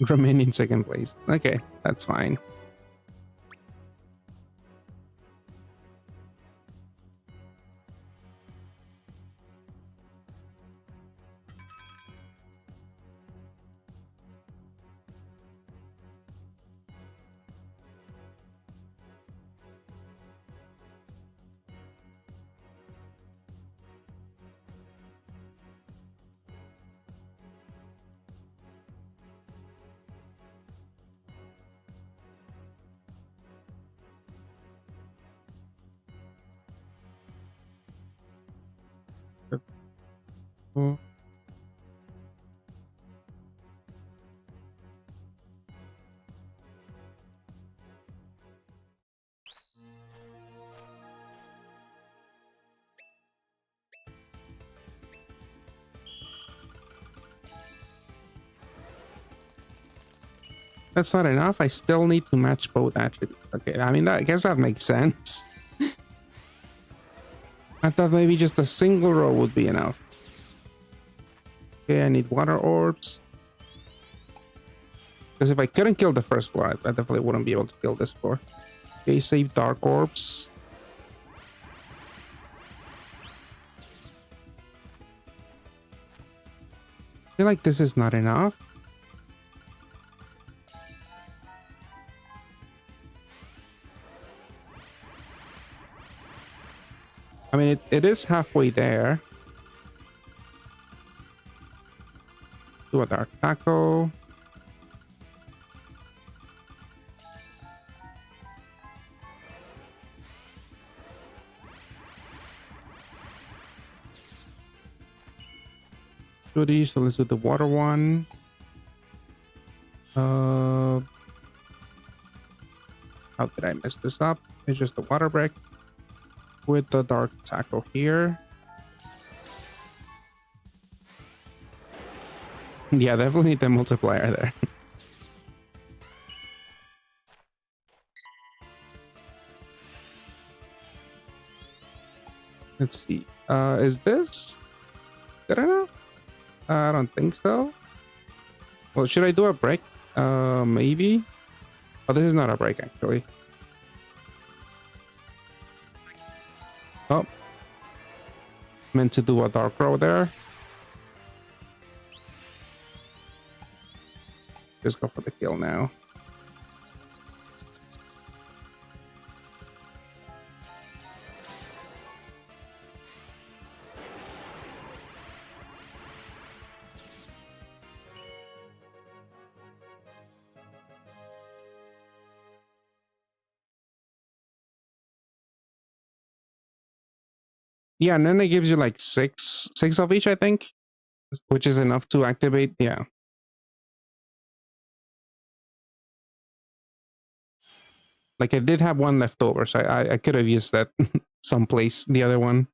A: Remain in second place. Okay, that's fine. Oh. That's not enough. I still need to match both attributes. Okay, I mean, I guess that makes sense. I thought maybe just a single row would be enough. Okay, I need water orbs. Because if I couldn't kill the first floor, I definitely wouldn't be able to kill this floor. Okay, save dark orbs. I feel like this is not enough. I mean, it is halfway there. Do a dark taco. Goody, so let's do the water one. How did I mess this up? It's just the water break with the dark tackle here. Yeah, definitely need the multiplier there. Let's see. Is this? Did I know? I don't think so. Well, should I do a break? Maybe. Oh, this is not a break actually. Oh, meant to do a dark row there. Just go for the kill now. Yeah, and then it gives you like six of each, I think, which is enough to activate. Yeah. Like I did have one left over, so I could have used that someplace, the other one.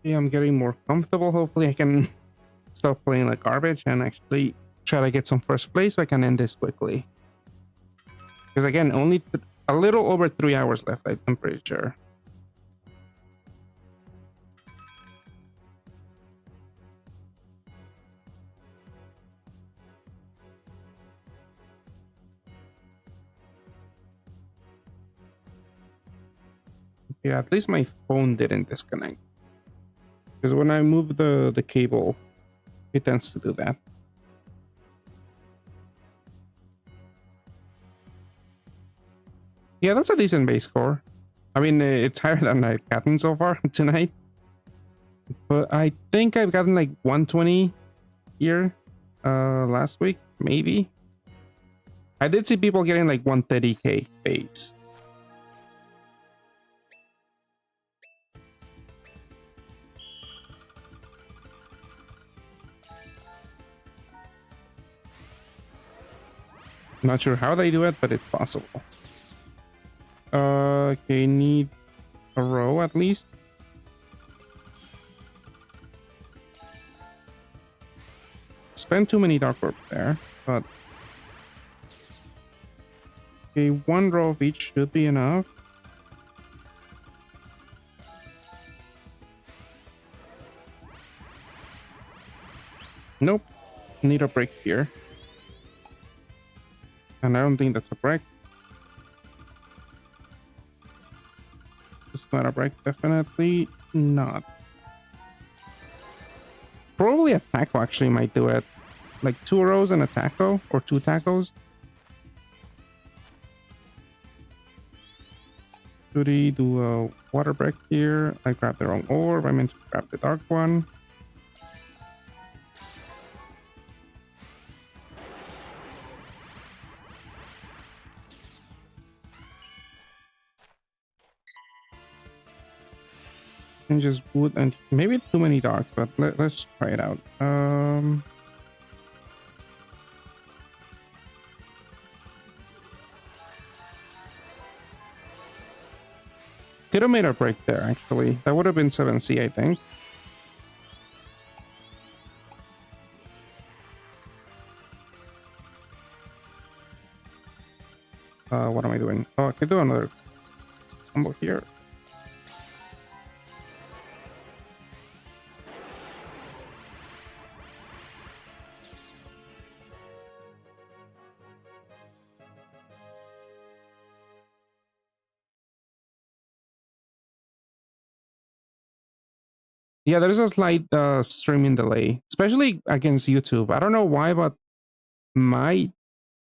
A: Yeah, I'm getting more comfortable. Hopefully I can stop playing like garbage and actually try to get some first place so I can end this quickly. Because again, only a little over 3 hours left, I'm pretty sure. Yeah, at least my phone didn't disconnect. Because when I move the cable, it tends to do that. Yeah, that's a decent base score. I mean, it's higher than I've gotten so far tonight. But I think I've gotten like 120 here last week, maybe. I did see people getting like 130k base. Not sure how they do it, but it's possible. Okay, need a row at least. Spend too many dark orbs there, but okay, one row of each should be enough. Nope, need a break here. And I don't think that's a break. It's not a break, definitely not. Probably a taco actually might do it. Like 2 rows and a taco, or 2 tacos. Should he do a water break here? I grabbed the wrong orb. I meant to grab the dark one. And just wood and maybe too many darks, but let's try it out. Could have made a break there actually. That would have been 7C, I think. What am I doing? Oh, I can do another combo here. Yeah, there's a slight streaming delay, especially against YouTube. I don't know why, but my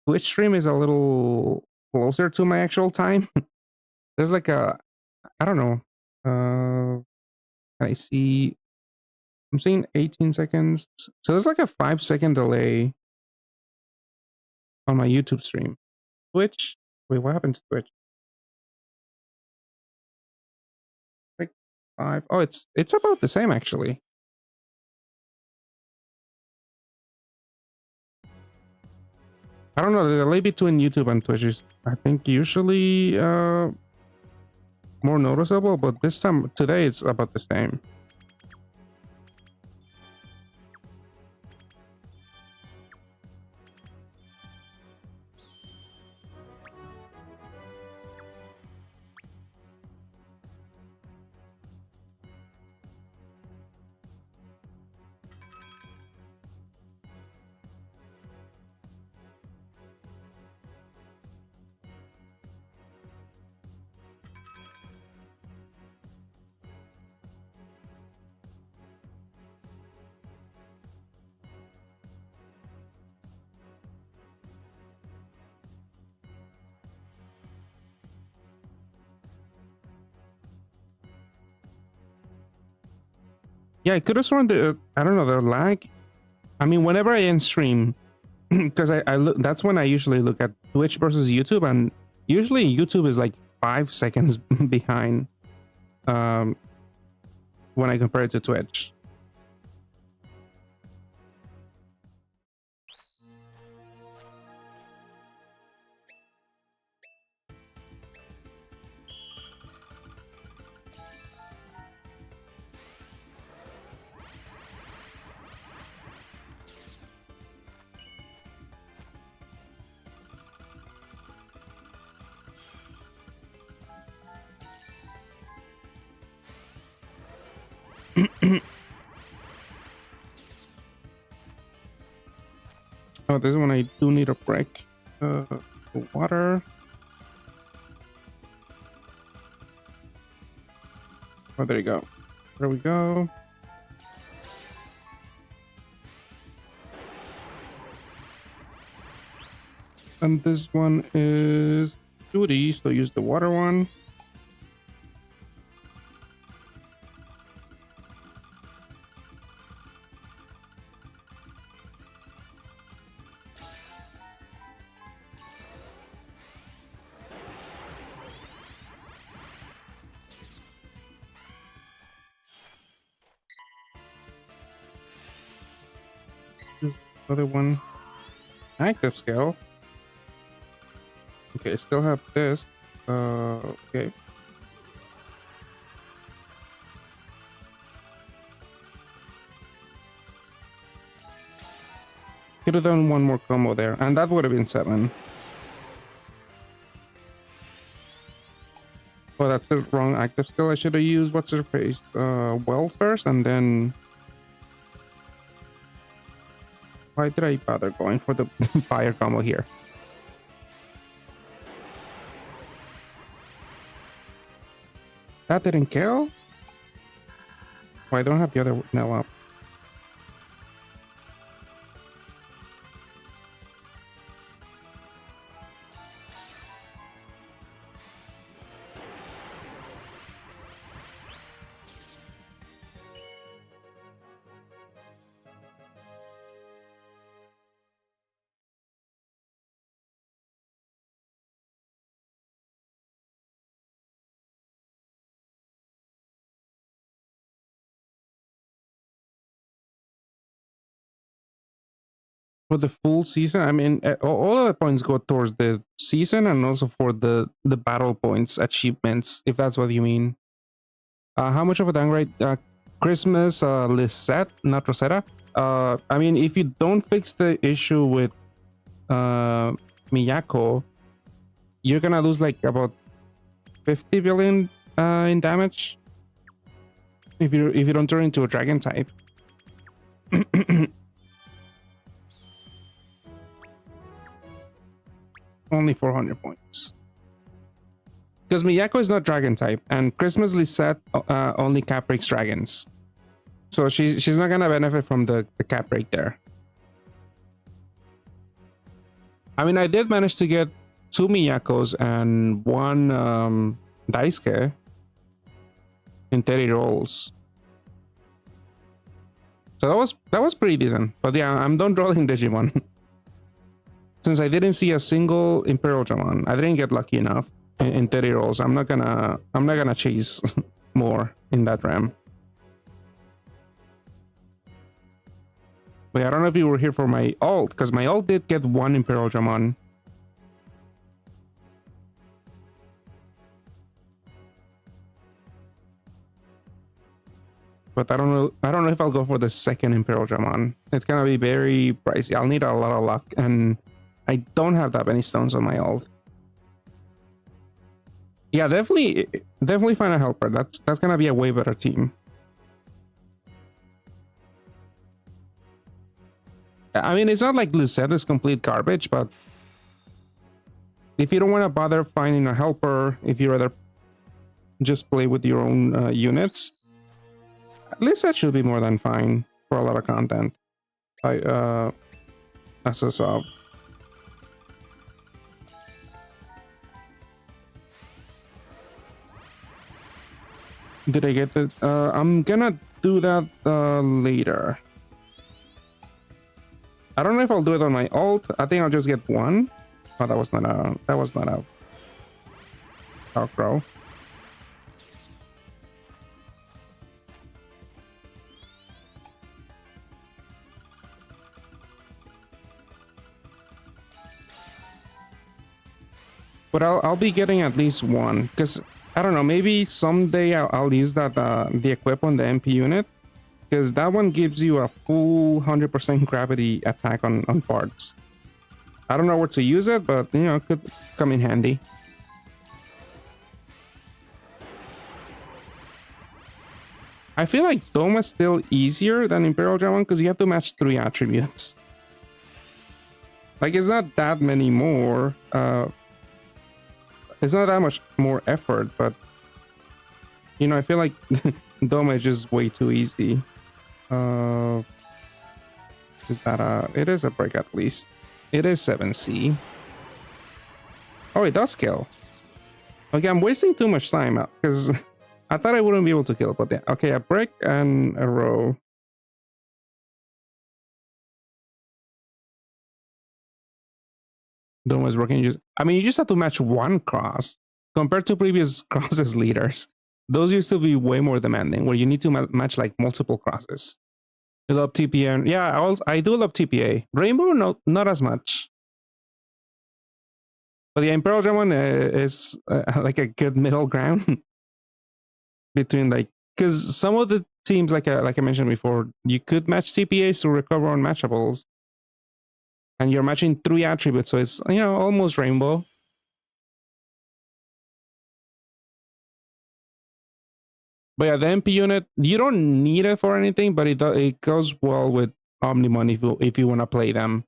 A: Twitch stream is a little closer to my actual time. There's like I don't know. I see. I'm seeing 18 seconds. So there's like a 5-second delay on my YouTube stream. Twitch. Wait, what happened to Twitch? Like 5. Oh, it's about the same actually. I don't know. The delay between YouTube and Twitch is, I think, usually more noticeable, but this time today it's about the same. Yeah, I could have sworn the I don't know, the lag. I mean, whenever I end stream, because I look, that's when I usually look at Twitch versus YouTube, and usually YouTube is like 5 seconds behind when I compare it to Twitch. Oh, this one I do need a break. Water. Oh, there you go. There we go. And this one is duty, so use the water one. Other one, active skill. Okay, still have this. Okay. Could have done one more combo there, and that would have been 7. Oh, that's the wrong active skill. I should have used what's her face, well first, and then. Why did I bother going for the fire combo here? That didn't kill? Oh, I don't have the other nail up. For the full season, I mean, all of the points go towards the season and also for the battle points achievements, if that's what you mean. How much of a downgrade? Christmas, Lisette, not Rosetta. I mean, if you don't fix the issue with Miyako, you're gonna lose like about 50 billion in damage if you don't turn into a dragon type. Only 400 points. Because Miyako is not dragon type, and Christmas Lisette only cap breaks dragons. So she's not gonna benefit from the cap break there. I mean, I did manage to get 2 Miyakos and 1 Daisuke in 30 rolls. So that was pretty decent. But yeah, I'm done rolling Digimon. Since I didn't see a single Imperial Dramon, I didn't get lucky enough in 30 rolls. I'm not gonna chase more in that RAM. But I don't know if you were here for my ult, because my ult did get 1 Imperial Dramon. But I don't know if I'll go for the second Imperial Dramon. It's gonna be very pricey. I'll need a lot of luck, and I don't have that many stones on my ult. Yeah, definitely find a helper. That's gonna be a way better team. I mean, it's not like Lisette is complete garbage, but if you don't want to bother finding a helper, if you rather just play with your own units, Lisette should be more than fine for a lot of content. As a sub. Did I get it? I'm gonna do that later. I don't know if I'll do it on my ult. I think I'll just get 1. Oh, that was not a Crow. But I'll be getting at least 1, because I don't know, maybe someday I'll use that the equip on the MP unit, because that one gives you a full 100% gravity attack on parts. I don't know where to use it, but you know, it could come in handy. I feel like Doma is still easier than Imperial Dramon because you have to match 3 attributes. Like, it's not that many more. It's not that much more effort, but you know, I feel like Doma is just way too easy. Is that it is a break at least. It is 7C. Oh, it does kill. Okay, I'm wasting too much time because I thought I wouldn't be able to kill, but yeah. Okay, a break and a row. Doma is working. I mean, you just have to match 1 cross compared to previous crosses leaders. Those used to be way more demanding, where you need to match like multiple crosses. You love TPA. Yeah, I do love TPA. Rainbow, not as much. But the Imperial Dramon is like a good middle ground between, like, because some of the teams, like I mentioned before, you could match TPAs to recover on matchables, and you're matching 3 attributes, so it's, you know, almost rainbow. But yeah, the MP unit, you don't need it for anything, but it goes well with Omnimon if you want to play them.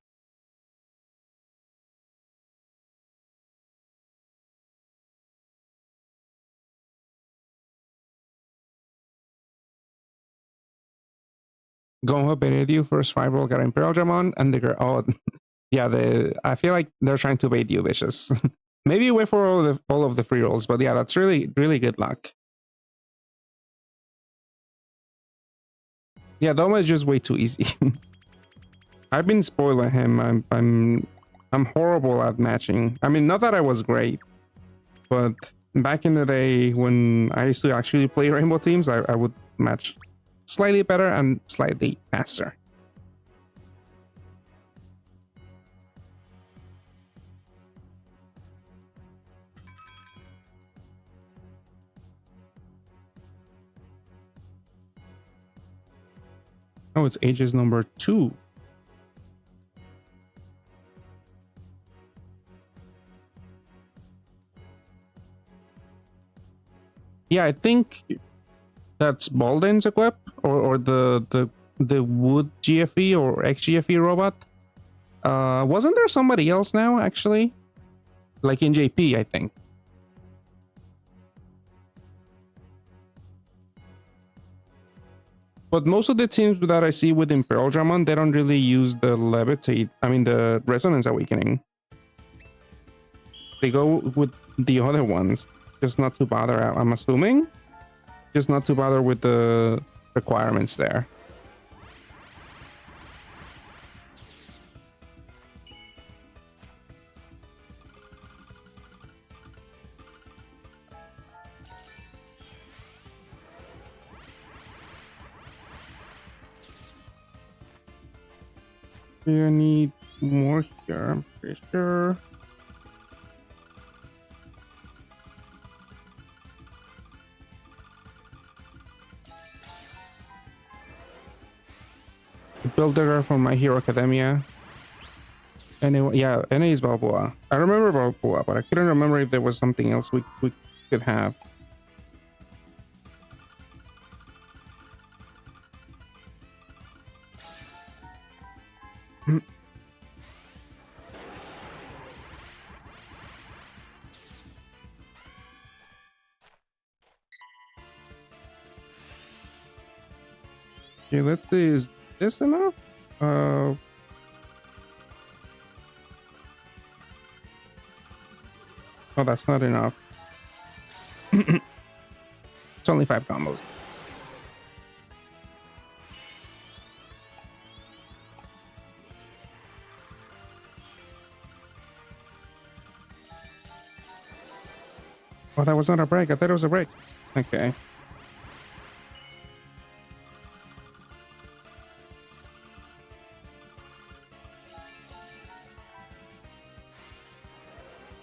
A: Gonho baited first 5 roll, got Imperial Dramon, and they're, oh, yeah, I feel like they're trying to bait you, vicious. Maybe wait for all of the free rolls, but yeah, that's really good luck. Yeah, Doma is just way too easy. I've been spoiling him. I'm horrible at matching. I mean, not that I was great, but back in the day when I used to actually play rainbow teams, I would match slightly better and slightly faster. Oh, it's ages number 2. Yeah, I think that's Balden's equip, or the wood GFE or XGFE robot. Wasn't there somebody else now actually? Like in JP, I think. But most of the teams that I see with Imperial Dramon, they don't really use the levitate. I mean, the resonance awakening. They go with the other ones, just not to bother. I'm assuming, just not to bother with the requirements there. I need more here, I'm pretty sure. Builder from My Hero Academia. Anyway, yeah, NA is Balboa. I remember Balboa, but I couldn't remember if there was something else we could have. Okay, let's see, is this enough? Oh, that's not enough. It's only 5 combos. Oh, that was not a break. I thought it was a break. Okay.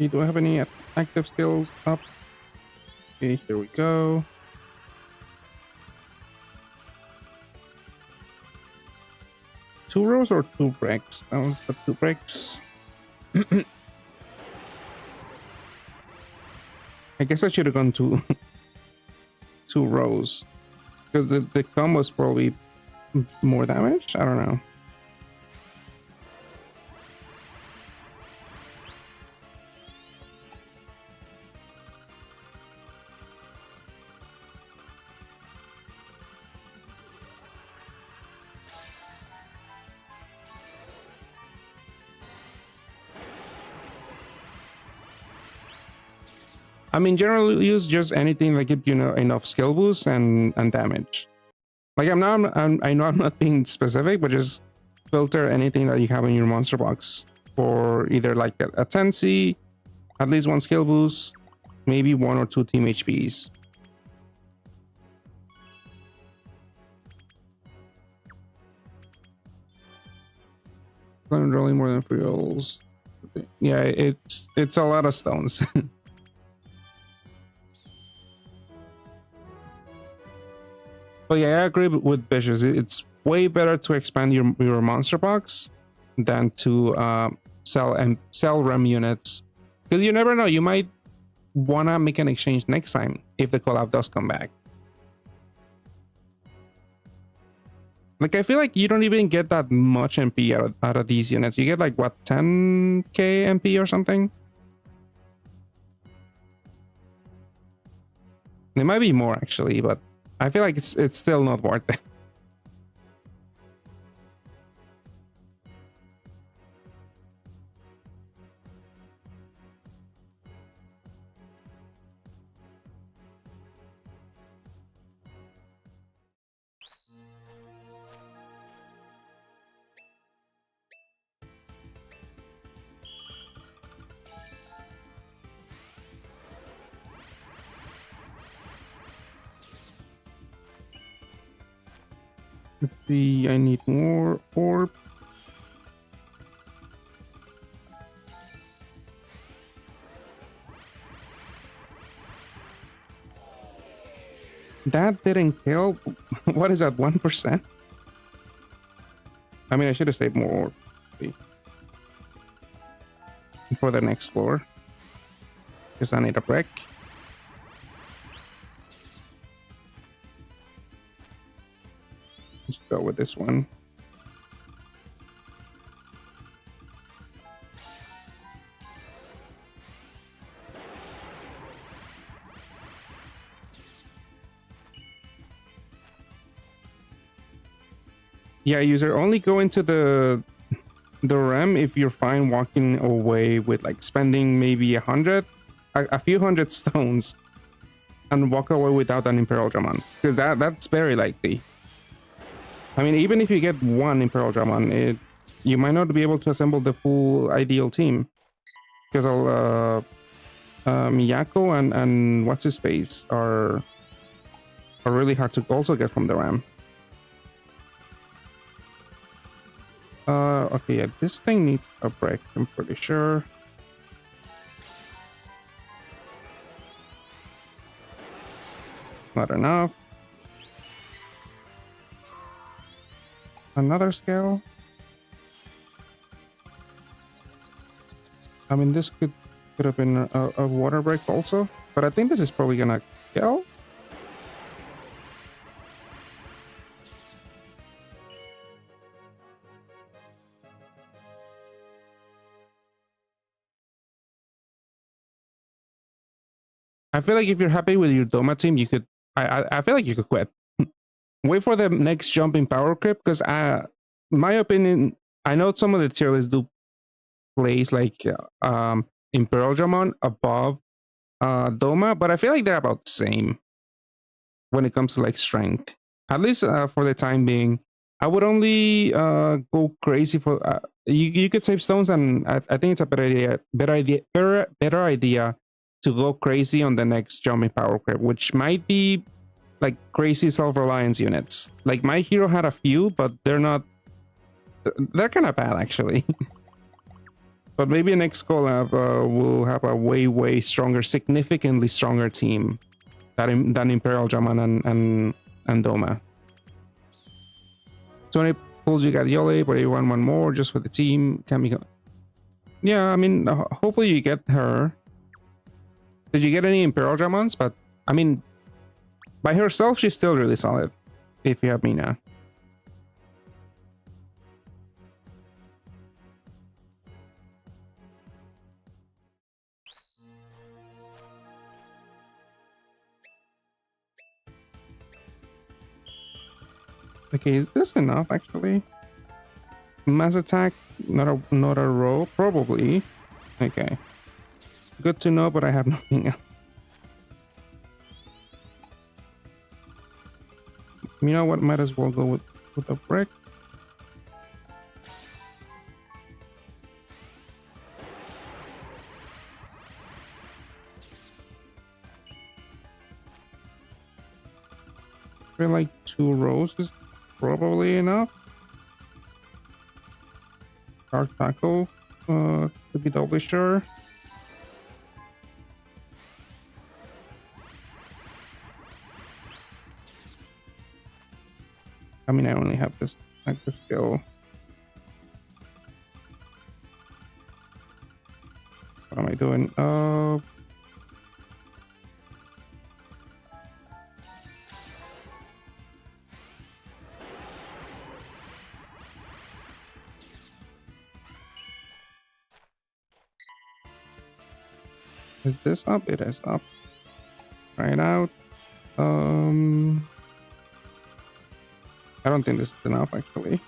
A: Do I have any active skills up? Okay, here we go. Two rows or 2 breaks? That was the 2 breaks. I guess I should have gone to 2 rows because the combo was probably more damage. I don't know. I mean, generally use just anything that gives you know enough skill boost and damage. Like I know I'm not being specific, but just filter anything that you have in your monster box for either like a 10C, at least 1 skill boost, maybe 1 or 2 team HPs. Rolling more than 3 rolls. Yeah, it's a lot of stones. But yeah, I agree with Vicious. It's way better to expand your monster box than to sell rem units, because you never know. You might wanna make an exchange next time if the collab does come back. Like I feel like you don't even get that much MP out of these units. You get like what 10k MP or something. It might be more actually, but I feel like it's still not worth it. Let's see, I need more orb. That didn't kill. What is that, 1%? I mean, I should have saved more orb for the next floor, because I need a brick. Let's go with this one. Yeah, user, only go into the RAM if you're fine walking away with like spending maybe a few hundred stones, and walk away without an Imperial Dramon, because that's very likely. I mean, even if you get one Imperial Dramon, you might not be able to assemble the full ideal team, because Miyako and what's his face are really hard to also get from the RAM. Okay, yeah, this thing needs a break, I'm pretty sure. Not enough. Another scale. I mean, this could have been a water break also, but I think this is probably gonna kill. I feel like if you're happy with your Doma team, you could. I feel like you could quit. Wait for the next jump in power creep, because my opinion, I know some of the tier lists do place like Imperial Dramon above Doma, but I feel like they're about the same when it comes to like strength. At least for the time being, I would only go crazy for you could save stones, and I think it's a better idea to go crazy on the next jumping power creep, which might be like crazy self-reliance units. Like my hero had a few, but they're they're kind of bad actually. But maybe next collab will have a way stronger, significantly stronger team than Imperial Dramon and Doma. 20 pulls, you got Yole, but you want one more just for the team. Kamiko. Yeah, I mean, hopefully you get her. Did you get any Imperial Dramons? But I mean, by herself, she's still really solid. If you have Mina. Okay, is this enough actually? Mass attack, not a row, probably. Okay. Good to know, but I have nothing else. You know what? Might as well go with a brick. I feel like 2 rows is probably enough. Dark Tackle, to be doubly sure. I mean, I only have this active skill. What am I doing? Is this up? It is up. Try it out. I don't think this is enough actually.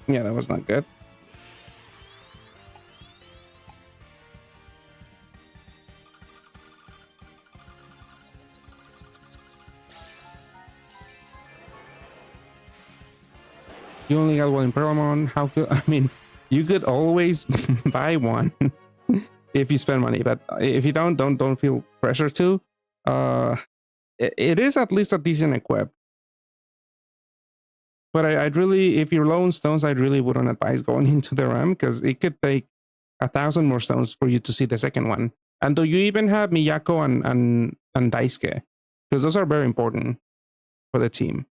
A: Yeah, that was not good. You only got one Imperialmon. How could I mean? You could always buy one if you spend money, but if you don't feel pressure to. It is at least a decent equip. But I'd really, if you're low on stones, I really wouldn't advise going into the RAM, because it could take 1,000 more stones for you to see the second one. And do you even have Miyako and Daisuke? Because those are very important for the team.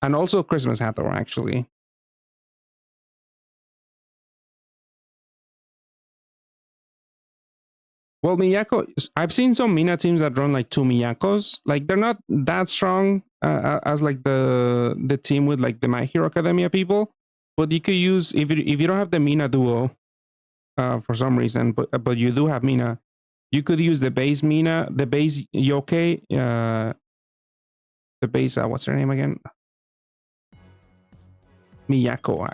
A: And also Christmas Hathor, actually. Well, Miyako, I've seen some Mina teams that run like two Miyakos. Like they're not that strong as like the team with like the My Hero Academia people. But you could use if you don't have the Mina duo for some reason, but you do have Mina, you could use the base Mina, the base Yoke, the base what's her name again? Miyako.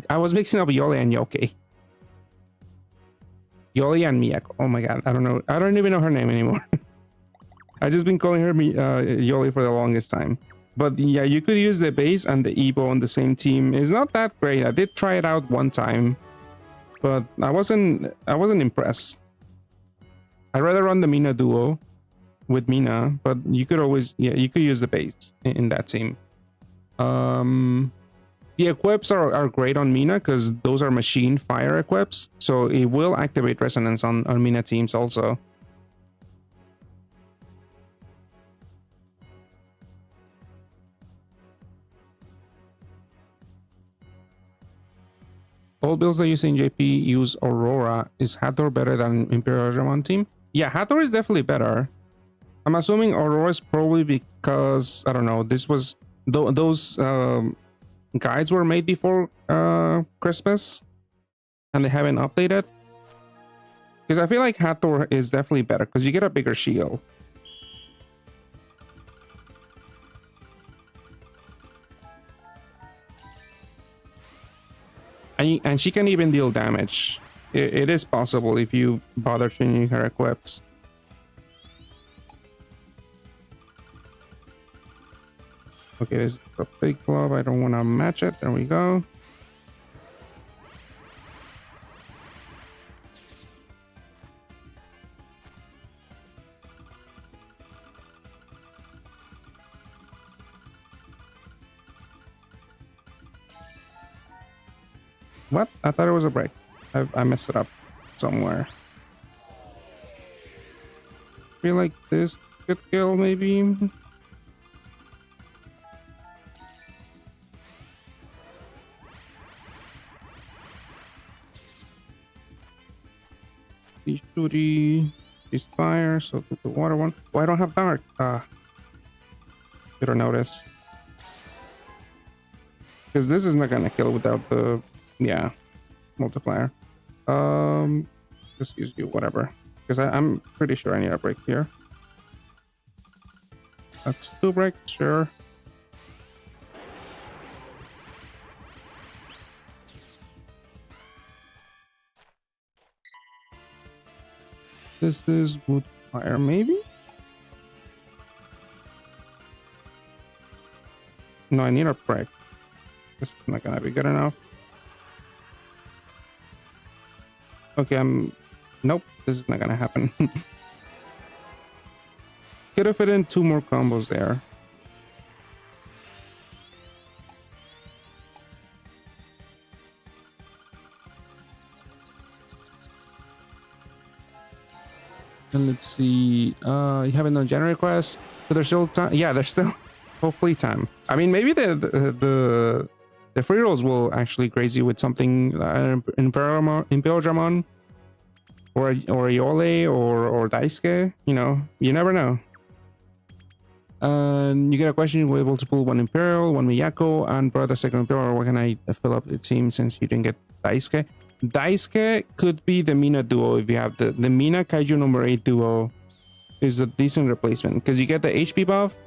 A: I was mixing up Yole and Yoke. Yoli and Miyako. Oh my god, I don't know. I don't even know her name anymore. I just been calling her Yoli for the longest time. But yeah, you could use the base and the Evo on the same team. It's not that great. I did try it out one time, but I wasn't impressed. I'd rather run the Mina duo with Mina, but you could always you could use the base in that team. The equips are great on Mina because those are machine fire equips, so it will activate resonance on Mina teams also. All builds that use in JP use Aurora. Is Hathor better than Imperial German team? Yeah, Hathor is definitely better. I'm assuming Aurora is probably because, I don't know, this was those guides were made before Christmas and they haven't updated. Because I feel like Hathor is definitely better because you get a bigger shield. And she can even deal damage. It is possible if you bother changing her equips. Okay, this is a big club. I don't want to match it. There we go. What? I thought it was a break. I messed it up somewhere. Feel like this could kill maybe. These duty, this fire, so the water one. Oh, I don't have dark. Should have noticed. Because this is not gonna kill without the multiplier. Just use you, whatever. Because I'm pretty sure I need a break here. That's 2 breaks, sure. This is wood fire, maybe? No, I need a break. This is not gonna be good enough. Okay, nope, this is not gonna happen. Could have fit in 2 more combos there. And let's see, you haven't done general requests, but there's still time. Yeah, there's still hopefully time. I mean, maybe the free rolls will actually graze you with something Imperial Dramon or Yole or Daisuke. You know, you never know. And you get a question, we're able to pull 1 Imperial, 1 Miyako, and brought a second Imperial. Why can I fill up the team since you didn't get Daisuke? Daisuke could be the Mina duo if you have the Mina Kaiju number 8 duo is a decent replacement because you get the HP buff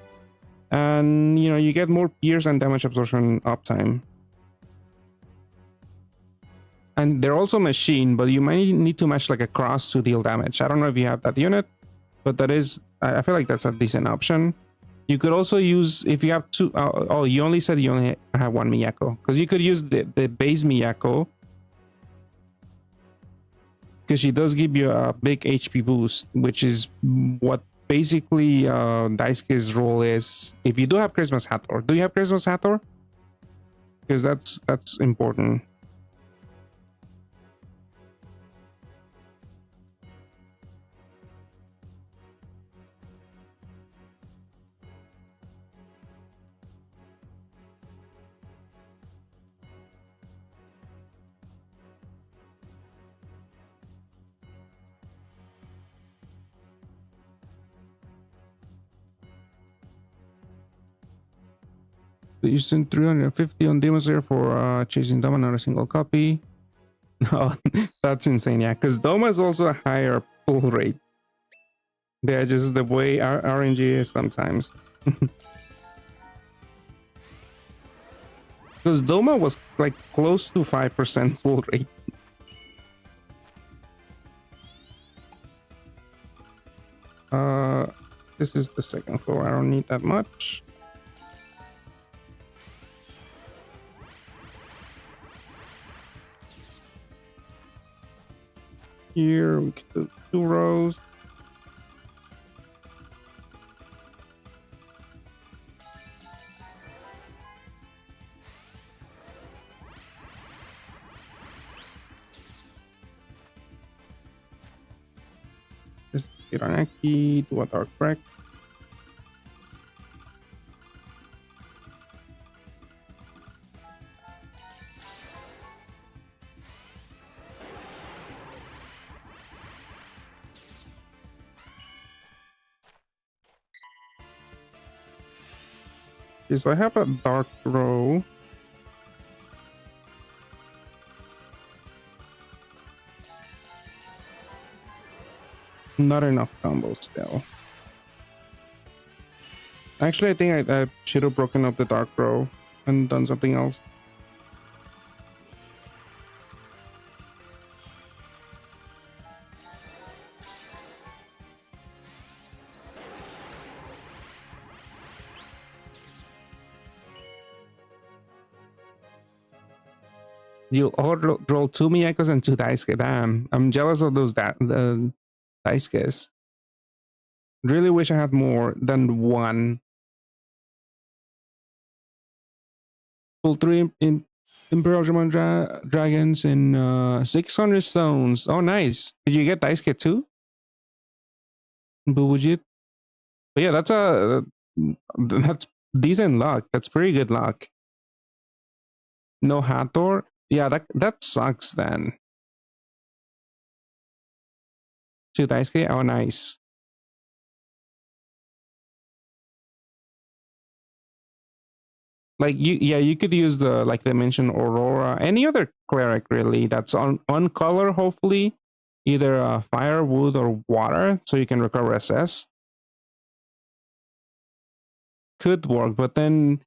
A: and you know you get more pierce and damage absorption uptime. And they're also machine, but you might need to match like a cross to deal damage. I don't know if you have that unit, but that is, I feel like that's a decent option. You could also use, if you have 2, oh, you only said you only have 1 Miyako, because you could use the base Miyako, because she does give you a big HP boost, which is what basically Daisuke's role is. If you do have Christmas Hathor, do you have Christmas Hathor? Because that's important. You spend 350 on Demon Slayer for chasing Doma, not a single copy. No, that's insane. Yeah, because Doma is also a higher pull rate. Yeah, just the way our RNG is sometimes. Because Doma was like close to 5% pull rate. This is the second floor. I don't need that much. Here we can do 2 rows. Just Hiranaki, do a dark break. Okay, so I have a dark row. Not enough combos still. Actually, I think I should have broken up the dark row and done something else. You all roll 2 Miyakos and 2 Daisuke. Damn, I'm jealous of those the Daisukes. Really wish I had more than 1. Pull 3 in Imperial German dragons and 600 stones. Oh, nice. Did you get Daisuke too? Bubujit? But yeah, that's decent luck. That's pretty good luck. No Hathor? Yeah, that sucks then. 2 Daisuke? Oh, nice. Like you could use the like they mentioned Aurora, any other cleric really that's on color, hopefully, either fire, wood, or water, so you can recover SS. Could work, but then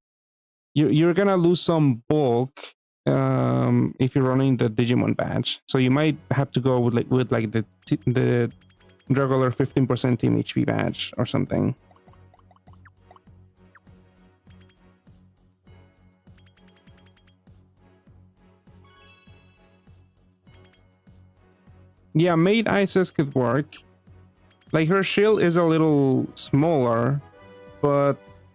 A: you're gonna lose some bulk if you're running the Digimon badge. So you might have to go with the regular 15% team HP badge or something. Yeah, Maid Isis could work. Like her shield is a little smaller, but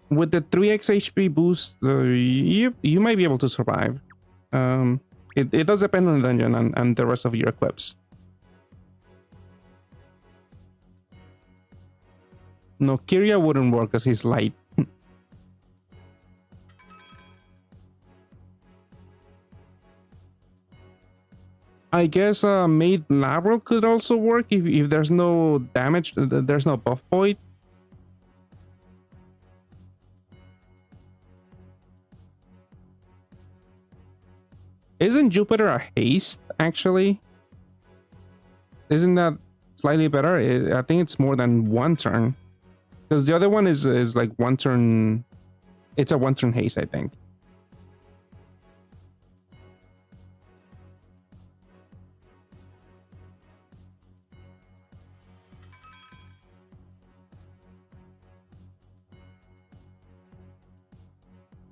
A: with the 3x HP boost, you might be able to survive. It does depend on the dungeon and the rest of your equips. No, Kirya wouldn't work because he's light. I guess Maid Labro could also work if there's no damage, there's no buff void. Isn't Jupiter a haste, actually? Isn't that slightly better? I think it's more than 1 turn. Because the other one is like 1 turn. It's a 1 turn haste, I think.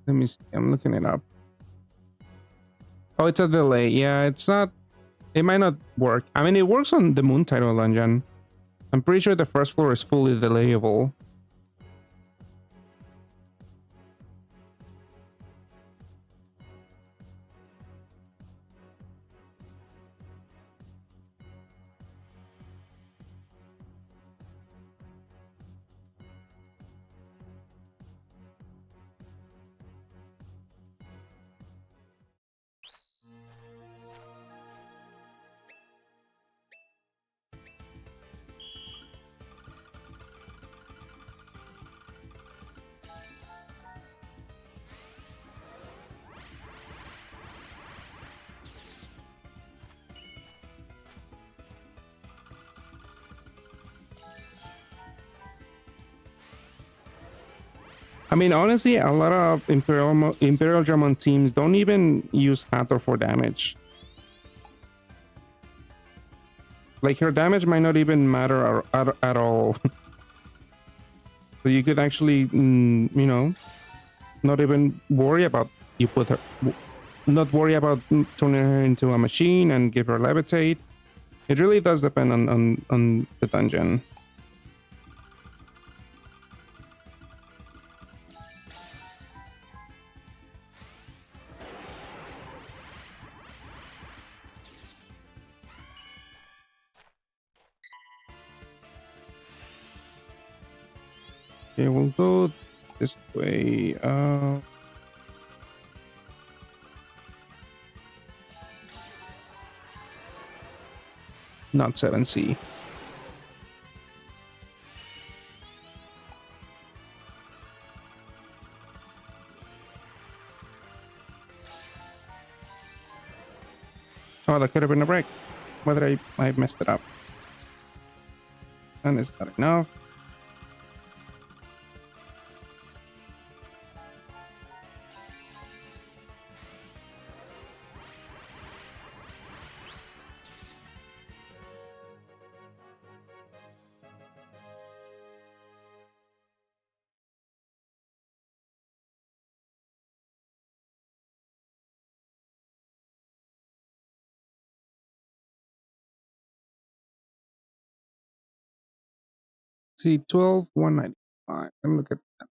A: Let me see. I'm looking it up. Oh, it's a delay. Yeah, it's not. It might not work. I mean, it works on the Moon Title dungeon. I'm pretty sure the first floor is fully delayable. I mean, honestly, a lot of Imperial German teams don't even use Hathor for damage. Like, her damage might not even matter at all. So you could actually, you know, not even worry about not worry about turning her into a machine and give her levitate. It really does depend on the dungeon. Okay, we'll go this way. Not 7C. Oh, that could have been a break. Whether I messed it up. And is that enough? See, 12,195. Let me look at that.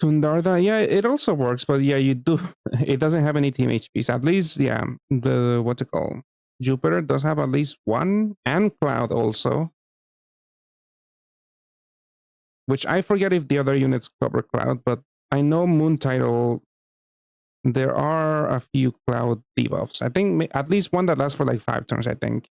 A: Tundarda, yeah, it also works, but yeah, you do. It doesn't have any team HPs. At least, yeah, the what's it called? Jupiter does have at least one, and Cloud also. Which I forget if the other units cover Cloud, but I know Moon Title. There are a few Cloud debuffs. I think at least one that lasts for like 5 turns. I think.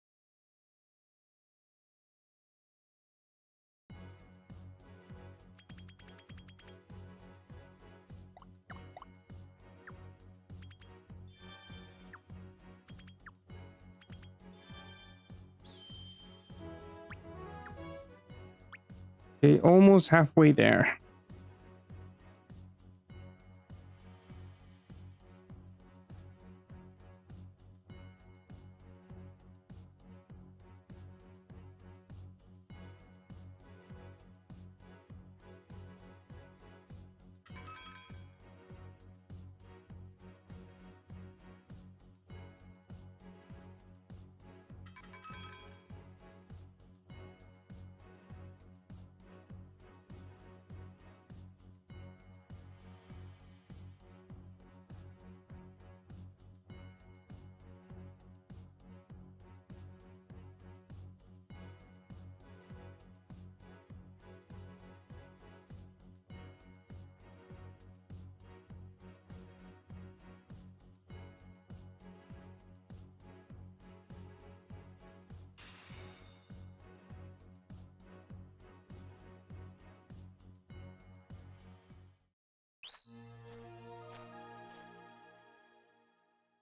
A: Okay, almost halfway there.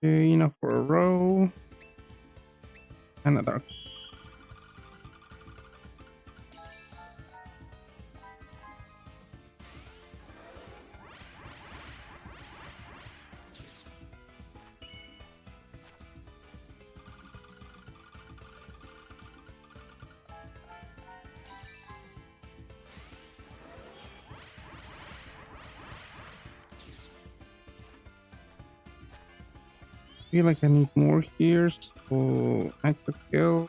A: Okay, enough for a row. Another. Feel like I need more here, so active skill.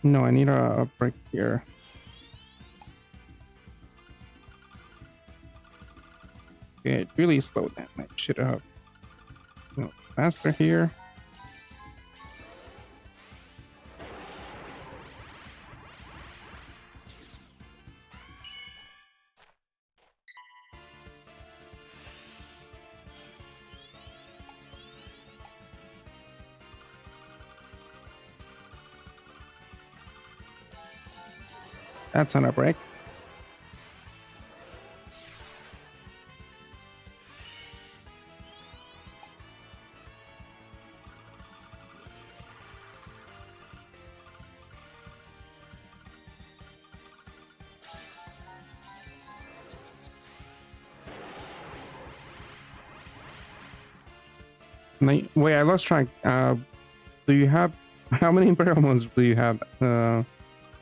A: No, I need a break here. Okay, it really slowed down. I should have faster here. That's on a break. Wait, I lost track. Do you have how many Imperial Mons do you have,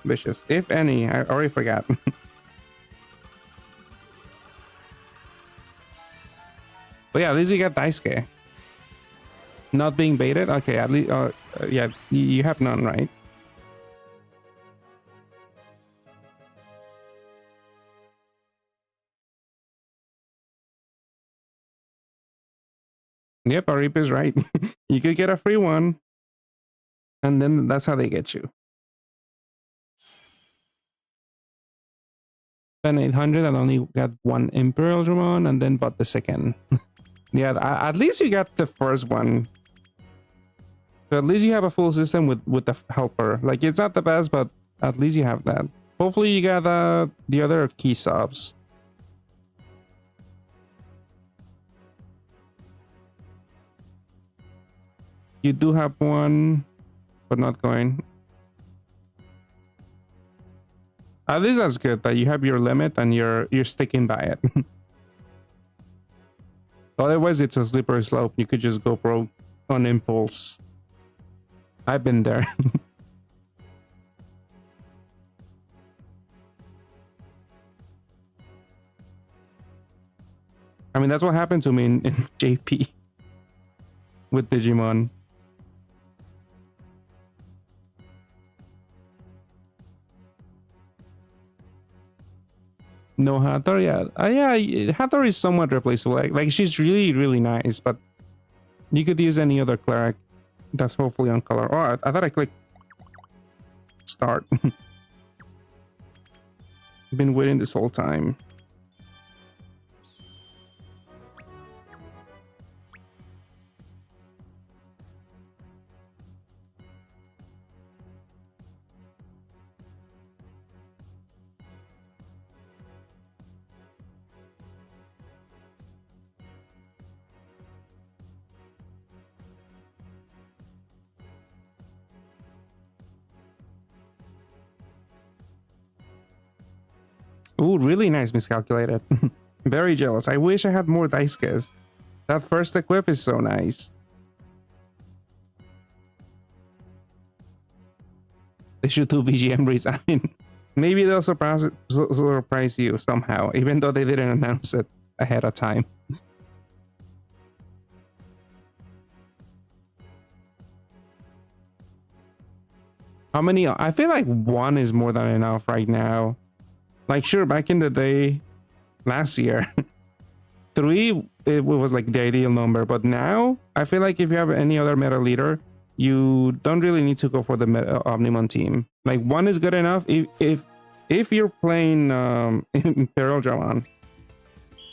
A: Vicious? If any, I already forgot. But yeah, at least you got Daisuke. Not being baited? Okay, at least, yeah, you have none, right? Yep, Arip is right. You could get a free one, and then that's how they get you. Spent 800 and only got one Imperial Dramon, and then bought the second. Yeah, at least you got the first one. So at least you have a full system with the helper. Like, it's not the best, but at least you have that. Hopefully you got the other key subs. You do have one, but not going. At least that's good that you have your limit and you're sticking by it. Otherwise, it's a slippery slope. You could just go broke on impulse. I've been there. I mean, that's what happened to me in JP with Digimon. No, Hathor, yeah. Yeah, Hathor is somewhat replaceable. Like she's really nice, but you could use any other cleric that's hopefully on color. Oh, I thought I clicked start. Been waiting this whole time. Ooh, really nice miscalculated. Very jealous. I wish I had more Daisuke's. That first equip is so nice. They should do BGM resign. Maybe they'll surprise you somehow, even though they didn't announce it ahead of time. How many? I feel like one is more than enough right now. Like, sure, back in the day, last year, 3, it was like the ideal number. But now, I feel like if you have any other meta leader, you don't really need to go for the Omnimon team. Like, 1 is good enough if you're playing Imperial Dramon.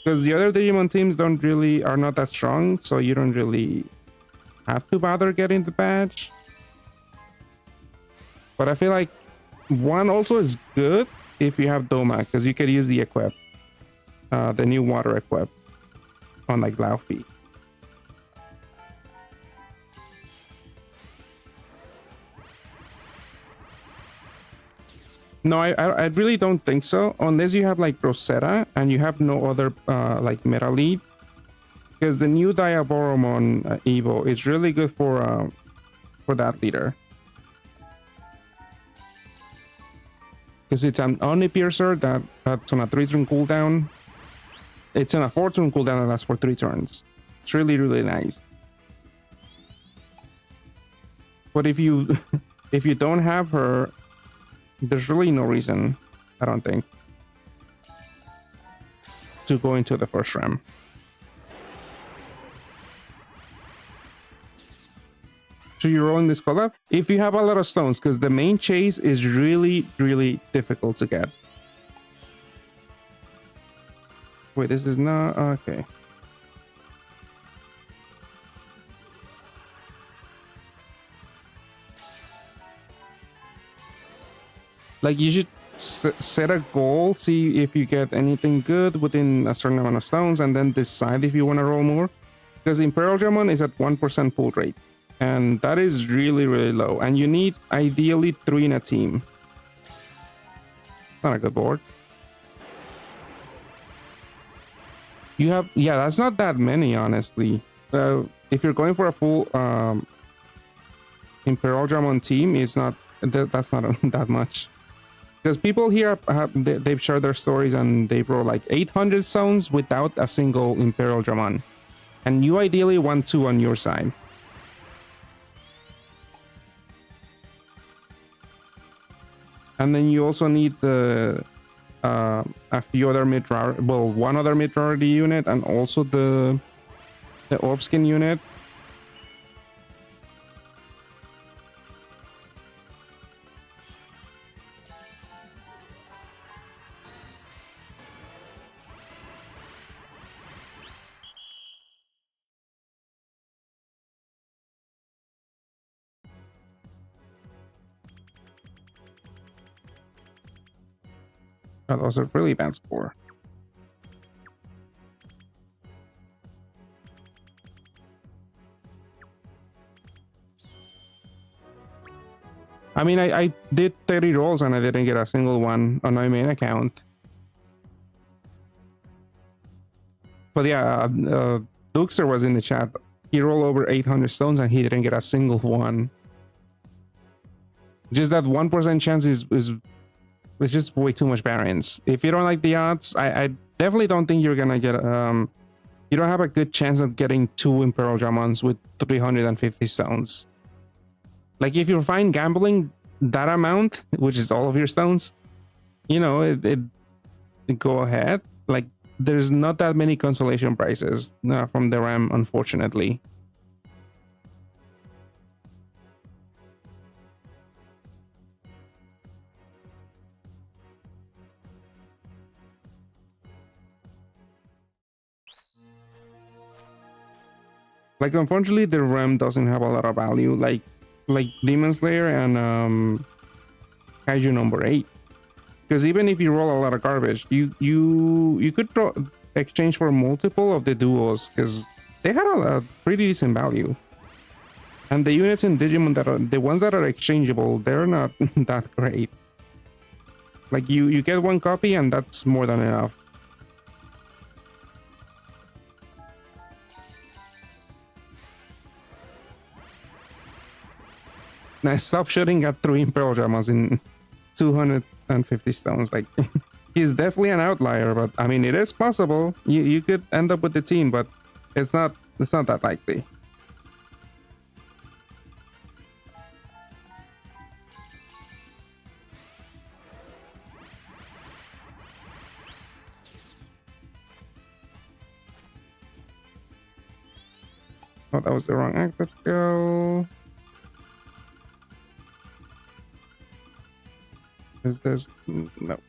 A: Because the other Digimon teams are not that strong, so you don't really have to bother getting the badge. But I feel like 1 also is good if you have Doma, because you could use the equip, the new water equip on like Laufey. No, I really don't think so, unless you have like Rosetta and you have no other like meta lead, because the new Diaboromon Evo is really good for that leader. Because it's an Omni Piercer that's on a 3-turn cooldown. It's on a 4-turn cooldown that lasts for 3 turns. It's really nice. But if you if you don't have her, there's really no reason, I don't think, to go into the first realm. So you're rolling this collab if you have a lot of stones, because the main chase is really difficult to get. Wait, this is not okay. Like, you should set a goal, see if you get anything good within a certain amount of stones, and then decide if you want to roll more. Because Imperial Dramon is at 1% pull rate, and that is really, really low. And you need ideally 3 in a team. Not a good board. You have, yeah, that's not that many, honestly. If you're going for a full Imperial Dramon team, it's not that's not that much. Because people here they've shared their stories and they've rolled like 800 zones without a single Imperial Dramon. And you ideally want 2 on your side. And then you also need the a few other one other mid rarity unit, and also the orb skin unit. That was a really bad score. I mean, I did 30 rolls and I didn't get a single one on my main account. But yeah, Duxer was in the chat. He rolled over 800 stones and he didn't get a single one. Just that 1% chance is just way too much variance. If you don't like the odds, I definitely don't think you're gonna get you don't have a good chance of getting 2 Imperial Dramons with 350 stones. Like, if you're fine gambling that amount, which is all of your stones, you know, it go ahead. Like, there's not that many consolation prizes from the RAM, unfortunately. Like, unfortunately, the RAM doesn't have a lot of value. Like Demon Slayer and Kaiju number 8. Because even if you roll a lot of garbage, you could exchange for multiple of the duos, because they had a pretty decent value. And the units in Digimon that are the ones that are exchangeable, they're not that great. Like, you get 1 copy and that's more than enough. Now stop shooting at 3 Imperial Dramons in 250 stones. Like, he's definitely an outlier, but I mean, it is possible. You could end up with the team, but it's not that likely. Oh, that was the wrong act. Let's go. Is this no? Is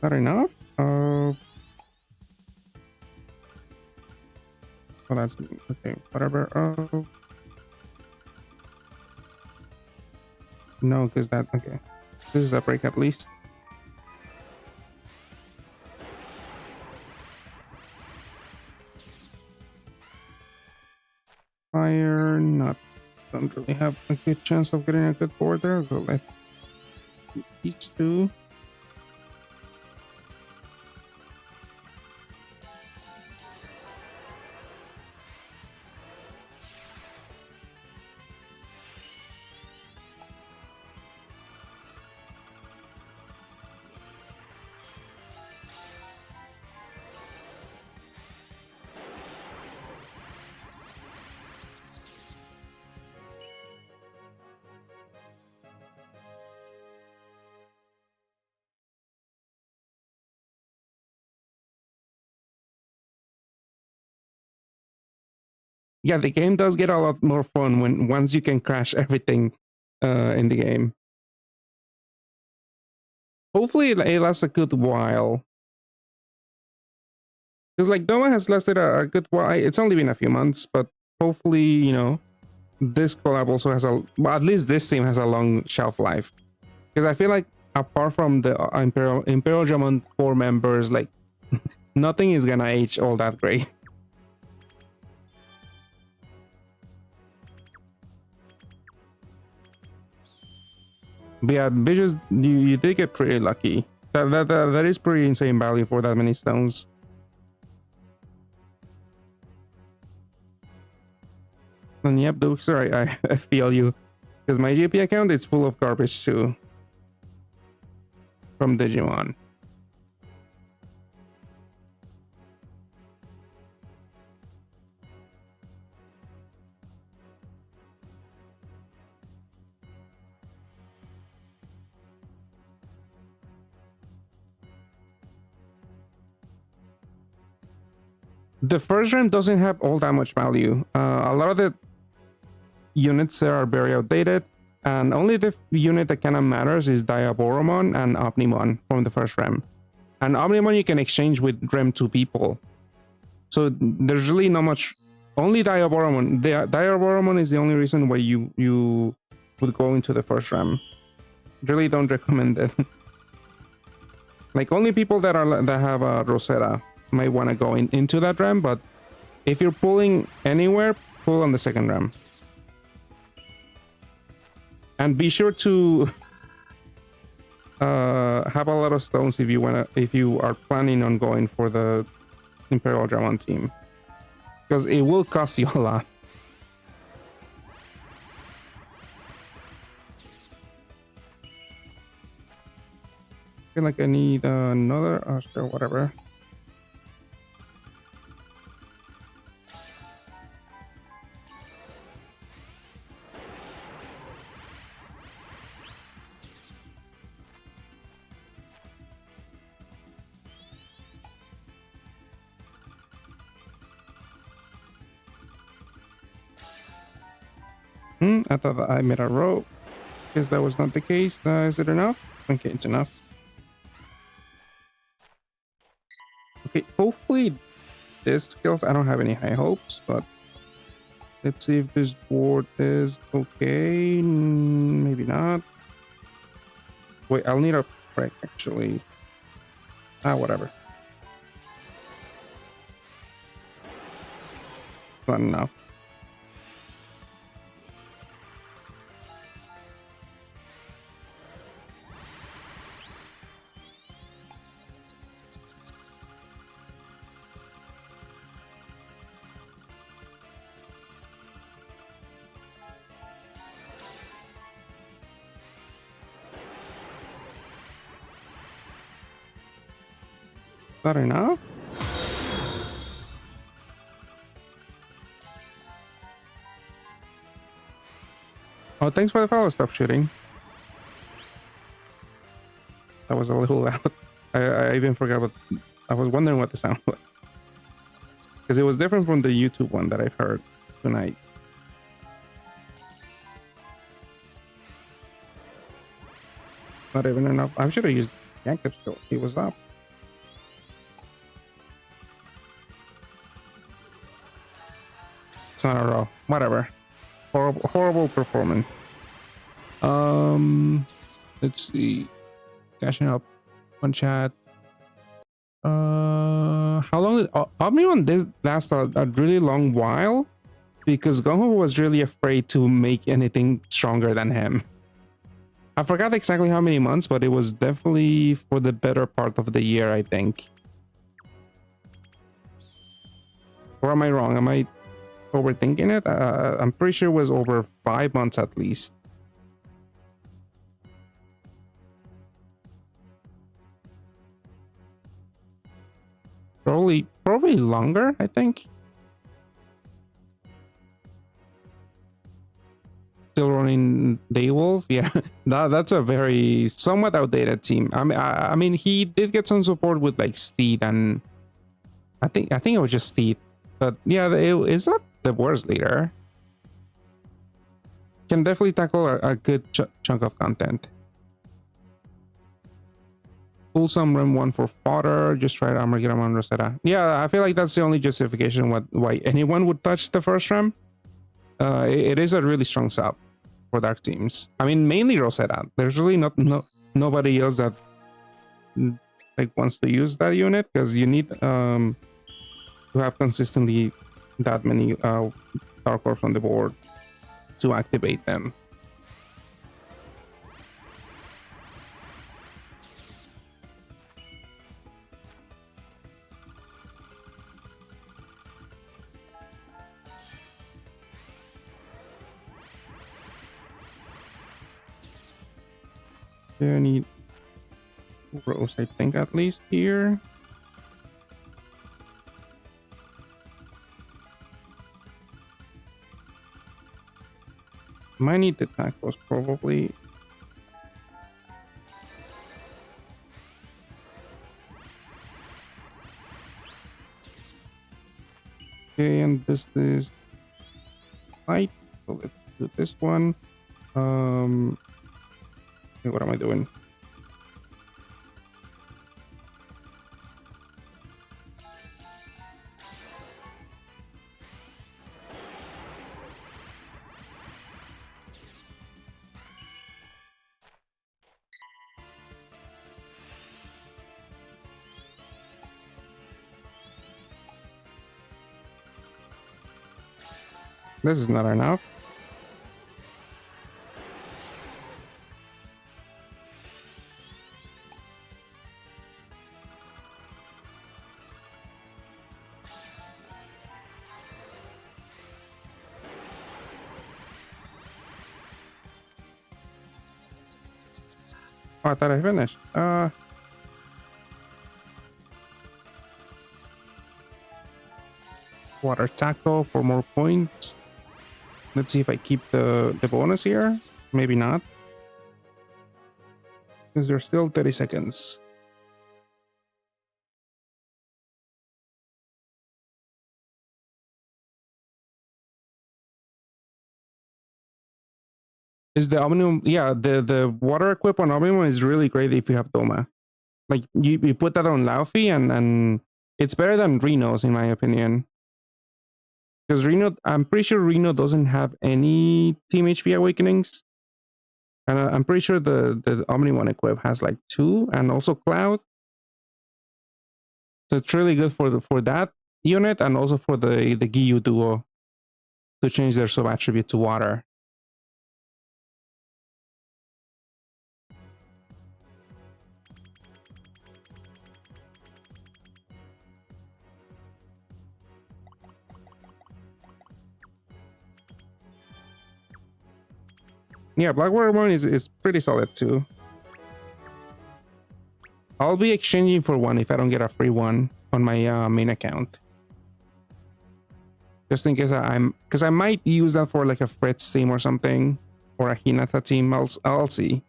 A: that enough? Oh, that's okay. Whatever. Oh, no, because that okay. This is a break at least. Fire, don't really have a good chance of getting a good board there, so let's these 2. Yeah, the game does get a lot more fun once you can crash everything in the game. Hopefully it lasts a good while. Because like Doma has lasted a good while. It's only been a few months, but hopefully, you know, this collab also has a, well, at least this team has a long shelf life, because I feel like apart from the Imperial Dramon core members, like nothing is gonna age all that great. But yeah, bitches, you did get pretty lucky. That is pretty insane value for that many stones. And yep, Duke, sorry, I feel you, because my GP account is full of garbage too from Digimon. The first round doesn't have all that much value. A lot of the units there are very outdated, and only the unit that kind of matters is Diaboromon and Omnimon from the first realm. And Omnimon you can exchange with Rem 2 people. So there's really not much. Only Diaboromon. Diaboromon is the only reason why you would go into the first realm. Really don't recommend it. Like only people that have a Rosetta might want to go into that RAM, but if you're pulling anywhere, pull on the second RAM. And be sure to have a lot of stones if you are planning on going for the Imperial Dramon team, because it will cost you a lot. I feel like I need another Oscar, whatever. I thought that I made a rope. Guess that was not the case. Is it enough? Okay, it's enough. Okay, hopefully this kills. I don't have any high hopes, but let's see if this board is okay. Maybe not. Wait, I'll need a break actually. Whatever. Not enough. Not enough? Oh, thanks for the follow. Stop shooting. That was a little loud. I even forgot what... I was wondering what the sound was. Because it was different from the YouTube one that I've heard tonight. Not even enough. I should have used Yankov still. He was up. It's not a row. Whatever. Horrible performance. Let's see. Cashing up on chat. How long did Omnion did last a really long while, because Gonho was really afraid to make anything stronger than him. I forgot exactly how many months, but it was definitely for the better part of the year, I think. Or am I wrong? Am I overthinking it? I'm pretty sure it was over 5 months at least. Probably longer, I think. Still running Daywolf, yeah. That's a very somewhat outdated team. I mean, he did get some support with like Steed, and I think it was just Steed. But yeah, it's not the worst leader. Can definitely tackle a good chunk of content. Pull some Rem 1 for fodder. Just try to armor get him on Rosetta. Yeah, I feel like that's the only justification why anyone would touch the first Rem. it is a really strong sub for dark teams. I mean, mainly Rosetta. There's really nobody else that like wants to use that unit, because you need to have consistently that many Dark Orbs on the board to activate them. I need Rose, I think, at least here. Might need the tacos, probably. Okay, and this is light. So let's do this one. Okay, what am I doing? This is not enough. Oh, I thought I finished. Water tackle for more points. Let's see if I keep the bonus here. Maybe not, because there's still 30 seconds. Is the Omnium? Yeah, the water equip on Omnium is really great if you have Doma. Like you put that on Laufey and it's better than Reno's in my opinion. Because Reno, I'm pretty sure Reno doesn't have any Team HP awakenings. And I'm pretty sure the Omni one equip has like 2, and also Cloud. So it's really good for that unit, and also for the Giyu duo to change their sub attribute to water. Yeah, Black Watermelon is pretty solid too. I'll be exchanging for one if I don't get a free one on my main account. Just in case because I might use that for like a Fritz team or something, or a Hinata team. I'll see.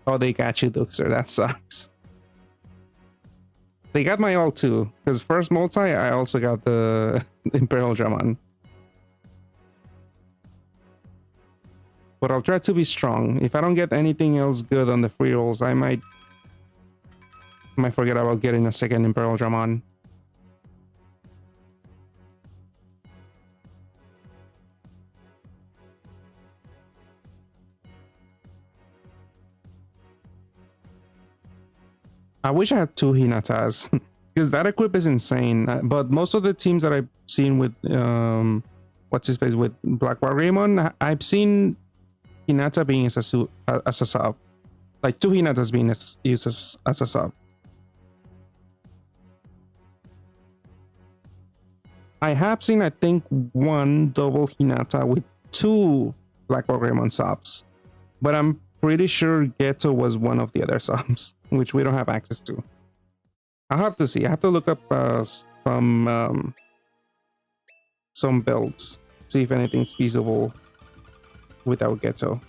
A: Oh, they got you, Duxer. That sucks. They got my ult too, because first multi I also got the Imperial Dramon. But I'll try to be strong. If I don't get anything else good on the free rolls, I might forget about getting a second Imperial Dramon. I wish I had 2 Hinatas, because that equip is insane. But most of the teams that I've seen with what's his face with Black War Raymond, I've seen Hinata being as a sub, like 2 Hinatas being used as a sub. I have seen, I think, 1 double Hinata with 2 Black War Raymond subs, but I'm pretty sure Ghetto was one of the other subs, which we don't have access to. I'll have to see. I have to look up some builds, see if anything's feasible without Ghetto.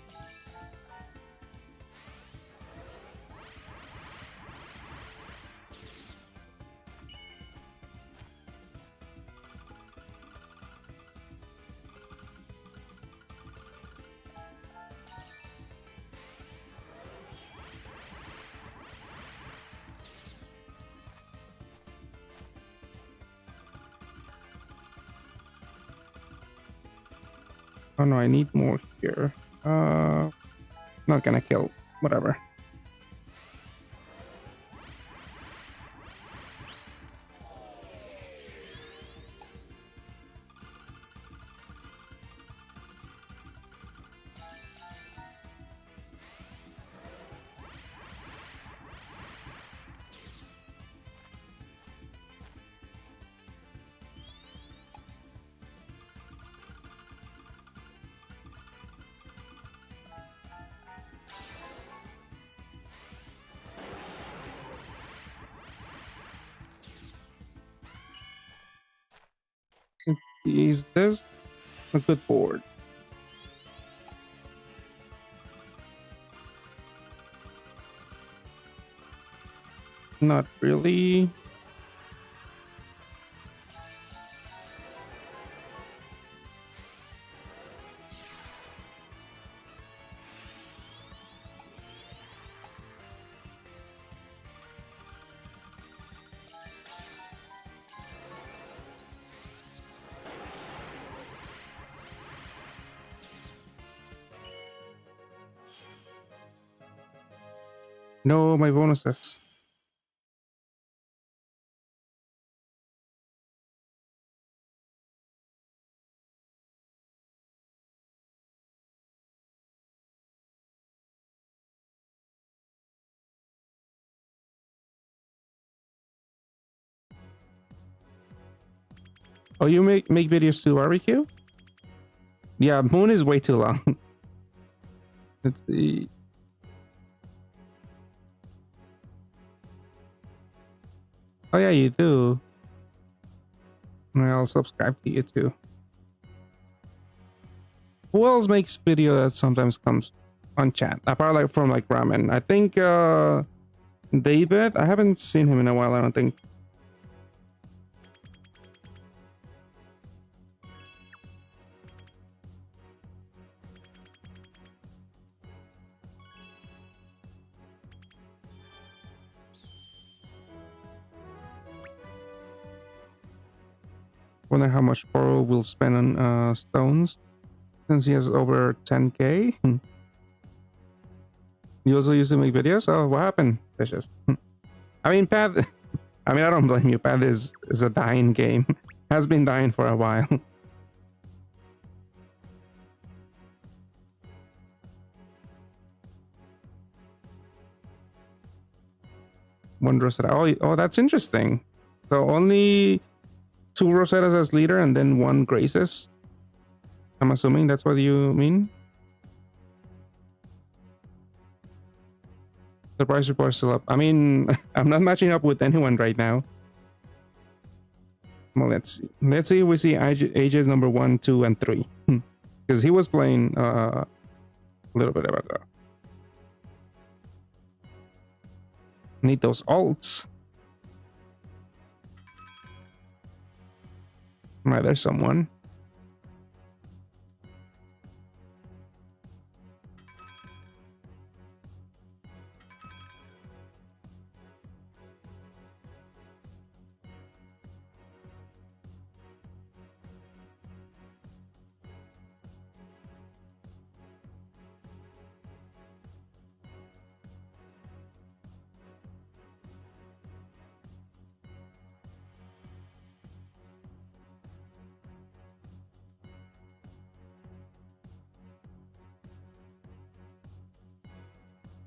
A: Oh no, I need more here. Not gonna kill. Whatever. Is this a good board? Not really. No, my bonuses. Oh, you make videos to barbecue? Yeah, Moon is way too long. Let's see. Oh yeah, you do. I'll subscribe to you too. Who else makes video that sometimes comes on chat? Apart like from like ramen. I think David. I haven't seen him in a while, I don't think. Wonder how much Poro will spend on stones since he has over 10k. You also used to make videos? Oh, what happened? It's just I mean, Path. I mean, I don't blame you. Path is a dying game. Has been dying for a while. One Rosetta. Oh, that's interesting. So only 2 Rosettas as leader and then 1 Graces. I'm assuming that's what you mean. The price report is still up. I mean, I'm not matching up with anyone right now. Well, let's see. Let's see if we see AJ's number 1, 2, and 3. Because he was playing a little bit about that. Need those alts. Right, there's someone.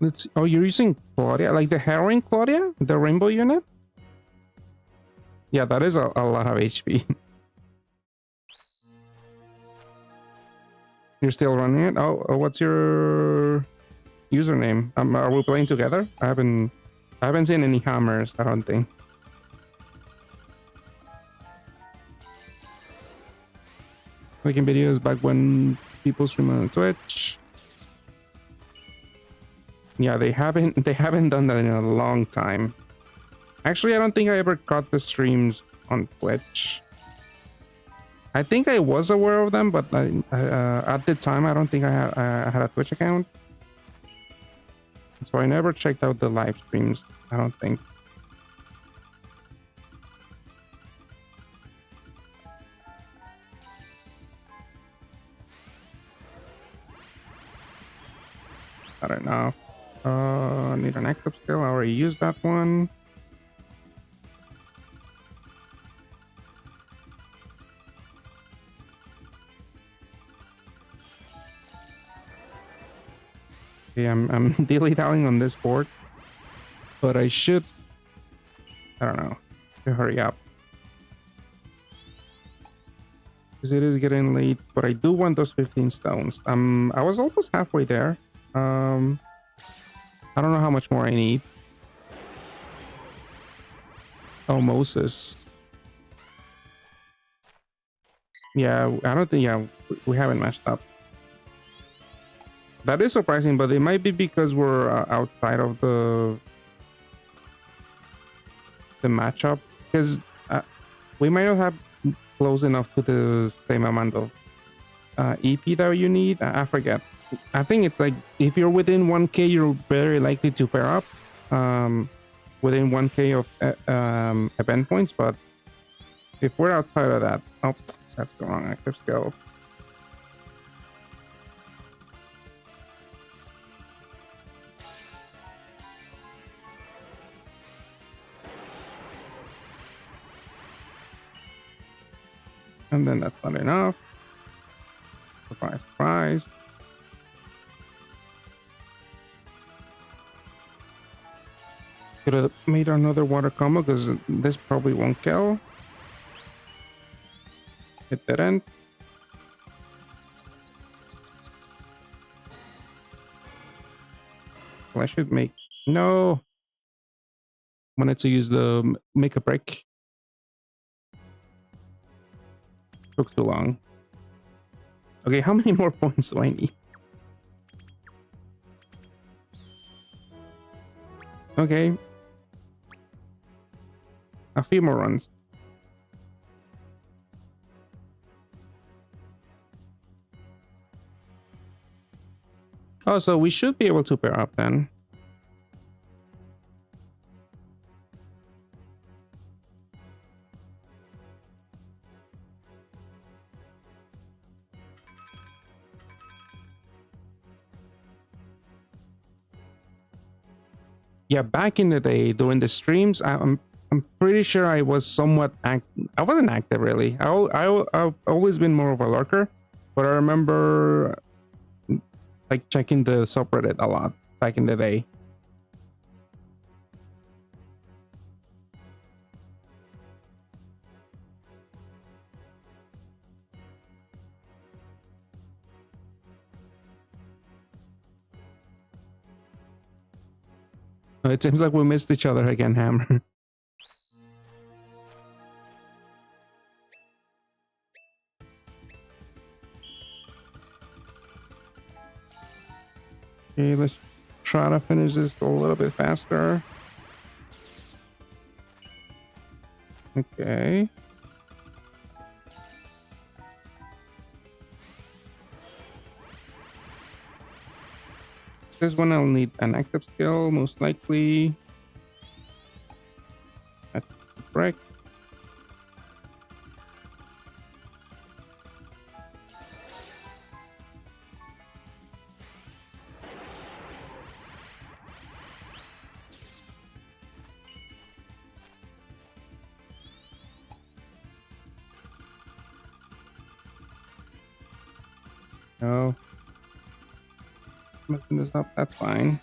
A: Let's. Oh, you're using Claudia, like the heroine Claudia, the rainbow unit. Yeah, that is a lot of HP. You're still running it. Oh, what's your username? Are we playing together? I haven't seen any hammers. I don't think. Making videos back when people stream on Twitch. Yeah, they haven't done that in a long time. Actually, I don't think I ever caught the streams on Twitch. I think I was aware of them, but at the time, I don't think I had a Twitch account. So I never checked out the live streams, I don't think. Not enough. Need an active skill. I already used that one. Okay, I'm dilly-dallying on this board, but I should. I don't know. Hurry up, because it is getting late. But I do want those 15 stones. I was almost halfway there. I don't know how much more I need. Oh, Moses. Yeah, I don't think. Yeah, we haven't matched up. That is surprising, but it might be because we're outside of the matchup. Because we might not have close enough to the same amount of EP that you need. I forget. I think it's like if you're within 1k, you're very likely to pair up within 1k of event points. But if we're outside of that, oh, that's the wrong active skill. And then that's not enough. Surprise, surprise. Could have made another water combo because this probably won't kill. It didn't. Well, I should make... No! Wanted to use the make a break. Took too long. Okay, how many more points do I need? Okay. A few more runs. Oh, so we should be able to pair up then. Yeah, back in the day during the streams, I'm pretty sure I was somewhat I wasn't active really. I've always been more of a lurker, but I remember like checking the subreddit a lot back in the day. It seems like we missed each other again, Hammer. Okay, let's try to finish this a little bit faster. Okay. This one I'll need an active skill, most likely. That's correct. No. Messing this up, that's fine.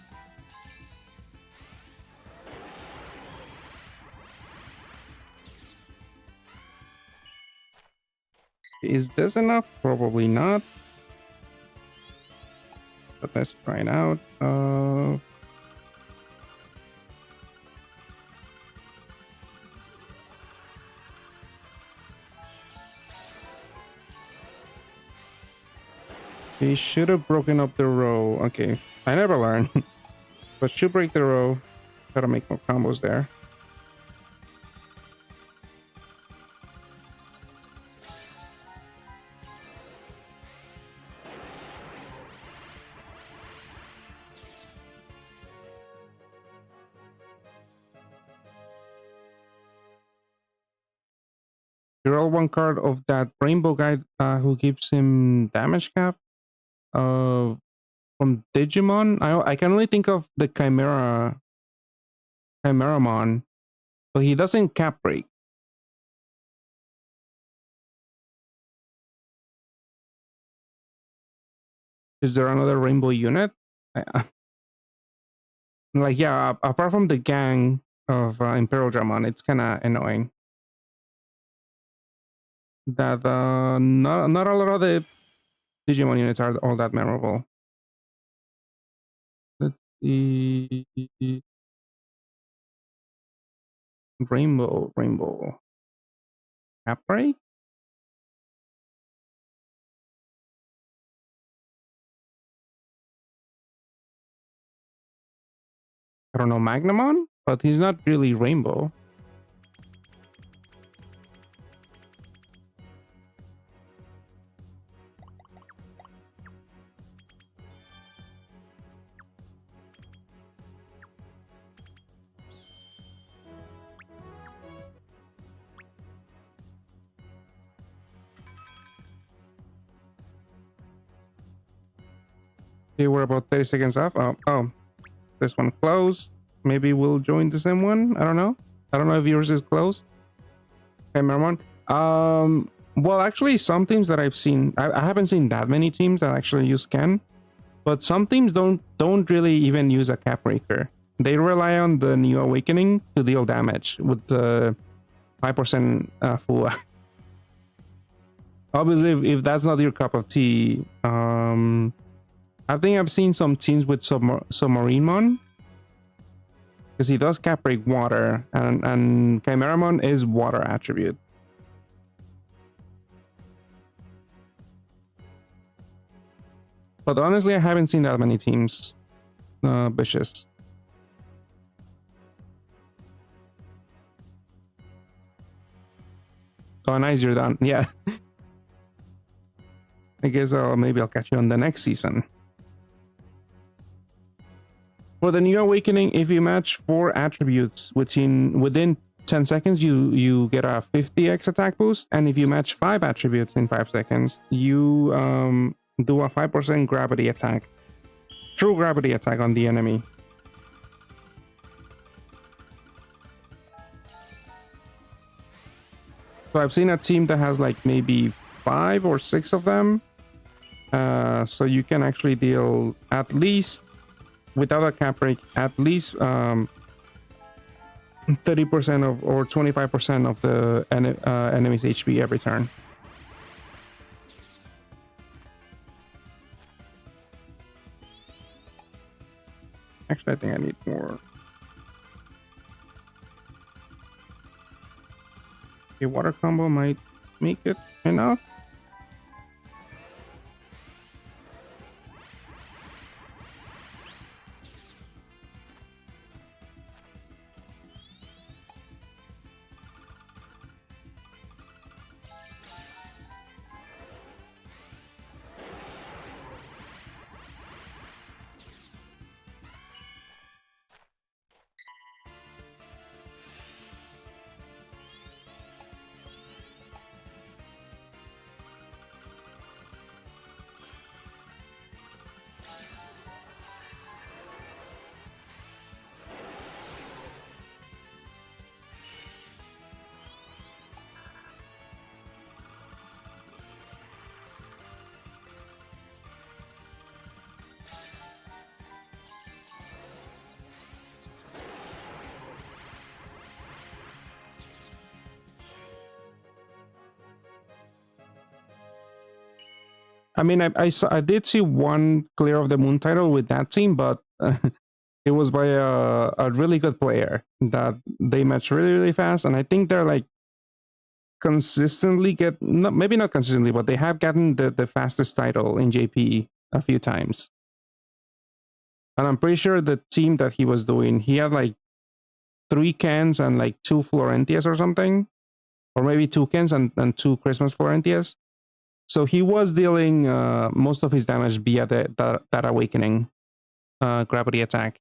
A: Is this enough? Probably not. But let's try it out. He should have broken up the row. Okay, I never learned. But should break the row. Gotta make more combos there. You roll one card of that rainbow guy who gives him damage cap. From Digimon, I can only think of the Chimeramon, but he doesn't cap break. Is there another rainbow unit? Like, yeah, apart from the gang of Imperial Dramon, it's kind of annoying that not a lot of the Digimon units are all that memorable. Let's see. Rainbow. Cap break? I don't know, Magnamon? But he's not really rainbow. Okay, we're about 30 seconds off. Oh, this one closed. Maybe we'll join the same one. I don't know. I don't know if yours is closed. Okay, Mermon. Well, actually, some teams that I've seen, I haven't seen that many teams that actually use Ken, but some teams don't really even use a cap breaker. They rely on the New Awakening to deal damage with the 5% full. Obviously, if that's not your cup of tea, I think I've seen some teams with Submarinmon, because he does cap break water, and Chimeramon is water attribute. But honestly, I haven't seen that many teams vicious. Oh, nice, you're done. Yeah. I guess maybe I'll catch you on the next season. For the New Awakening, if you match 4 attributes within 10 seconds, you get a 50x attack boost, and if you match 5 attributes in 5 seconds, you do a 5% gravity attack. True gravity attack on the enemy. So I've seen a team that has like maybe 5 or 6 of them. So you can actually deal at least, without a cap break, at least 30% of or 25% of the enemy's HP every turn. Actually, I think I need more. A water combo might make it enough. I mean, I did see one Clear of the Moon title with that team, but it was by a really good player that they match really fast, and I think they're like consistently maybe not consistently, but they have gotten the fastest title in JP a few times. And I'm pretty sure the team that he was doing, he had like 3 cans and like 2 Florentias or something, or maybe 2 cans and 2 Christmas Florentias. So he was dealing most of his damage via that awakening gravity attack.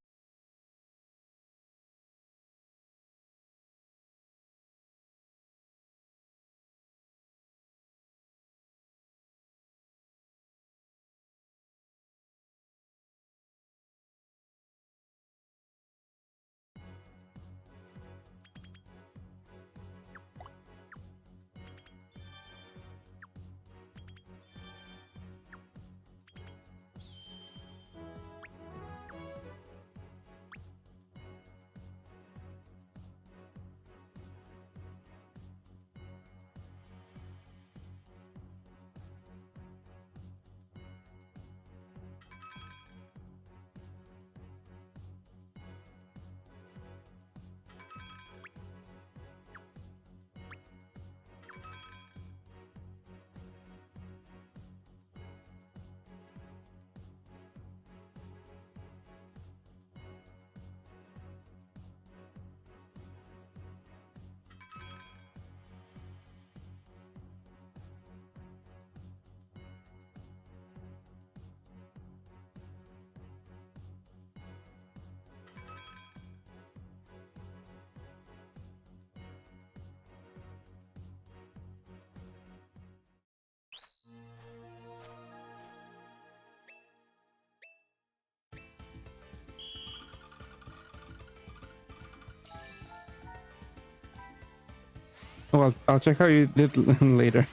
A: Well, I'll check how you did later.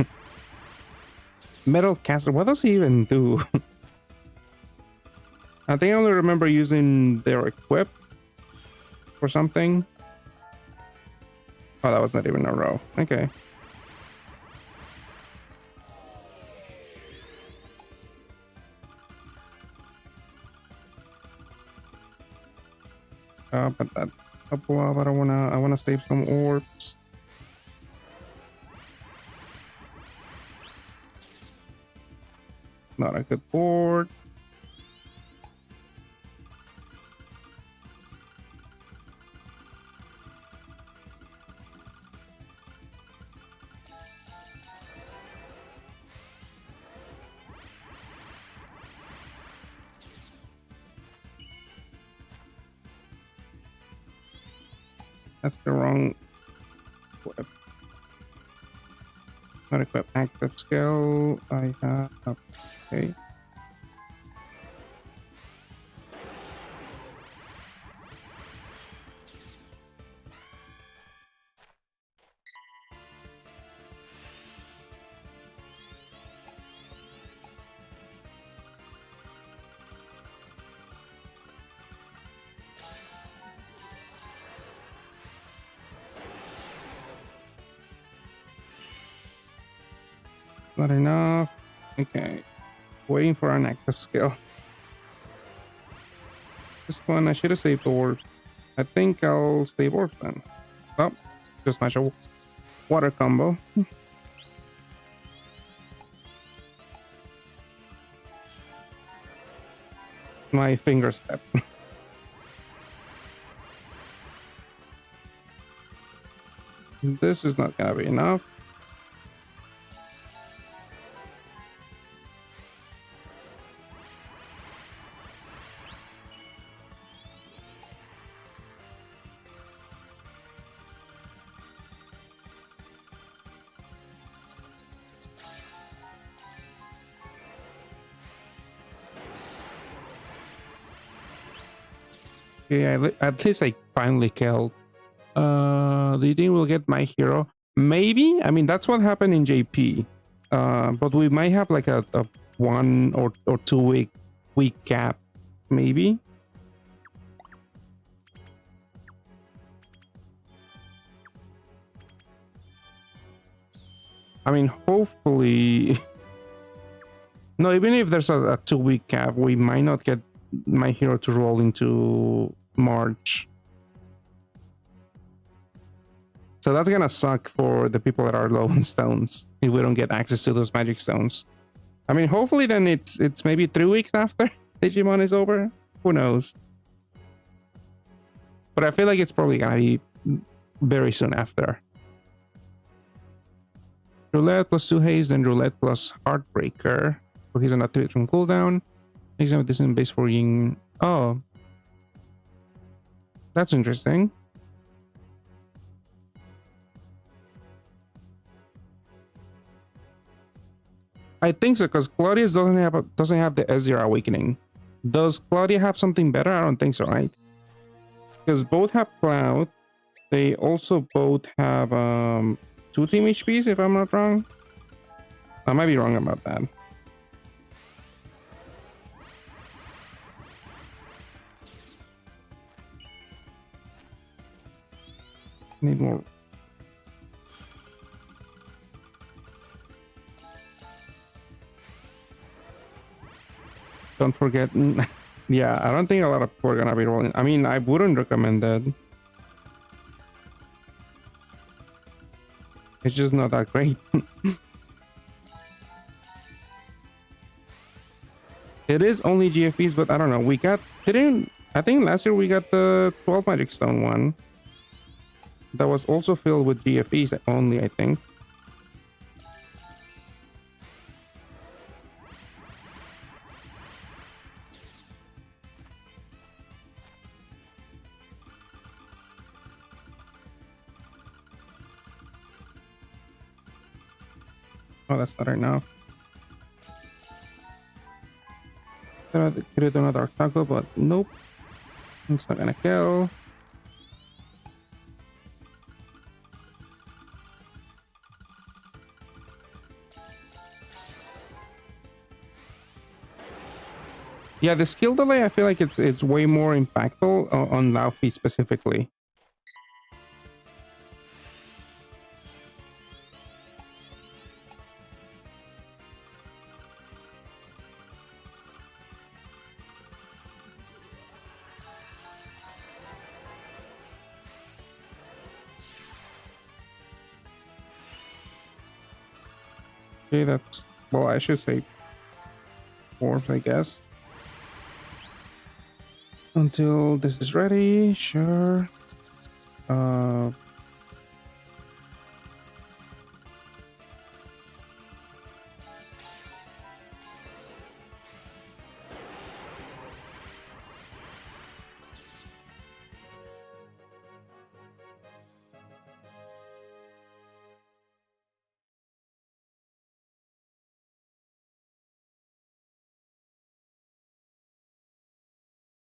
A: Metal caster. What does he even do? I think I only remember using their equip or something. Oh, that was not even a row. Okay. But that couple of, I wanna save some orbs. Not a good board. That's the wrong equip. Not equip active skill. I have. Okay. Not enough. Okay. Waiting for an active skill. This one, I should have saved orbs. I think I'll save orbs then. Oh, just smash a water combo. My finger step. This is not gonna be enough. Okay, at least I finally killed. Do you think we'll get my hero? Maybe. I mean, that's what happened in JP. But we might have like a 1 or 2 week gap, maybe. I mean, hopefully. No, even if there's a 2 week gap, we might not get my hero to roll into March. So that's gonna suck for the people that are low in stones if we don't get access to those magic stones. I mean, hopefully then it's maybe 3 weeks after Digimon is over. Who knows? But I feel like it's probably gonna be very soon after. Roulette plus 2 haste, then roulette plus heartbreaker. So he's on a 3-turn cooldown. He's on a distant base for Ying. Oh, that's interesting. I think so, because Claudius doesn't have the S0 awakening. Does Claudia have something better? I don't think so, right? Because both have Cloud. They also both have 2 team HPs, if I'm not wrong. I might be wrong about that. Need more. Don't forget. Yeah, I don't think a lot of people are gonna be rolling. I mean, I wouldn't recommend that. It's just not that great. It is only GFEs, but I don't know. We got I think last year we got the 12 Magic Stone one. That was also filled with GFEs only, I think. Oh, that's not enough. Could have done another taco, but nope. It's not gonna kill. Yeah, the skill delay, I feel like it's way more impactful on Laufey specifically. Okay, that's, well, I should say fourth, I guess. Until this is ready, sure.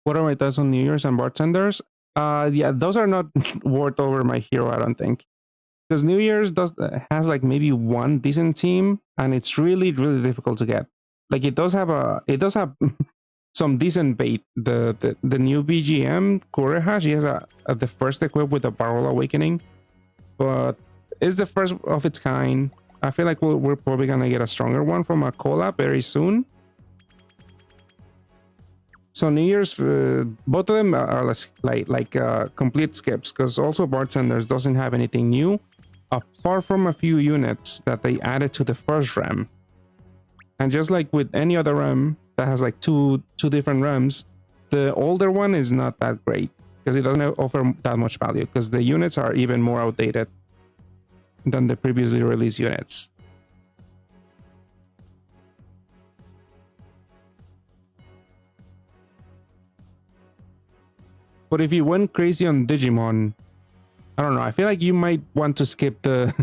A: What are my thoughts on New Year's and bartenders? Yeah, those are not worth over my hero, I don't think. Because New Year's has like maybe one decent team, and it's really difficult to get. Like it does have some decent bait. The new BGM Kureha, she has the first equip with the Barrel Awakening, but it's the first of its kind. I feel like we're probably gonna get a stronger one from a collab very soon. So New Year's, both of them are complete skips, because also Bartenders doesn't have anything new, apart from a few units that they added to the first RAM. And just like with any other RAM that has like two different RAMs, the older one is not that great because it doesn't offer that much value, because the units are even more outdated than the previously released units. But if you went crazy on Digimon, I don't know, I feel like you might want to skip the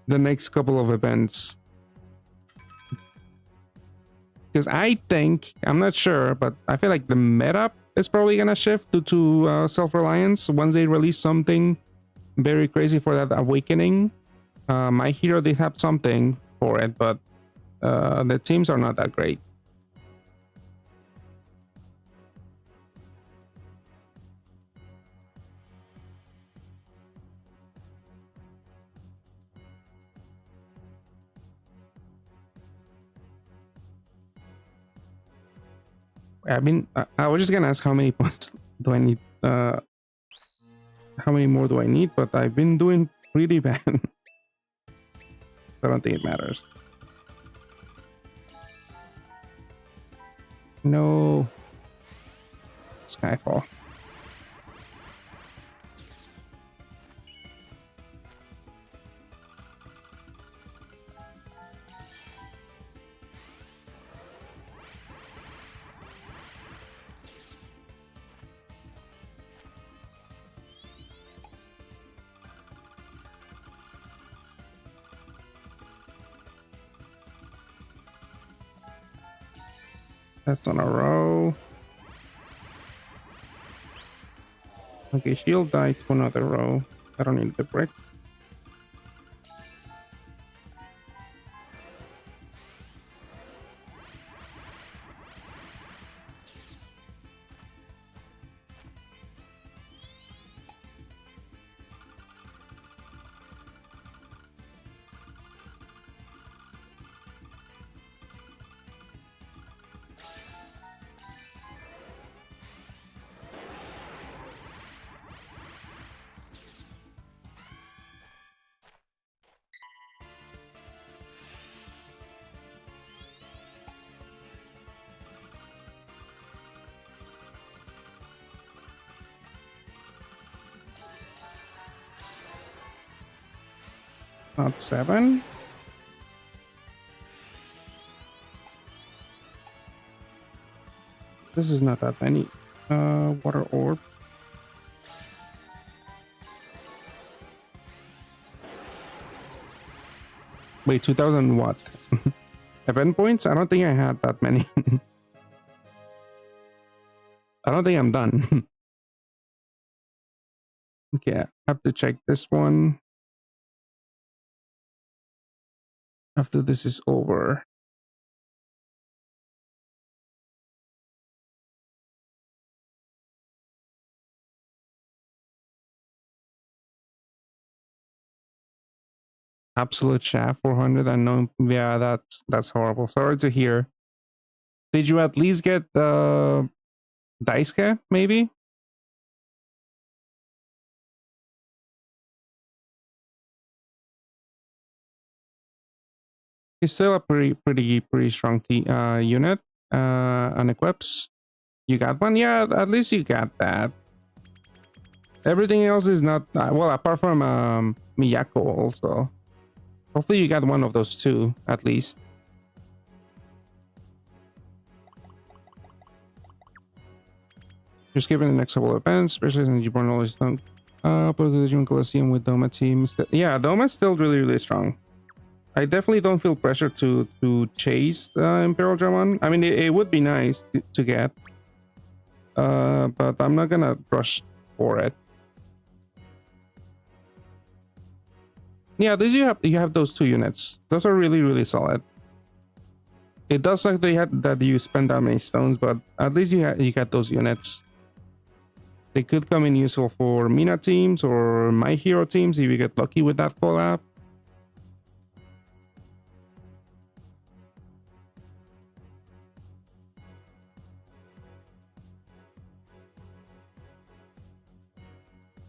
A: the next couple of events. Because I think, I'm not sure, but I feel like the meta is probably gonna shift to self-reliance once they release something very crazy for that awakening. My hero did have something for it, but the teams are not that great. I mean, I was just gonna ask how many points do I need? How many more do I need? But I've been doing pretty bad. I don't think it matters. No. Skyfall. That's on a row. Okay, shield died to another row. I don't need the brick. Not 7. This is not that many. Water orb. Wait, 2000 what? Event points? I don't think I had that many. I don't think I'm done. Okay, I have to check this one after this is over. Absolute Shaft 400. I know. Yeah, that's horrible. Sorry to hear. Did you at least get Daisuke, maybe? He's still a pretty strong unit. And equips. You got one? Yeah, at least you got that. Everything else is not well, apart from Miyako also. Hopefully you got one of those two, at least. You're skipping the next couple of events, especially since you burn all this done. But the Digimon Colosseum with Doma teams. Yeah, Doma's still really strong. I definitely don't feel pressure to chase Imperial Dramon. I mean, it would be nice to get. But I'm not gonna rush for it. Yeah, you have those two units. Those are really solid. It does suck that you spend that many stones, but at least you got those units. They could come in useful for Mina teams or My Hero teams if you get lucky with that collab.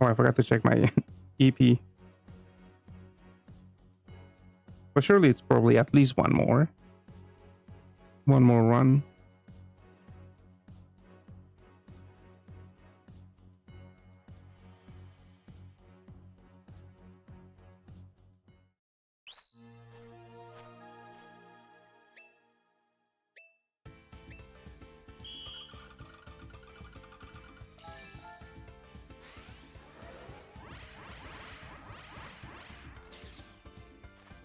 A: Oh, I forgot to check my EP. But surely it's probably at least one more. One more run.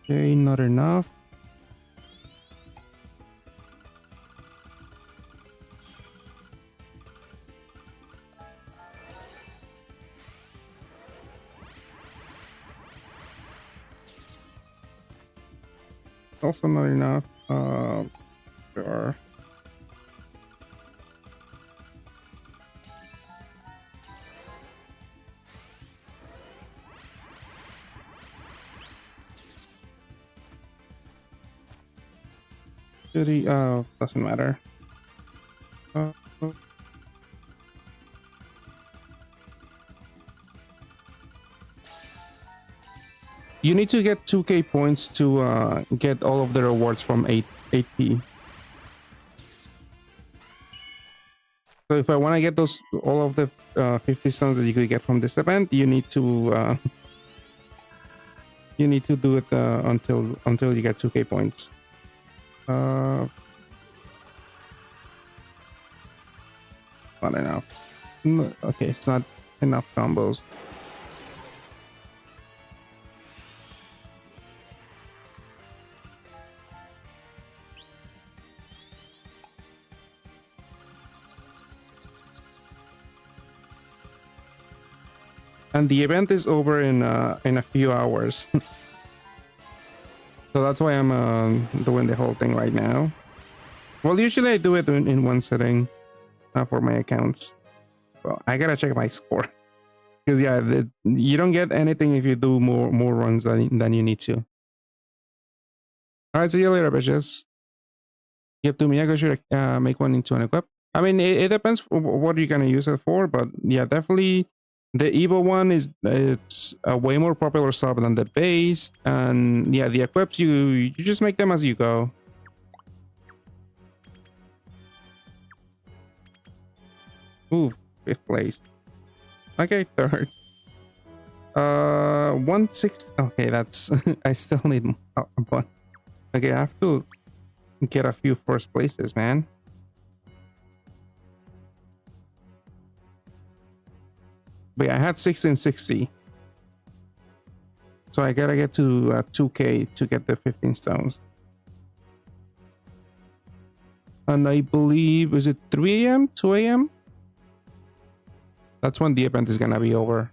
A: Okay, not enough. Also not enough. Sure. Doesn't matter. You need to get 2k points to get all of the rewards from 8p. So if I want to get all of the 50 stones that you could get from this event, you need to do it until you get 2k points. Not enough. Okay, it's not enough combos. And the event is over in a few hours. So that's why I'm doing the whole thing right now. Well, usually I do it in one sitting for my accounts. Well, I gotta check my score. Because yeah, you don't get anything if you do more runs than you need to. Alright, see you later, bitches. Yep, to me, I should make one into an equip. I mean, it depends what you're gonna use it for, but yeah, definitely the Evo one it's a way more popular sub than the base, and yeah, the equips you just make them as you go. Ooh, 5th place. Okay, 3rd. 1/6. Okay, that's I still need a bunch. Okay, I have to get a few first places, man. But yeah, I had 1660. So I gotta get to 2k to get the 15 stones. And I believe, is it 3 a.m., 2 a.m.? That's when the event is gonna be over.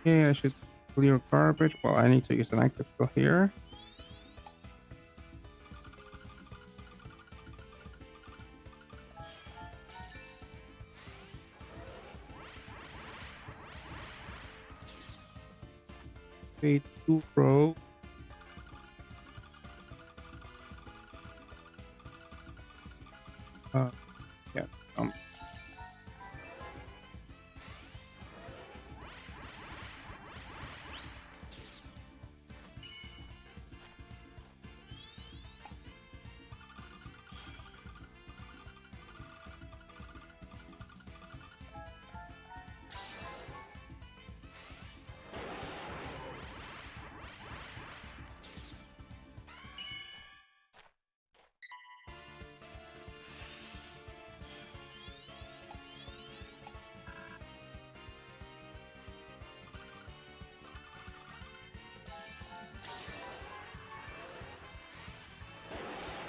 A: Okay, I should clear garbage. Well, I need to use an active skill here. Okay, 2 row. Yeah.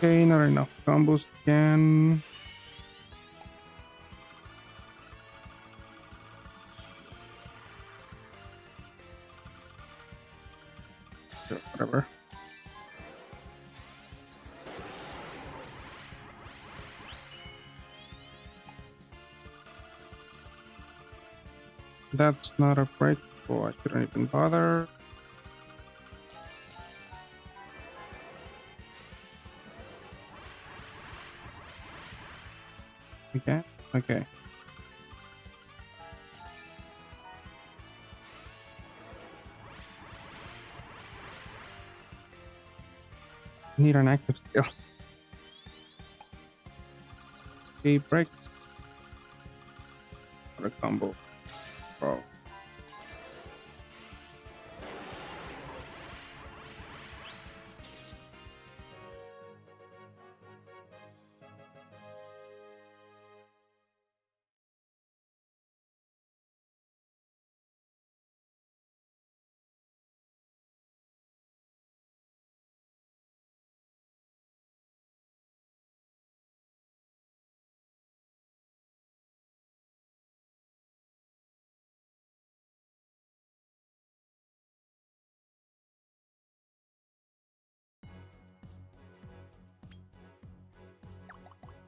A: Okay, not enough combos again. Sure, whatever. That's not a break, so I shouldn't even bother. Okay, okay. Need an active skill. Okay, break. What a combo. Oh.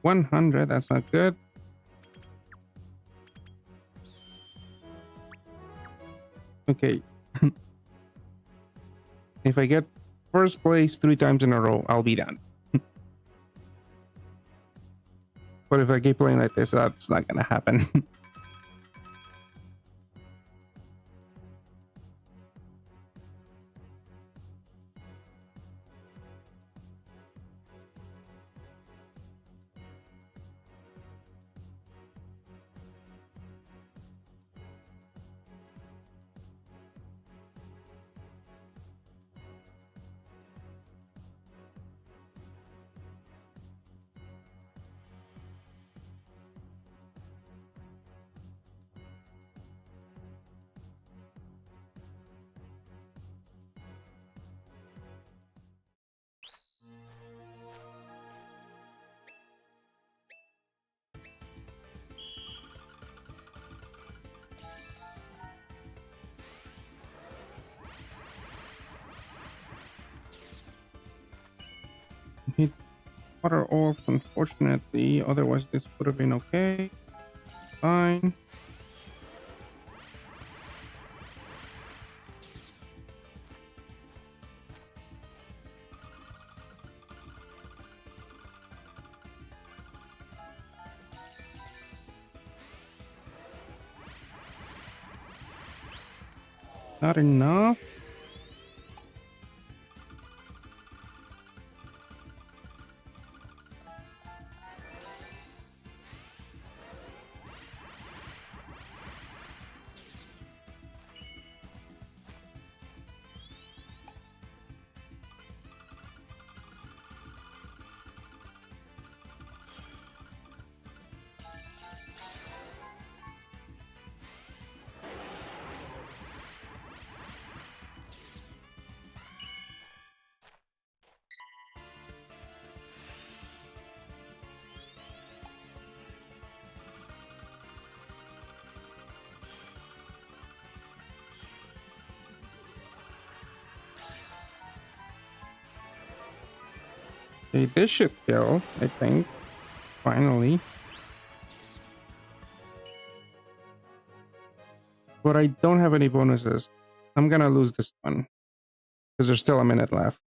A: $100, that's not good. Okay. If I get first place 3 times in a row, I'll be done. But if I keep playing like this, that's not gonna happen. Hit water orbs, unfortunately. Otherwise, this would have been okay. Fine. Not enough. Okay, this should kill, I think. Finally. But I don't have any bonuses. I'm gonna lose this one. Because there's still a minute left.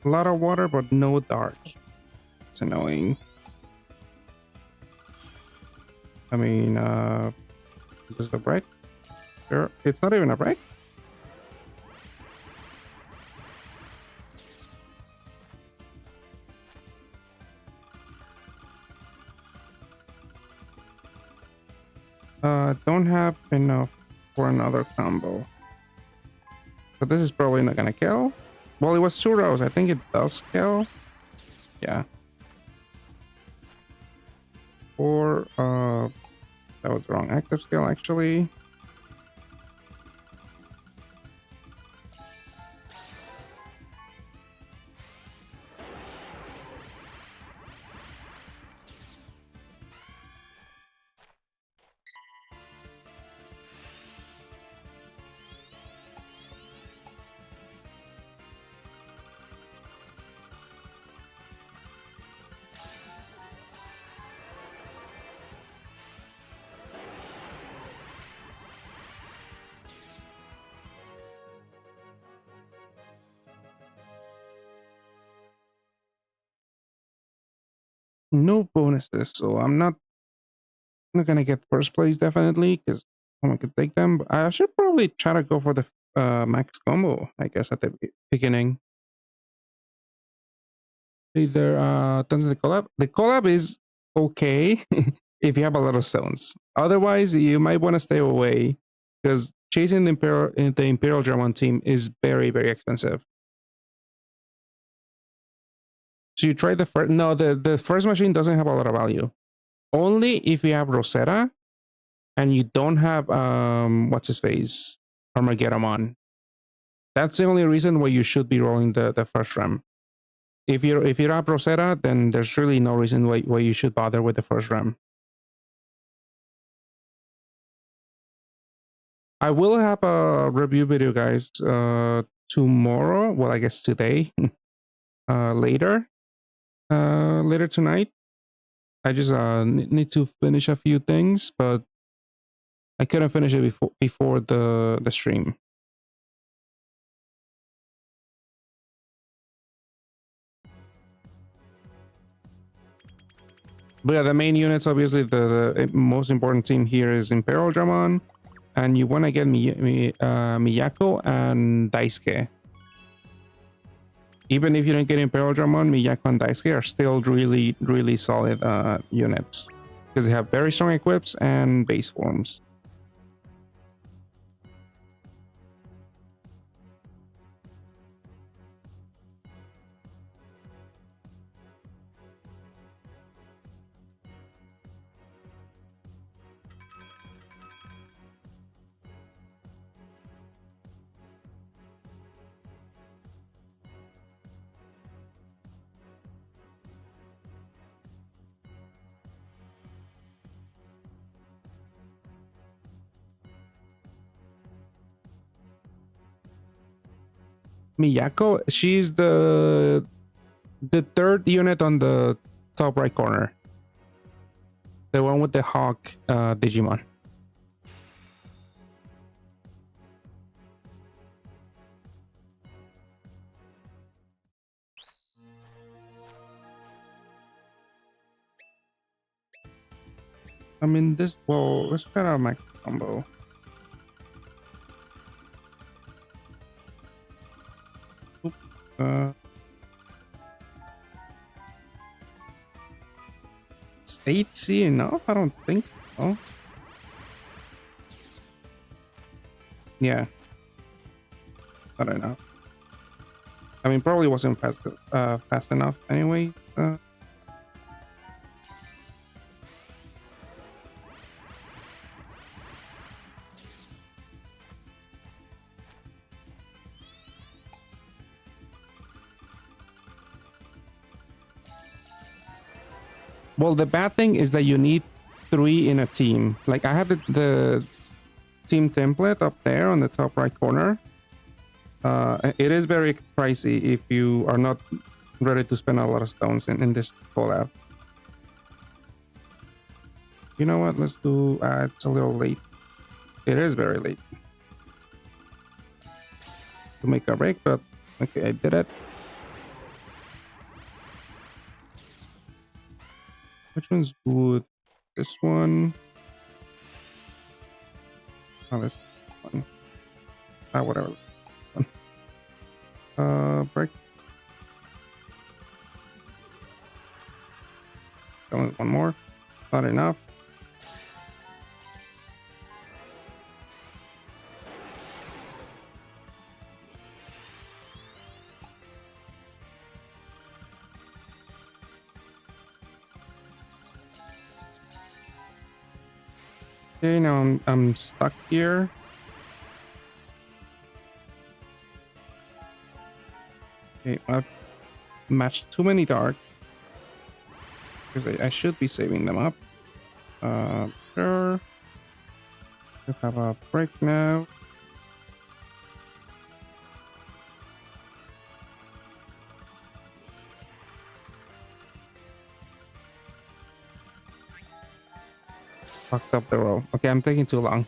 A: A lot of water, but no dark. It's annoying. I mean, is this a break? Sure. It's not even a break? Don't have enough for another combo. So this is probably not gonna kill. Well, it was 2 rows. I think it does kill. Yeah. Or, that was the wrong active skill, actually. No bonuses, so I'm not gonna get first place definitely because someone could take them. But I should probably try to go for the max combo, I guess, at the beginning. Either turns the collab. The collab is okay if you have a lot of stones. Otherwise, you might want to stay away because chasing the Imperial German team is very, very expensive. So you try the first. No, the first machine doesn't have a lot of value. Only if you have Rosetta and you don't have what's his face Armageddon on. That's the only reason why you should be rolling the first RAM. if you have Rosetta, then there's really no reason why you should bother with the first RAM. I will have a review video, guys, tomorrow. Well, I guess today, later tonight. I just need to finish a few things, but I couldn't finish it before the stream. But yeah, the main units, obviously, the most important team here is Imperial Dramon, and you want to get Miyako and Daisuke. Even if you don't get Imperial Dramon, Miyako and Daisuke are still really, really solid units because they have very strong equips and base forms. Miyako, she's the third unit on the top right corner. The one with the hawk Digimon. I mean, well, let's try out max combo. Is 8C enough? I don't think so. Yeah. I don't know. I mean, probably wasn't fast enough anyway. Well, the bad thing is that you need 3 in a team. Like, I have the team template up there on the top right corner. It is very pricey if you are not ready to spend a lot of stones in this collab. You know what? Let's do... it's a little late. It is very late to make a break, but okay, I did it. Which one's good? This one. Oh, this one. Whatever. Break. Only one more. Not enough. Okay, now I'm stuck here. Okay, I've matched too many dark. Because I should be saving them up. Sure. We have a break now. Fucked up the row. Okay, I'm taking too long.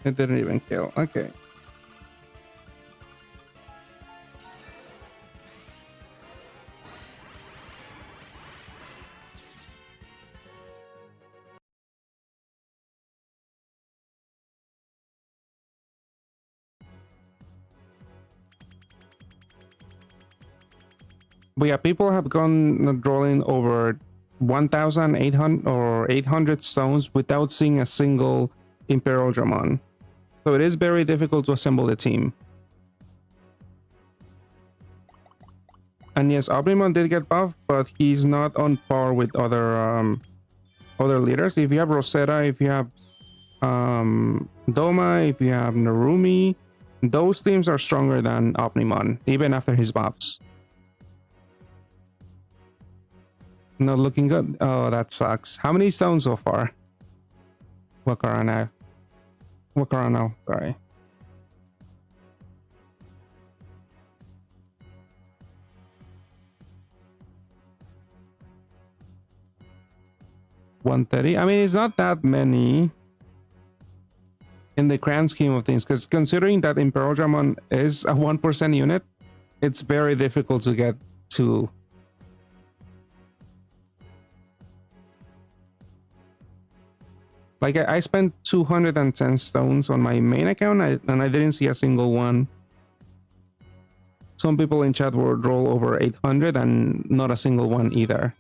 A: It didn't even kill. Okay. But yeah, people have gone drawing over 1,800 or 800 stones without seeing a single Imperial Dramon. So it is very difficult to assemble the team. And yes, Oblimon did get buffed, but he's not on par with other leaders. If you have Rosetta, if you have Doma, if you have Narumi, Those teams are stronger than Omnimon, even after his buffs. Not looking good. Oh, that sucks. How many stones so far? Wakarana. Wakarano, sorry. $130. I mean, it's not that many in the grand scheme of things, because considering that Imperial Dramon is a 1% unit, it's very difficult to get to. Like, I spent 210 stones on my main account, and I didn't see a single one. Some people in chat would roll over 800 and not a single one either.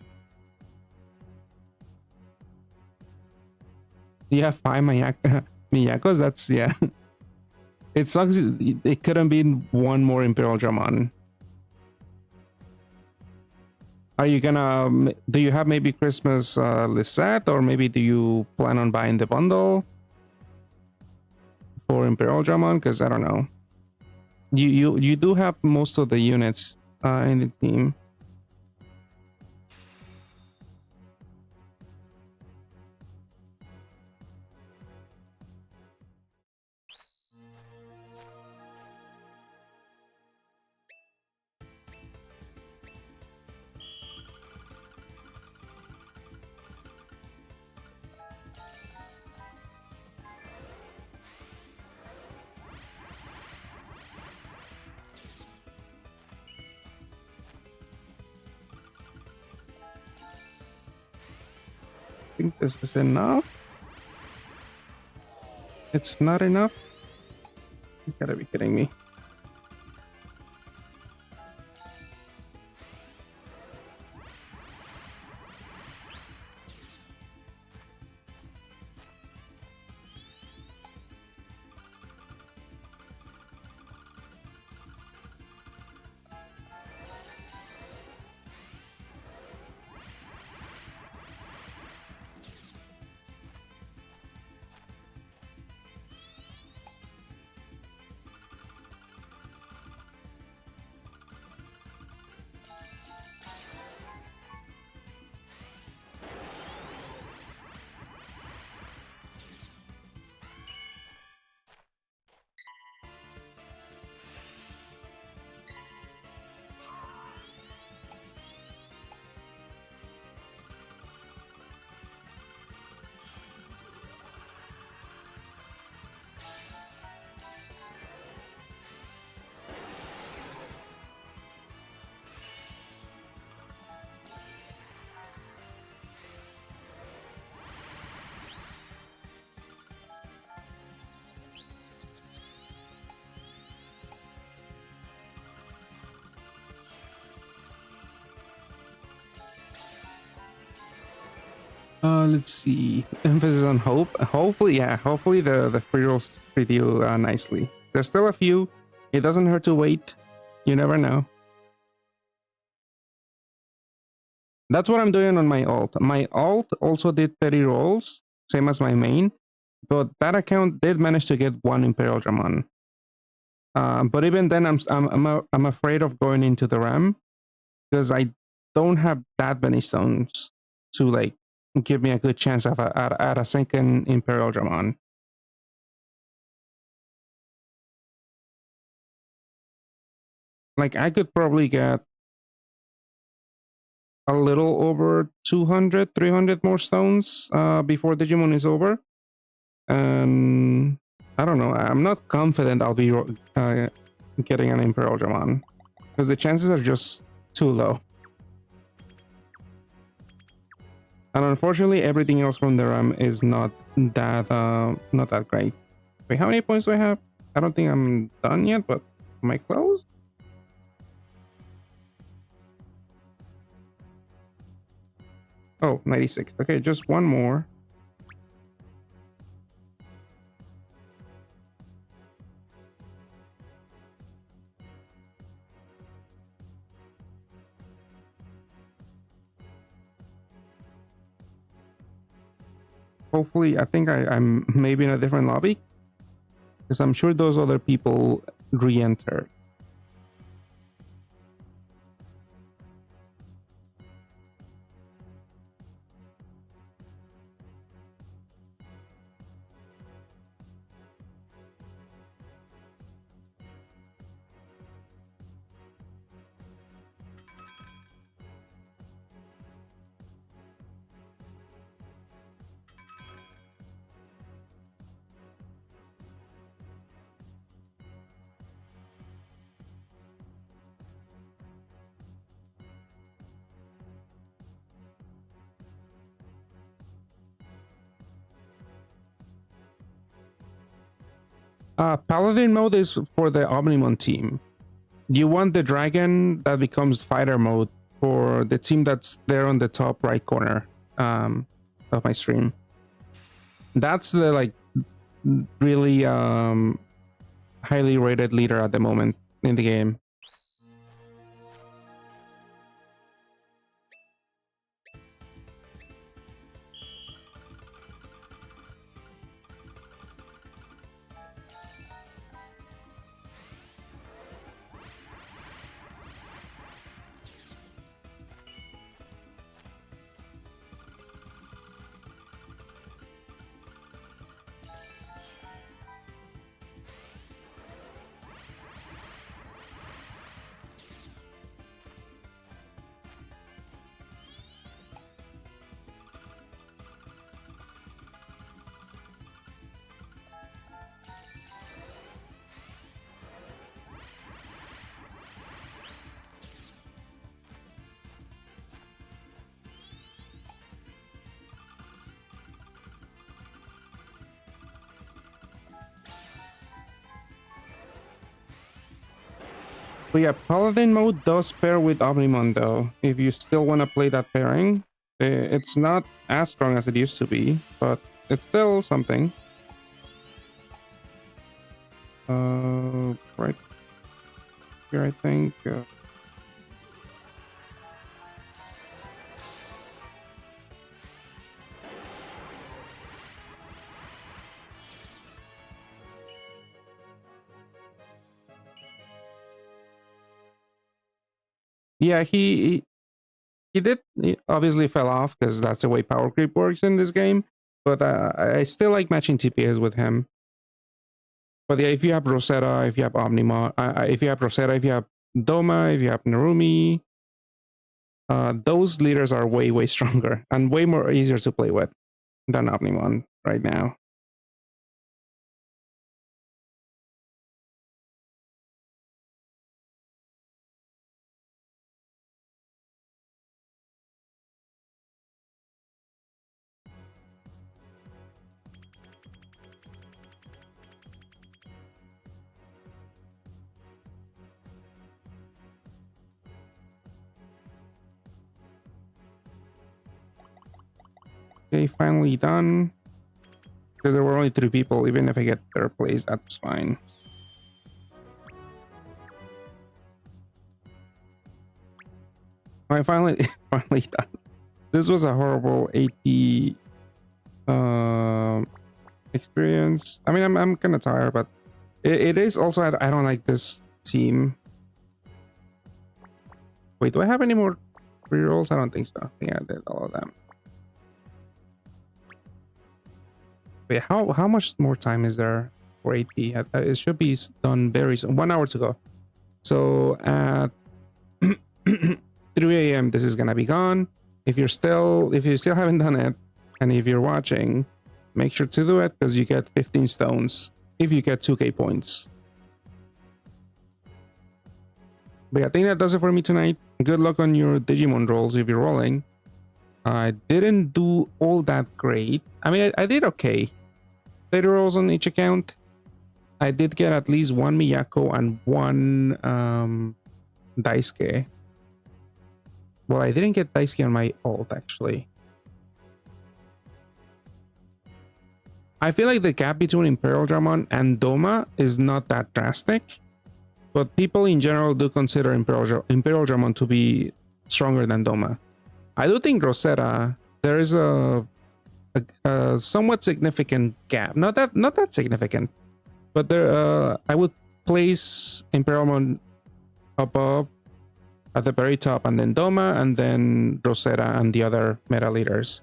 A: You have 5 Miyakos? That's, yeah. It sucks. It couldn't be one more Imperial Dramon. Are you gonna... Do you have maybe Christmas Lisette? Or maybe do you plan on buying the bundle for Imperial Dramon? Because I don't know. You do have most of the units in the team. I think this is enough. It's not enough. You gotta be kidding me. Let's see. Emphasis on hope. Hopefully, yeah. Hopefully the free rolls treat you nicely. There's still a few. It doesn't hurt to wait. You never know. That's what I'm doing on my alt. My alt also did 30 rolls, same as my main, but that account did manage to get 1 Imperial Dramon. But even then, I'm afraid of going into the RAM because I don't have that many stones to like give me a good chance of at a second Imperial Dramon. Like I could probably get a little over 200, 300 more stones before Digimon is over. And I don't know, I'm not confident I'll be getting an Imperial Dramon because the chances are just too low. And unfortunately, everything else from the RAM is not that great. Wait, how many points do I have? I don't think I'm done yet, but am I close? Oh, 96. Okay, just one more. Hopefully, I think I'm maybe in a different lobby. because I'm sure those other people re-entered. Paladin mode is for the Omnimon team. You want the dragon that becomes fighter mode for the team that's there on the top right corner of my stream. That's the like really highly rated leader at the moment in the game. But yeah, Paladin mode does pair with Omnimon though. If you still want to play that pairing, it's not as strong as it used to be, but it's still something. Right here, I think. Yeah, he did. He obviously fell off because that's the way power creep works in this game. But I still like matching TPS with him. But yeah, if you have Rosetta, if you have Omnimon, if you have Rosetta, if you have Doma, if you have Narumi, those leaders are way stronger and way more easier to play with than Omnimon right now. Okay, finally done. Because there were only 3 people. Even if I get third place, that's fine. I finally done. This was a horrible AP experience. I mean, I'm kind of tired, but it is also I don't like this team. Wait, do I have any more rerolls? I don't think so. I think I did all of them. Wait, how much more time is there for AP? It should be done very soon. 1 hour to go. So at 3 a.m. this is gonna be gone. If you still haven't done it, and if you're watching, make sure to do it because you get 15 stones if you get 2k points. But yeah, I think that does it for me tonight. Good luck on your Digimon rolls if you're rolling. I didn't do all that great. I mean, I did okay. Later rolls on each account. I did get at least 1 Miyako and 1 Daisuke. Well, I didn't get Daisuke on my ult, actually. I feel like the gap between Imperial Dramon and Doma is not that drastic. But people in general do consider Imperial Dramon to be stronger than Doma. I do think Rosetta, there is a somewhat significant gap. Not that significant. But there, I would place Imperialmon above at the very top, and then Doma, and then Rosetta and the other meta leaders.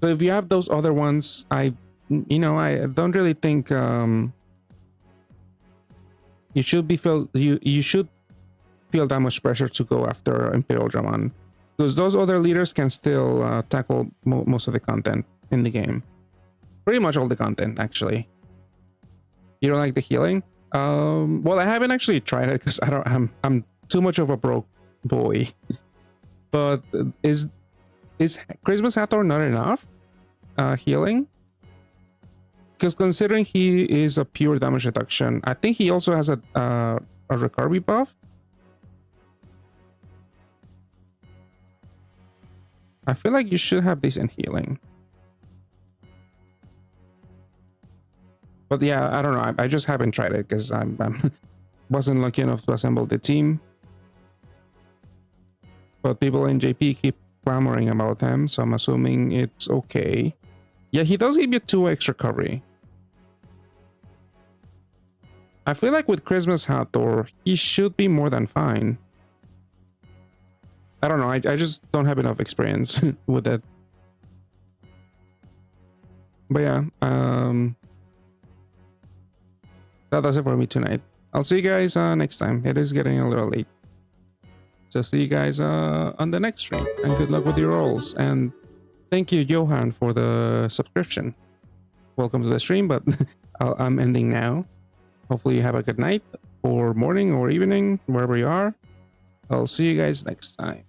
A: So if you have those other ones, I don't really think you should feel that much pressure to go after Imperial Dramon, because those other leaders can still tackle most of the content in the game. Pretty much all the content, actually. You don't like the healing? Well, I haven't actually tried it because I'm too much of a broke boy. But is Christmas Hathor not enough healing? Because considering he is a pure damage reduction, I think he also has a recovery buff. I feel like you should have decent healing. But yeah, I don't know. I just haven't tried it because I wasn't lucky enough to assemble the team. But people in JP keep clamoring about him, so I'm assuming it's okay. Yeah, he does give you 2x recovery. I feel like with Christmas Hathor, he should be more than fine. I don't know. I just don't have enough experience with it. But yeah, that does it for me tonight. I'll see you guys next time. It is getting a little late. So see you guys on the next stream. And good luck with your rolls. And thank you, Johan, for the subscription. Welcome to the stream, but I'm ending now. Hopefully you have a good night, or morning, or evening, wherever you are. I'll see you guys next time.